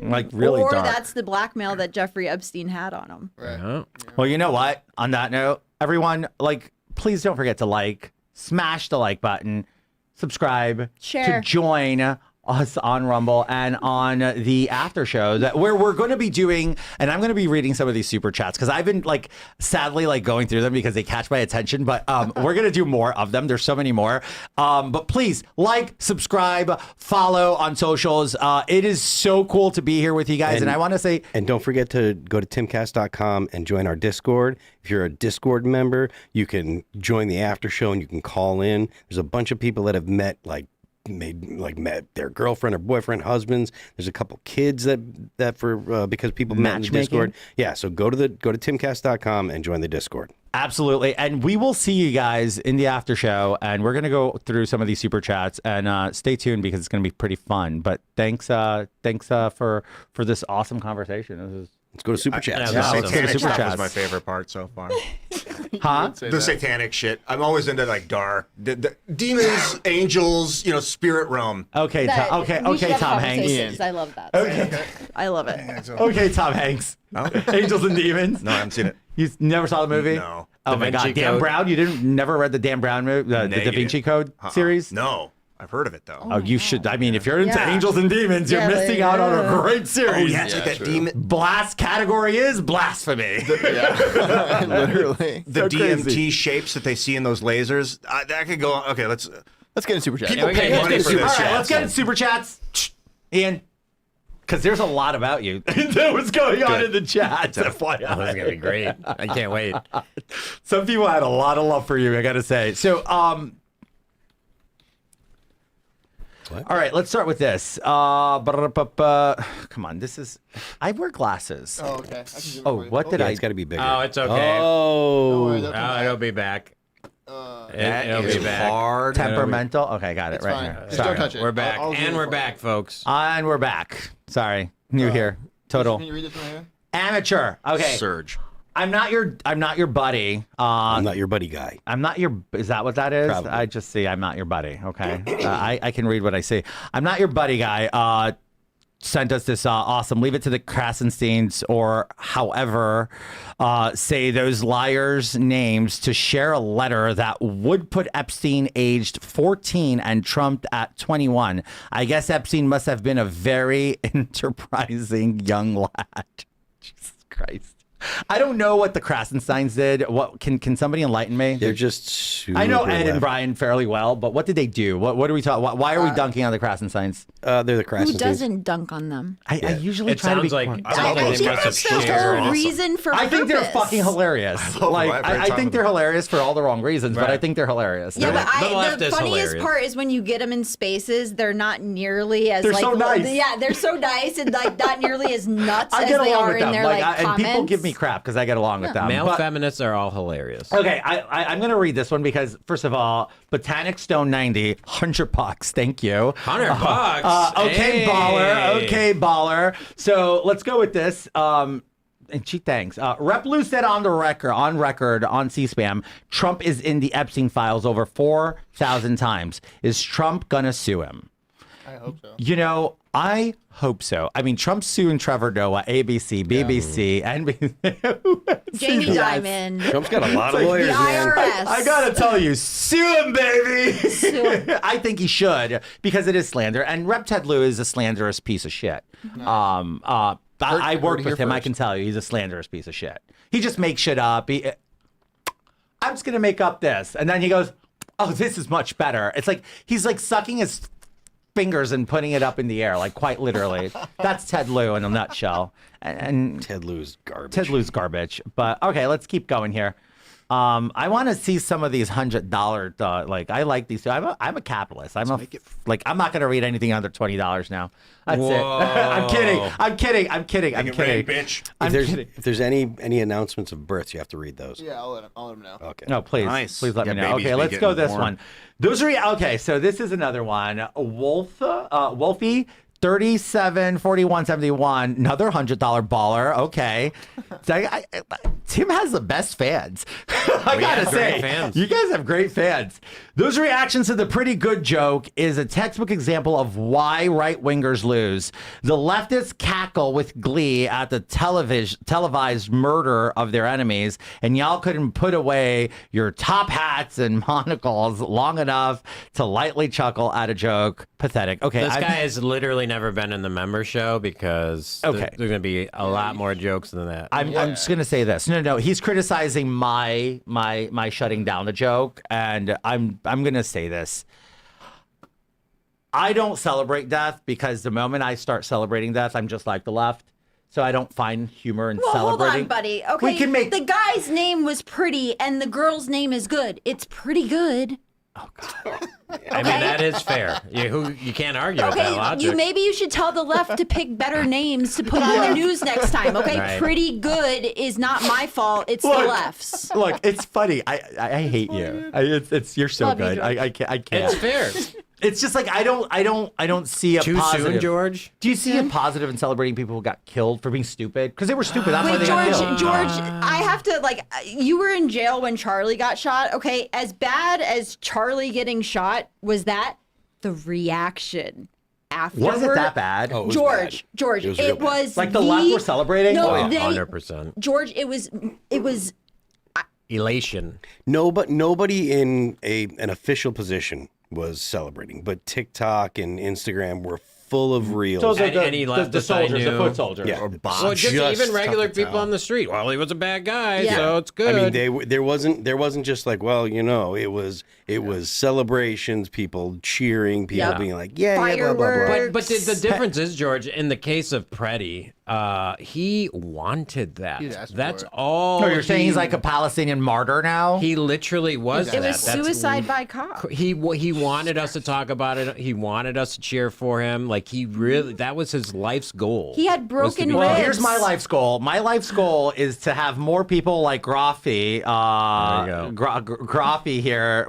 Like really dark. Or that's the blackmail that Jeffrey Epstein had on him. Right. Yeah. Well, you know what? On that note, everyone, please don't forget to smash the like button, subscribe, share, to join us on Rumble and on the after show where we're going to be doing, and I'm going to be reading some of these super chats because I've been sadly going through them because they catch my attention, but we're going to do more of them. There's so many more. But please subscribe, follow on socials. It is so cool to be here with you guys. And I want to say, and don't forget to go to timcast.com and join our Discord. If you're a Discord member, you can join the after show and you can call in. There's a bunch of people that have met met their girlfriend or boyfriend, husbands. There's a couple kids that for because people met in the Discord. Yeah, so go to timcast.com and join the Discord. Absolutely. And we will see you guys in the after show, and we're going to go through some of these super chats, and stay tuned because it's going to be pretty fun. But thanks for this awesome conversation. Let's go to super chats. The satanic stuff was my favorite part so far. Huh? The satanic shit. I'm always into dark, the demons, angels, spirit realm. Okay, Tom Hanks. I love that. Okay. I love it. Okay, Tom Hanks. Angels and Demons. No, I haven't seen it. You never saw the movie? No. Oh my God, Dan Brown. You never read the Dan Brown movie, the Da Vinci Code series? No. I've heard of it though. Oh, you should. I mean, if you're into Angels and Demons, you're missing out on a great series. Oh yeah, it's like that demon. Blast category is blasphemy. Literally. The DMT shapes that they see in those lasers. That could go on. Okay, let's get in super chat. People pay money for this. All right, let's get in super chats, Ian. Because there's a lot about you that was going on in the chat. FYI. That's gonna be great. I can't wait. Some people had a lot of love for you, I gotta say. So, What? All right, let's start with this. Come on, this is. I wear glasses. Oh, okay. What did I? It's got to be bigger. Oh, it's okay. It'll be back. It'll be back. Hard. Temperamental. Okay, got it. It's right fine. here. Just don't touch it. We're back, we're back, folks. And we're back. Sorry, new here. Total. Can you read this right here? Amateur. Okay. Serge. I'm not your buddy. I'm not your buddy guy. I'm not your. Is that what that is? Probably. I just see. I'm not your buddy. Okay. I can read what I see. I'm not your buddy guy. Sent us this awesome. Leave it to the Krasensteins or however say those liars' names to share a letter that would put Epstein aged 14 and Trump at 21. I guess Epstein must have been a very enterprising young lad. Jesus Christ. I don't know what the Krasensteins did. What can somebody enlighten me? They're just super I know Ed and left. Brian fairly well, but what did they do? What are we talking? Why are we dunking on the Krasensteins? They're the Who Krasensteins. doesn't dunk on them? I usually It try to be. sounds like quiet. I think they must have that's the shared. whole reason for I think they're purpose. fucking hilarious. love Like them. I have a great I time think with they're them. hilarious for all the wrong reasons, but Right. I think they're hilarious. Yeah, They're- but The left the is funniest hilarious. part is when you get them in spaces, they're not nearly as They're like so nice. Yeah, they're so nice and like not nearly as nuts I as get they along are with in them. their Like, like and comments. people give me crap because I get along with them. Male But- feminists are all hilarious. Okay, I'm going to read this one because, first of all, Botanic Stone 90, $100. Thank you. $100. Okay, Hey. baller. Okay, baller. So let's go with this. And she thanks. Rep Lou said on record on C-SPAN, Trump is in the Epstein files over 4,000 times. Is Trump going to sue him? I hope so. You know, I hope so. I mean, Trump's suing Trevor Noah, ABC, BBC, NBC. Jamie CBS. Dimon. Trump's got a lot of lawyers, the man. IRS. I gotta tell you, sue him, baby. Sue him. I think he should because it is slander, and Rep Ted Lieu is a slanderous piece of shit. I heard worked it with here him. I first. can tell you, he's a slanderous piece of shit. He just makes shit up. I'm just gonna make up this, and then he goes, "Oh, this is much better." It's like he's like sucking his fingers and putting it up in the air, like quite literally. That's Ted Lieu in a nutshell. And Ted Lieu's garbage. Ted Lieu's garbage. But okay, let's keep going here. I want to see some of these $100. Like I like these. I'm a capitalist. I'm not going to read anything under $20 now. That's it. I'm kidding. I'm kidding. Bitch. If there's any announcements of births, you have to read those. Yeah, I'll let him know. Okay. No, please. Nice. Please let Yeah, me know. babies Okay, be let's go getting this born. one. Okay, so this is another one. Wolfie 374171, another $100 baller. Okay. So Tim has the best fans. I gotta have say, great fans. you guys have great fans. Those reactions to the pretty good joke is a textbook example of why right wingers lose. The leftists cackle with glee at the televised murder of their enemies, and y'all couldn't put away your top hats and monocles long enough to lightly chuckle at a joke. Pathetic. Okay, This guy has literally never been in the member show because there's going to be a lot more jokes than that. I'm just gonna say this. No. He's criticizing my shutting down the joke, and I'm gonna say this. I don't celebrate death because the moment I start celebrating death, I'm just like the left. So I don't find humor in Well, hold celebrating. on, buddy. Okay, We can make the guy's name was pretty, and the girl's name is good. It's pretty good. I mean, that is fair. You can't argue with that Okay, logic. maybe you should tell the left to pick better names to put on the news next time. Okay, Right. pretty good is not my fault. It's the left's. Look, it's funny. I hate you. It's you're so Love you, good. George. I can't. It's fair. It's just like I don't see a Too positive. soon, George? Do you see a positive in celebrating people who got killed for being stupid? Because they were stupid. That's why Wait, they got killed. George, I have to you were in jail when Charlie got shot. Okay, as bad as Charlie getting shot was that, the reaction afterward. Was it that bad? Oh, it was George, bad. George, was real it bad. was Like the left were celebrating? No, Oh, they, 100%. George, it was Elation. Nobody in an official position was celebrating, but TikTok and Instagram were full of reels. So Any the leftists I soldiers, the knew. foot soldiers. Yeah. Or bombs. Well, just even regular Stuff the people on the street. Well, he was a bad guy, Yeah. so it's good. I mean, there wasn't just like, well, it was celebrations, people cheering, people Yep. being like, yeah, blah blah blah. Fireworks. But the difference is, George, in the case of Preddy, he wanted that. He asked for That's it. all. No, you're saying he's like a Palestinian martyr now? He literally was it that. was That's- suicide by cop. He wanted us to talk about it. He wanted us to cheer for him. Like that was his life's goal. He had was to broken be- Well, ribs. here's my life's goal. My life's goal is to have more people like Graffy, There you go. Graffy here,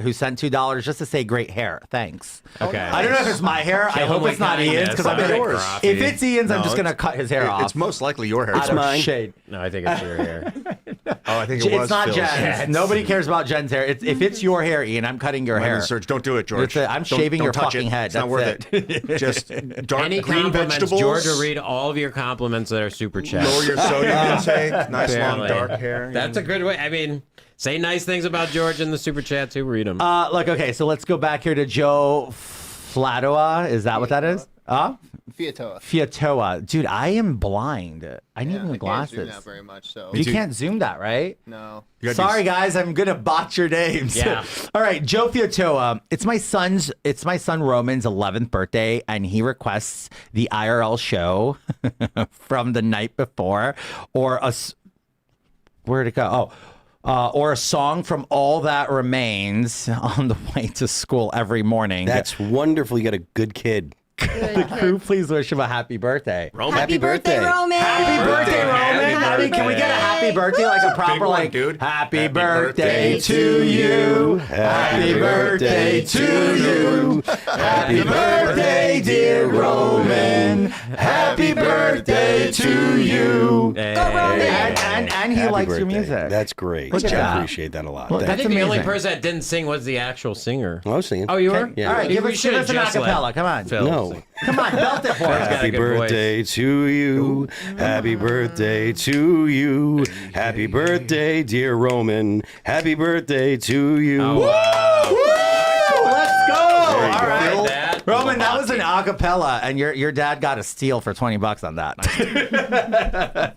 who sent $2 just to say great hair. Thanks. Okay. I don't know if it's my hair. I Kill hope him it's with not kindness. Ian's because I'm All right, gonna. Graffy. If it's Ian's, I'm No, just gonna cut his hair off. It's most likely your hair. out of mine. shade. No, I think it's your hair. Oh, I think it was. It's not Phil's. Jen's. Nobody cares about Jen's hair. If it's your hair, Ian, I'm cutting your Mine hair. is Serge, don't do it, George. I'm shaving Don't your touch fucking it. head. It's not That's worth it. Just dark Any green compliments, vegetables. George will read all of your compliments that are super chat. Lower your sodium intake. Nice long Apparently. dark hair. That's a good way. I mean, say nice things about George in the super chat too. Read them. Look, okay, so let's go back here to Joe Flatoa. Is that what that is? Fiatoa. Dude, I am blind. I need new glasses. Can't zoom that very much, so. You can't zoom that, right? No. Sorry, guys. I'm gonna botch your names. Yeah. All right, Joe Fiatoa. It's my son Roman's 11th birthday, and he requests the IRL show from the night before, or where'd it go? Or a song from All That Remains on the way to school every morning. That's wonderful. You got a good kid. The crew, please wish him a happy birthday. Roman. Happy birthday, Roman. Happy birthday, Roman. Can we get a happy birthday, like a proper, like, dude. Happy birthday to you. Happy birthday to you. Happy birthday, dear Roman. Happy birthday to you. Hey. Go, Roman. And he Happy likes your birthday. music. That's great. Look at I that. appreciate that a lot. Look, I that's think the only amazing. person that didn't sing was the actual singer. I was singing. Oh, you were? Yeah. All right, We give us should've an just let acapella. Come on. Phil No. sing. Come on, belt it for us. got a Happy good voice. birthday to you. Happy birthday to you. Happy birthday, dear Roman. Happy birthday to you. Oh, wow. Woo! Let's go. All Like right. that. Roman, that was an acapella, and your dad got a steal for $20 on that.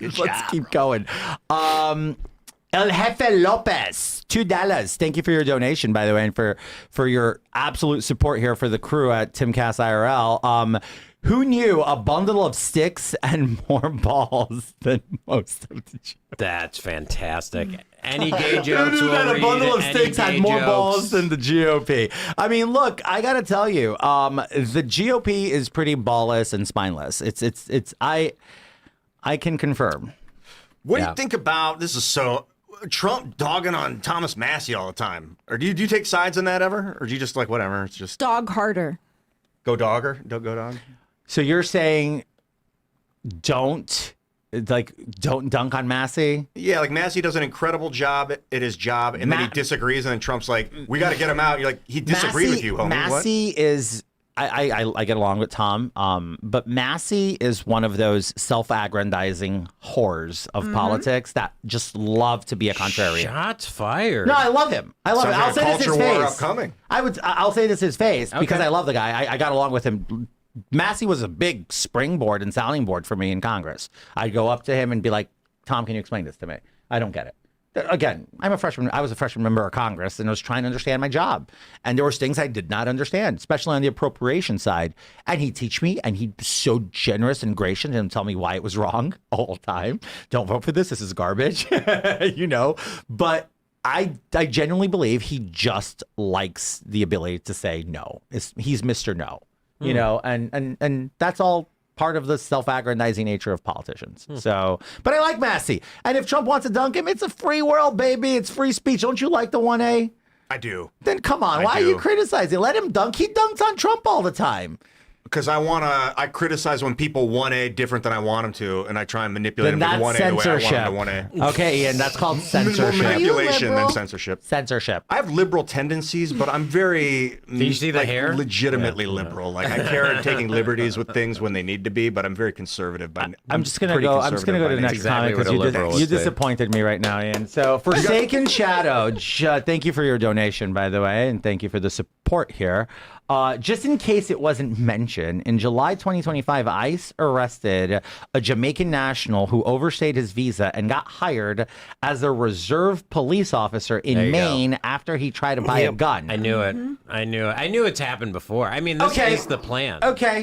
Let's keep going. El Jefe Lopez, $2. Thank you for your donation, by the way, and for your absolute support here for the crew at Timcast IRL. Who knew a bundle of sticks and more balls than most of the jokes? That's fantastic. Any gay jokes Who knew that will a bundle read, of any sticks had gay more jokes. balls than the GOP? I mean, look, I gotta tell you, the GOP is pretty ballless and spineless. I can confirm. What do you think about this? Is so Trump dogging on Thomas Massey all the time, or do you take sides in that ever, or do you just like whatever? It's just Dog harder. go dogger, don't go dog. So you're saying don't dunk on Massey? Yeah, like Massey does an incredible job at his job, and then he disagrees, and then Trump's like, "We got to get him out." You're like, he disagreed with you, homie. Massey is. I get along with Tom, but Massey is one of those self-aggrandizing whores of politics that just love to be a contrarian. Shots fired. No, I love him. I love him. I'll say this to his face. Upcoming. I'll say this to his face because Okay. I love the guy. I got along with him. Massey was a big springboard and sounding board for me in Congress. I'd go up to him and be like, "Tom, can you explain this to me? I don't get it." Again, I was a freshman member of Congress and I was trying to understand my job. And there was things I did not understand, especially on the appropriation side. And he'd teach me, and he'd be so generous and gracious and tell me why it was wrong all the time. Don't vote for this. This is garbage, But I genuinely believe he just likes the ability to say no. He's Mr. No, and that's all part of the self-aggrandizing nature of politicians. So, but I like Massey. And if Trump wants to dunk him, it's a free world, baby. It's free speech. Don't you like the 1A? I do. Then come on. Why are you criticizing? Let him dunk. He dunks on Trump all the time. Because I criticize when people 1A different than I want them to, and I try and manipulate Then them to 1A that's the way I censorship. want them to 1A. Okay, Ian, that's called censorship. Manipulation liberal? than censorship. Censorship. I have liberal tendencies, but I'm very Do you see the hair? legitimately liberal. Like I care at taking liberties with things when they need to be, but I'm very conservative. I'm just gonna go to the next Exactly comment what a liberal because would you say. disappointed me right now, Ian. So Forsaken Shadow, thank you for your donation, by the way, and thank you for the support here. Just in case it wasn't mentioned, in July 2025, ICE arrested a Jamaican national who overstayed his visa and got hired as a reserve police officer in Maine after he tried to buy a gun. I knew it. I knew it's happened before. I mean, this is the plan.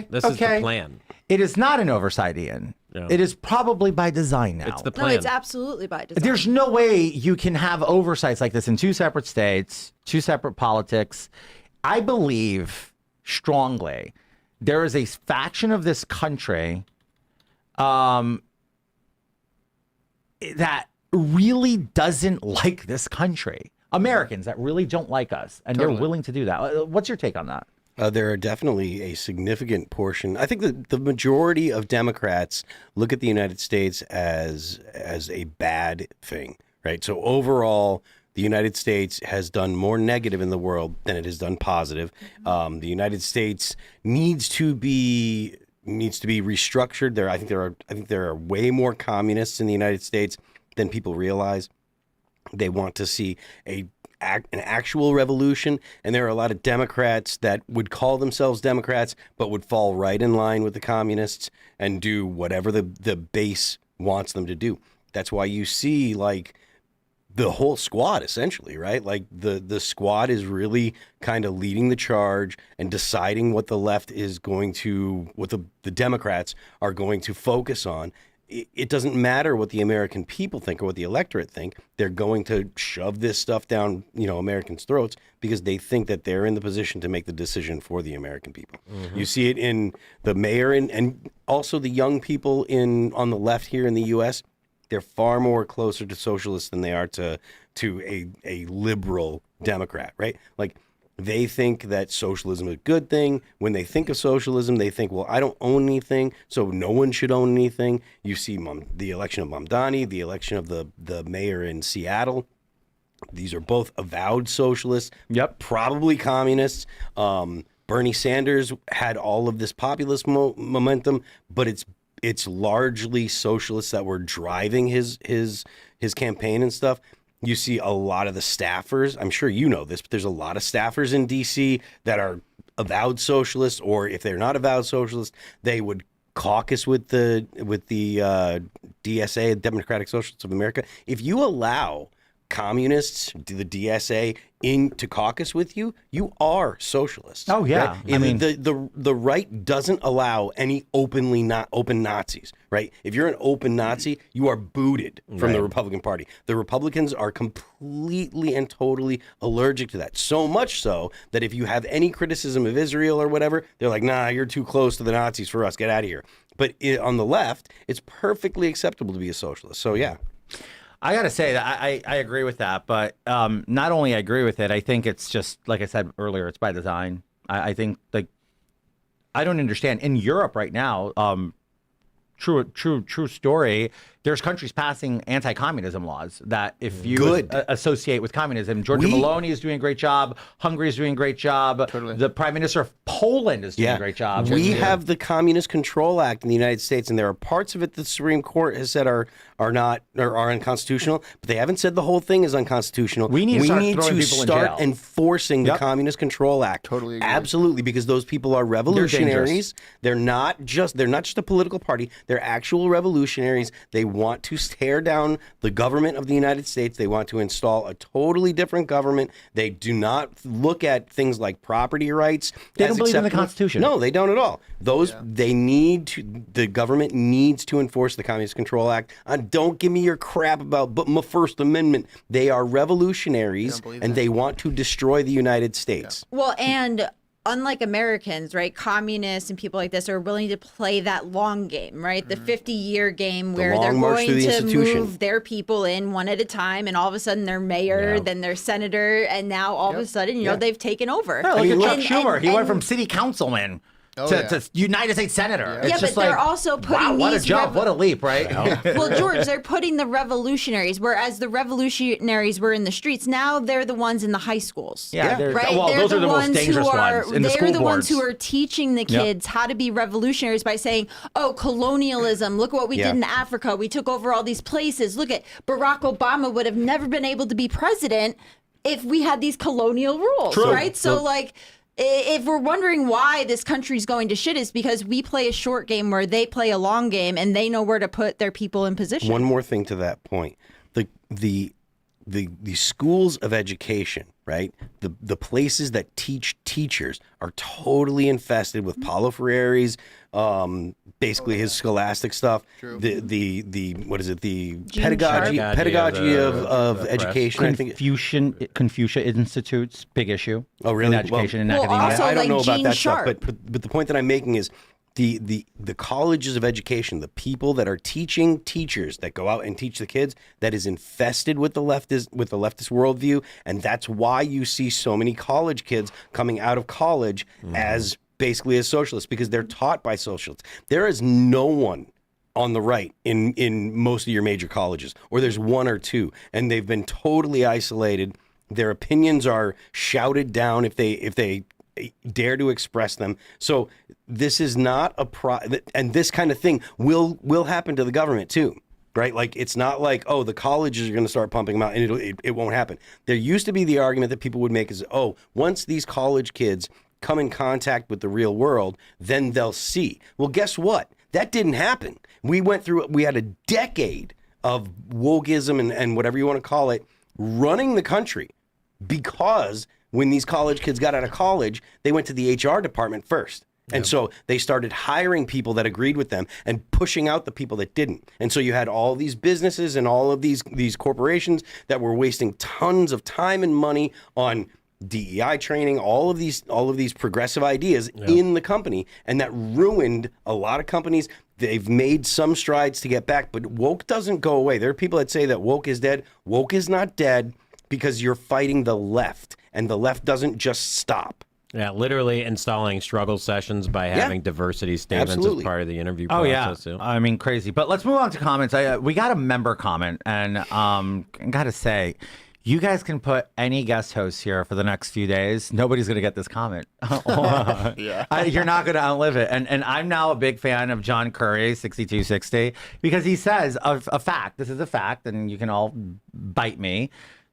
This is the plan. It is not an oversight, Ian. No. It is probably by design now. It's the No, plan. it's absolutely by design. There's no way you can have oversights like this in two separate states, two separate politics. I believe strongly there is a faction of this country that really doesn't like this country. Americans that really don't like us, and they're willing to do that. What's your take on that? There are definitely a significant portion. I think that the majority of Democrats look at the United States as a bad thing, right? So overall, the United States has done more negative in the world than it has done positive. The United States needs to be restructured. I think there are way more communists in the United States than people realize. They want to see a an actual revolution, and there are a lot of Democrats that would call themselves Democrats, but would fall right in line with the communists and do whatever the base wants them to do. That's why you see like the whole squad essentially, right? Like the squad is really kind of leading the charge and deciding what the left is going to, what the Democrats are going to focus on. It doesn't matter what the American people think or what the electorate think. They're going to shove this stuff down, Americans' throats because they think that they're in the position to make the decision for the American people. Mm-hmm. You see it in the mayor and also the young people on the left here in the U.S. They're far more closer to socialists than they are to a liberal Democrat, right? Like they think that socialism is a good thing. When they think of socialism, they think, well, I don't own anything, so no one should own anything. You see the election of Mamdani, the election of the mayor in Seattle. These are both avowed socialists, probably communists. Bernie Sanders had all of this populist momentum, but it's largely socialists that were driving his campaign and stuff. You see a lot of the staffers, I'm sure you know this, but there's a lot of staffers in D.C. that are avowed socialists, or if they're not avowed socialists, they would caucus with the DSA, Democratic Socialists of America. If you allow communists, the DSA, to caucus with you, you are socialists. Oh yeah, right? I mean the right doesn't allow any open Nazis, right? If you're an open Nazi, you are booted from the Republican Party. The Republicans are completely and totally allergic to that. So much so that if you have any criticism of Israel or whatever, they're like, nah, you're too close to the Nazis for us. Get out of here. But on the left, it's perfectly acceptable to be a socialist. So yeah. I got to say that I agree with that, but not only I agree with it, I think it's just, like I said earlier, it's by design. I think, like, I don't understand. In Europe right now, true story, there's countries passing anti-communism laws that if you associate with communism, Giorgia Meloni is doing a great job. Hungary is doing a great job. Totally. The Prime Minister of Poland is doing a great job. We have the Communist Control Act in the United States, and there are parts of it that the Supreme Court has said are unconstitutional, but they haven't said the whole thing is unconstitutional. We need to start enforcing the Communist Control Act. Totally agree. Absolutely, because those people are revolutionaries. They're not just a political party. They're actual revolutionaries. They want to tear down the government of the United States. They want to install a totally different government. They do not look at things like property rights. They don't believe in the Constitution. No, they don't at all. The government needs to enforce the Communist Control Act. Don't give me your crap about my First Amendment. They are revolutionaries and they want to destroy the United States. Yeah. Well, and unlike Americans, right, communists and people like this are willing to play that long game, right? The 50-year game where they're going to move their people in one at a time, and all of a sudden they're mayor, then they're senator, and now all of a sudden, they've taken over. Yeah, look at Chuck Schumer. He went from city councilman to United States senator. Yeah, it's just but they're like, also putting what a jump, what a leap, right? Well, George, they're putting the revolutionaries, whereas the revolutionaries were in the streets. Now they're the ones in the high schools. Yeah, right. Well, those are the most dangerous ones in the school boards. They're the ones who are teaching the kids how to be revolutionaries by saying, "Oh, colonialism! Look what we did in Africa. We took over all these places. Look at Barack Obama would have never been able to be president if we had these colonial rules, right? So like." If we're wondering why this country's going to shit, is because we play a short game where they play a long game, and they know where to put their people in position. One more thing to that point: the schools of education, right? The places that teach teachers are totally infested with Paulo Freire's, basically his scholastic stuff. True. The what is it? The pedagogy of education. Confucia Institute's big issue. Oh, really? In education and academia. Also, I don't know about Gene that Sharp. stuff, but the point that I'm making is the colleges of education, the people that are teaching teachers that go out and teach the kids, that is infested with the leftist worldview, and that's why you see so many college kids coming out of college as basically as socialists, because they're taught by socialists. There is no one on the right in most of your major colleges, or there's one or two, and they've been totally isolated. Their opinions are shouted down if they dare to express them. So this is not and this kind of thing will happen to the government too. right? Like, it's not like, oh, the colleges are going to start pumping them out, and it won't happen. There used to be the argument that people would make is, oh, once these college kids come in contact with the real world, then they'll see. Well, guess what? That didn't happen. We had a decade of wokeism and whatever you want to call it running the country, because when these college kids got out of college, they went to the HR department first. And so they started hiring people that agreed with them and pushing out the people that didn't. And so you had all these businesses and all of these corporations that were wasting tons of time and money on DEI training, all of these progressive ideas in the company, and that ruined a lot of companies. They've made some strides to get back, but woke doesn't go away. There are people that say that woke is dead. Woke is not dead because you're fighting the left, and the left doesn't just stop. Yeah, literally installing struggle sessions by having diversity statements as part of the interview process. Oh, yeah. I mean, crazy. But let's move on to comments. We got a member comment, and I got to say, you guys can put any guest host here for the next few days. Nobody's going to get this comment. You're not going to outlive it. And I'm now a big fan of John Curry, 6260, because he says a fact. This is a fact, and you can all bite me.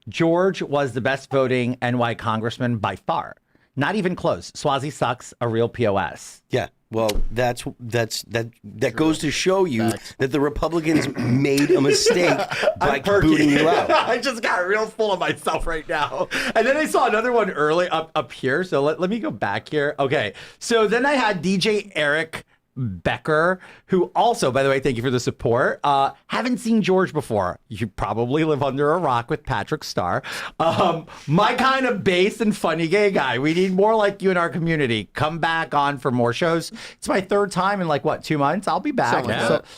George was the best voting NY congressman by far. Not even close. Swazi sucks, a real POS. Yeah. Well, that goes to show you that the Republicans made a mistake by booting you out. I just got real full of myself right now. And then I saw another one early up here. So let me go back here. Okay. So then I had DJ Eric Becker, who also, by the way, thank you for the support. Haven't seen George before. You probably live under a rock with Patrick Starr. My kind of base and funny gay guy. We need more like you in our community. Come back on for more shows. It's my third time in 2 months. I'll be back.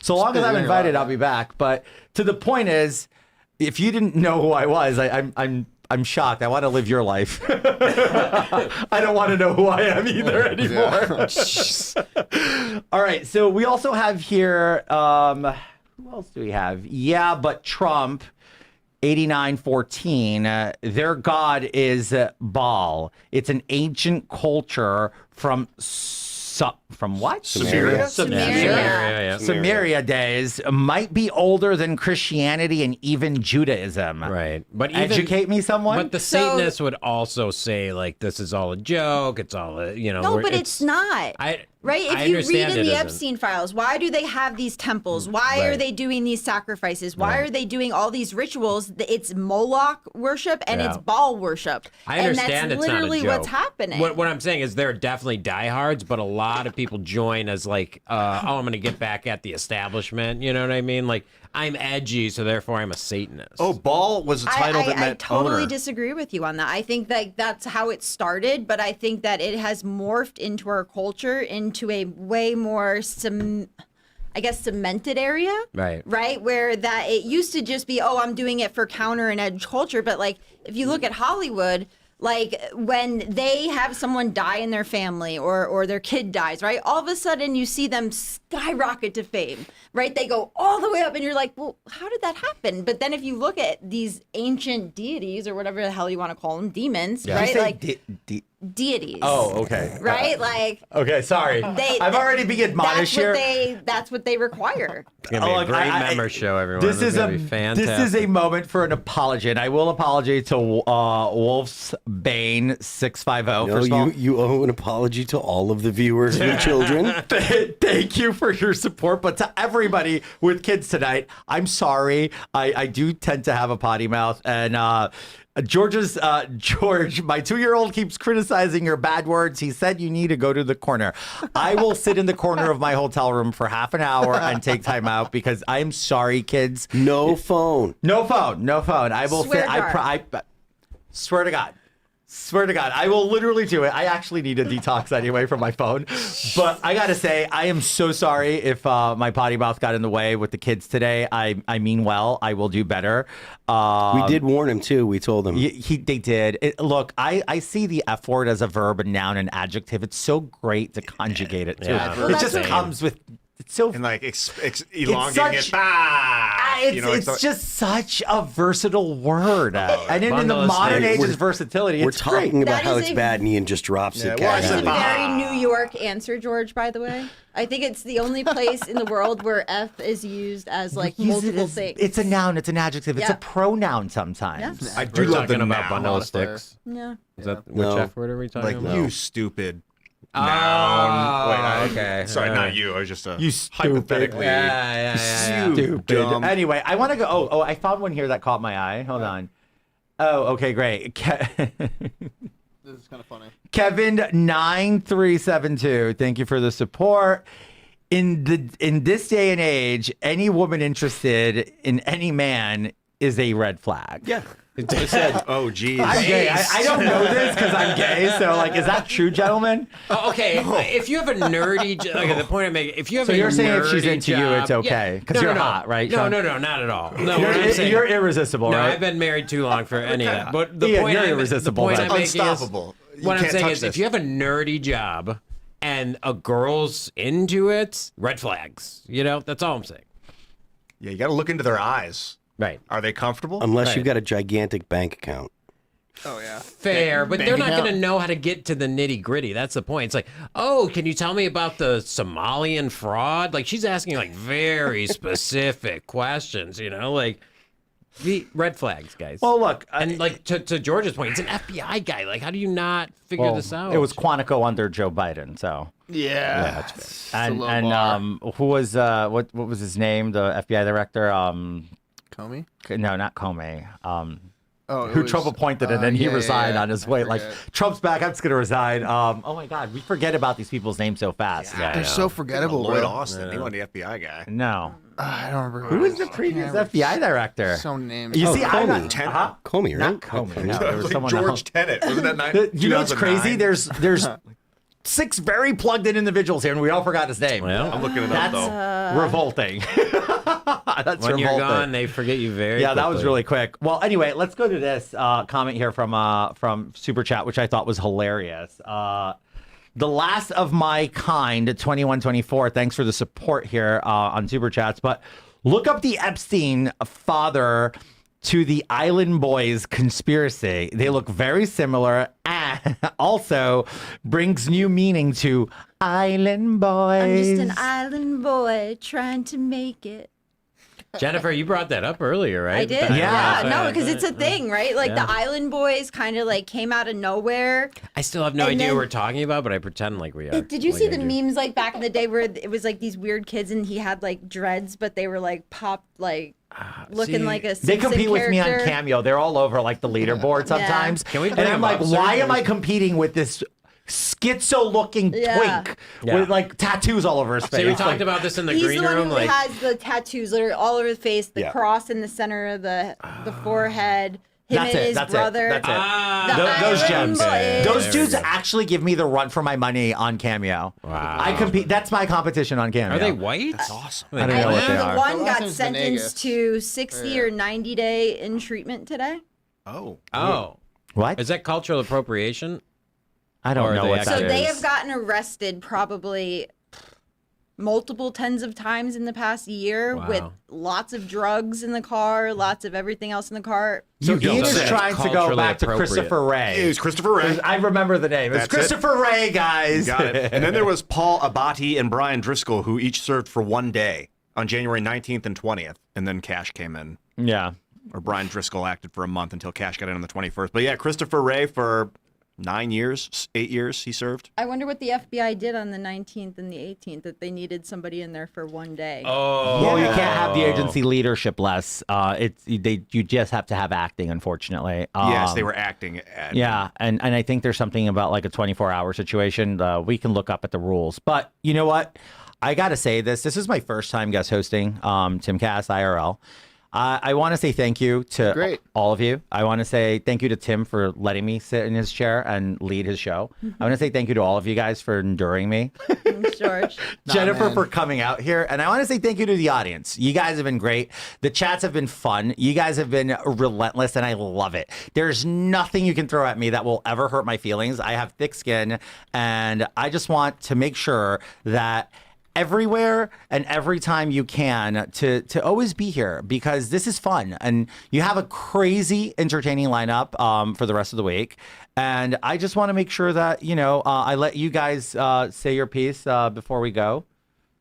So long as I'm invited, I'll be back. But to the point is, if you didn't know who I was, I'm shocked. I want to live your life. I don't want to know who I am either anymore. All right. So we also have here, who else do we have? Yeah, but Trump, 8914. Their god is Baal. It's an ancient culture from what? Samaria. Samaria days. Might be older than Christianity and even Judaism. Right. But educate me someone. But the Satanists would also say, this is all a joke. It's all No, but it's not. Right? If you read in the Epstein files, why do they have these temples? Why are they doing these sacrifices? Why are they doing all these rituals? It's Moloch worship and it's Baal worship. I understand and that's literally what's happening. What I'm saying is there are definitely diehards, but a lot of people join as I'm going to get back at the establishment. You know what I mean? I'm edgy, so therefore I'm a Satanist. Oh, Baal was a title that meant I totally owner. disagree with you on that. I think that that's how it started, but I think that it has morphed into our culture into a way more cemented area. Right? Where that it used to just be, I'm doing it for counter and edge culture. But if you look at Hollywood, when they have someone die in their family or their kid dies, right? All of a sudden you see them skyrocket to fame, right? They go all the way up and you're like, well, how did that happen? But then if you look at these ancient deities or whatever the hell you want to call them, demons, right? Deities. Oh, okay. Right? Okay, sorry. I've already been admonished here. That's what they require. It's going to be a great member show, everyone. This is gonna be fantastic. This is a moment for an apology, and I will apologize to Wolf's Bane 650. First of all, you owe an apology to all of the viewers and children. Thank you for your support, but to everybody with kids tonight, I'm sorry. I do tend to have a potty mouth, and George, my 2-year-old keeps criticizing your bad words. He said you need to go to the corner. I will sit in the corner of my hotel room for half an hour and take time out because I'm sorry, kids. No phone. No phone. I will Swear swear to God. Swear to God, I will literally do it. I actually need a detox anyway from my phone. But I got to say, I am so sorry if my potty mouth got in the way with the kids today. I mean well. I will do better. We did warn him, too. We told him. They did. Look, I see the F word as a verb, a noun, and adjective. It's so great to conjugate it, too. Yeah. It just comes with... so and like elongating it. It's just such a versatile word. And in the modern age, it's versatility. We're It's talking great. about how it's bad, and Ian just drops it. That is a very New York answer, George, by the way. I think it's the only place in the world where F is used as like multiple things. It's a noun, it's an adjective, it's Yeah. a pronoun sometimes. Yeah. I do We're love the talking about noun. bundle of sticks. Yeah. Is that No. which F word are we talking Like about? you stupid Oh, noun. Wait, okay. Sorry, All not right. you. I was just You stupid. hypothetically. Yeah. Stupid. Dumb. Anyway, I want to go. Oh, I found one here that caught my eye. Hold on. Oh, okay, great. This is kind of funny. Kevin9372, thank you for the support. In this day and age, any woman interested in any man is a red flag. Yeah. Oh, geez. I'm gay. I don't know this because I'm gay. So, like, is that true, gentlemen? Oh, okay. If you have a nerdy, like the point I'm making, if you have So a you're saying if nerdy she's into you, it's job- okay, Yeah. 'cause No, you're no, hot, right, No, Sean? no, not at all. No, what I'm saying, You're irresistible, no, right? I've been married too long for any of that. But the Ian, point you're I'm, irresistible, the point then. I'm making Unstoppable. is, You what I'm can't saying touch is, this. if you have a nerdy job and a girl's into it, red flags. You know, that's all I'm saying. Yeah, you got to look into their eyes. Right. Are they comfortable? Unless you've got a gigantic bank account. Oh yeah. Fair, but they're not Banking going to out. know how to get to the nitty gritty. That's the point. It's like, oh, can you tell me about the Somalian fraud? Like, she's asking like very specific questions, you know, like the red flags, guys. Well, look, and like to George's point, it's an FBI guy. Like, how do you not figure this out? It was Quantico under Joe Biden, so. Yeah. that's fair. And who was what was his name? The FBI director? Comey? No, not Comey. Oh, it Who was- Trump appointed and then he yeah, resigned yeah, on his I way. Like, forget. Trump's back, I'm just gonna resign. Oh my God, we forget about these people's names so fast. They're so forgettable. Lloyd bro. Austin. He wasn't the FBI guy. No. I don't remember Who was the previous FBI director? So names. You see, I'm Comey. not Comey, right? Not Comey. No, there was Like someone George else. Tenet. Wasn't that nine? You know what's crazy? 2009? There's 6 very plugged in individuals here, and we all forgot his name. Well, I'm looking it up That's though. revolting. That's when you're revolting. gone, they forget you very Yeah, that was quickly. really quick. Well, anyway, let's go to this comment here from Super Chat, which I thought was hilarious. The last of my kind, 2124. Thanks for the support here on Super Chats. But look up the Epstein father to the Island Boys conspiracy. They look very similar and also brings new meaning to Island Boys. I'm just an island boy trying to make it. Jennifer, you brought that up earlier, right? I did. The Yeah. Island No, Boys. because it's a thing, right? Like Yeah. the Island Boys kind of like came out of nowhere. I still have no And idea then- what we're talking about, but I pretend like we are. Did you Like see I the do. memes like back in the day where it was like these weird kids and he had like dreads, but they were like popped, like looking see, like a They Simpson compete with me on character? Cameo. They're all over like the leaderboard sometimes. Can we and bring I'm them like, up, why Serge? am I competing with this schizo-looking Yeah. twink Yeah. with like tattoos all over his face? See, we Like, talked about this in the He's green the one room. who Like, has the tattoos that are all over his face, the Yeah. cross in the center of the forehead. Him That's and it. his That's brother. it. That's it. Ah. Those Island gems. Boys. Those There dudes we go. actually give me the run for my money on Cameo. Wow. I compete. That's my competition on Cameo. are they white? That's awesome. I don't know And what they the are. one The last got name's sentenced Venegas. to 60 or 90 day in treatment today. Oh. Oh, What? is that cultural appropriation? I don't or know they what that So is. they have gotten arrested probably multiple tens of times in the past year Wow. with lots of drugs in the car, lots of everything else in the car. So You don't Ian is say trying to go culturally back to appropriate. Christopher Ray. It was Christopher Ray. I remember the name. It's That's it. Christopher Ray, guys. Got it. And then there was Paul Abati and Brian Driscoll, who each served for 1 day on January 19th and 20th. And then Cash came in. Yeah. Or Brian Driscoll acted for a month until Cash got in on the 21st. But yeah, Christopher Ray for 9 years, 8 years he served. I wonder what the FBI did on the 19th and the 18th that they needed somebody in there for 1 day. Oh, Well, you can't have the agency leadership less. You just have to have acting, unfortunately. Yes, they were acting. Yeah, and I think there's something about like a 24-hour situation. We can look up at the rules. But you know what? I got to say this. This is my first time guest hosting Timcast IRL. I want to say thank you to all of you. I want to say thank you to Tim for letting me sit in his chair and lead his show. I want to say thank you to all of you guys for enduring me. Thanks, George. Jennifer for coming out here. And I want to say thank you to the audience. You guys have been great. The chats have been fun. You guys have been relentless, and I love it. There's nothing you can throw at me that will ever hurt my feelings. I have thick skin, and I just want to make sure that everywhere and every time you can to always be here, because this is fun and you have a crazy entertaining lineup for the rest of the week. And I just want to make sure that, I let you guys say your piece before we go.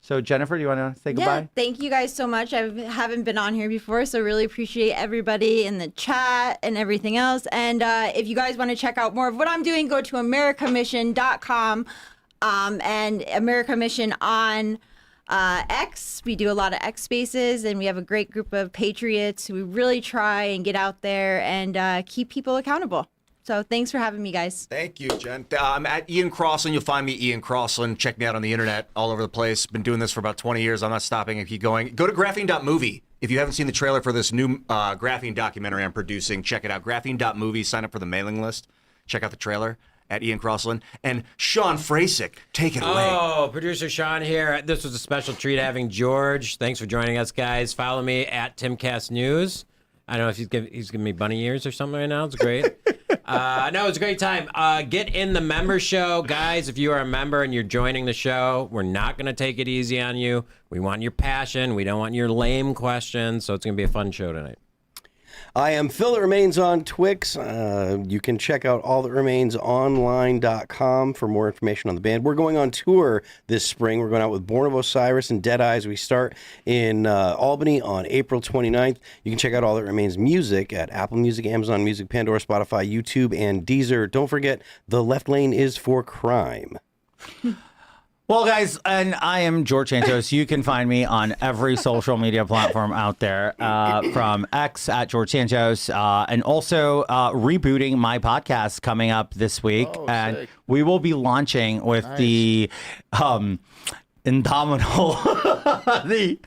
So Jennifer, do you want to say goodbye? Yeah, thank you guys so much. I haven't been on here before, so really appreciate everybody in the chat and everything else. And if you guys want to check out more of what I'm doing, go to americamission.com and America Mission on X. We do a lot of X spaces, and we have a great group of patriots who really try and get out there and keep people accountable. So thanks for having me, guys. Thank you, Jen. I'm at Ian Crossland. You'll find me, Ian Crossland. Check me out on the internet all over the place. Been doing this for about 20 years. I'm not stopping. I keep going. Go to graphene.movie. If you haven't seen the trailer for this new graphene documentary I'm producing, check it out. Graphene.movie. Sign up for the mailing list. Check out the trailer at Ian Crossland. And Sean Frasick, take it away. Oh, producer Sean here. This was a special treat having George. Thanks for joining us, guys. Follow me at Timcast News. I don't know if he's giving me bunny ears or something right now. It's great. No, it's a great time. Get in the member show. Guys, if you are a member and you're joining the show, we're not going to take it easy on you. We want your passion. We don't want your lame questions. So it's going to be a fun show tonight. I am Phil That Remains on Twix. You can check out allthatRemainsonline.com for more information on the band. We're going on tour this spring. We're going out with Born of Osiris and Dead Eyes. We start in Albany on April 29th. You can check out All That Remains music at Apple Music, Amazon Music, Pandora, Spotify, YouTube, and Deezer. Don't forget, The Left Lane is for Crime. Well, guys, and I am George Santos. You can find me on every social media platform out there, from X at George Santos, and also rebooting my podcast coming up this week. And sick. We will be launching with the indomitable, the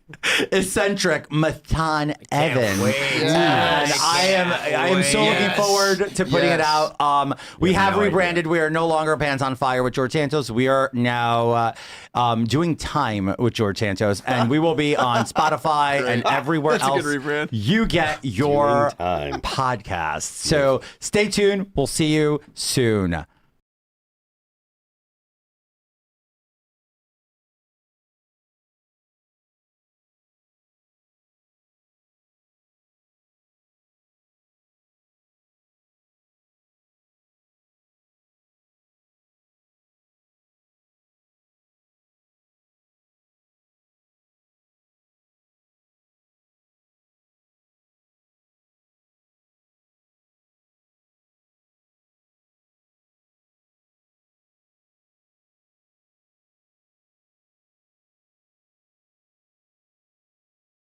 eccentric Matan Evan. And I am so looking forward to putting it out. We have rebranded. We are no longer Pants on Fire with George Santos. We are now doing Time with George Santos, and we will be on Spotify and everywhere else you get your podcast. So stay tuned. We'll see you soon.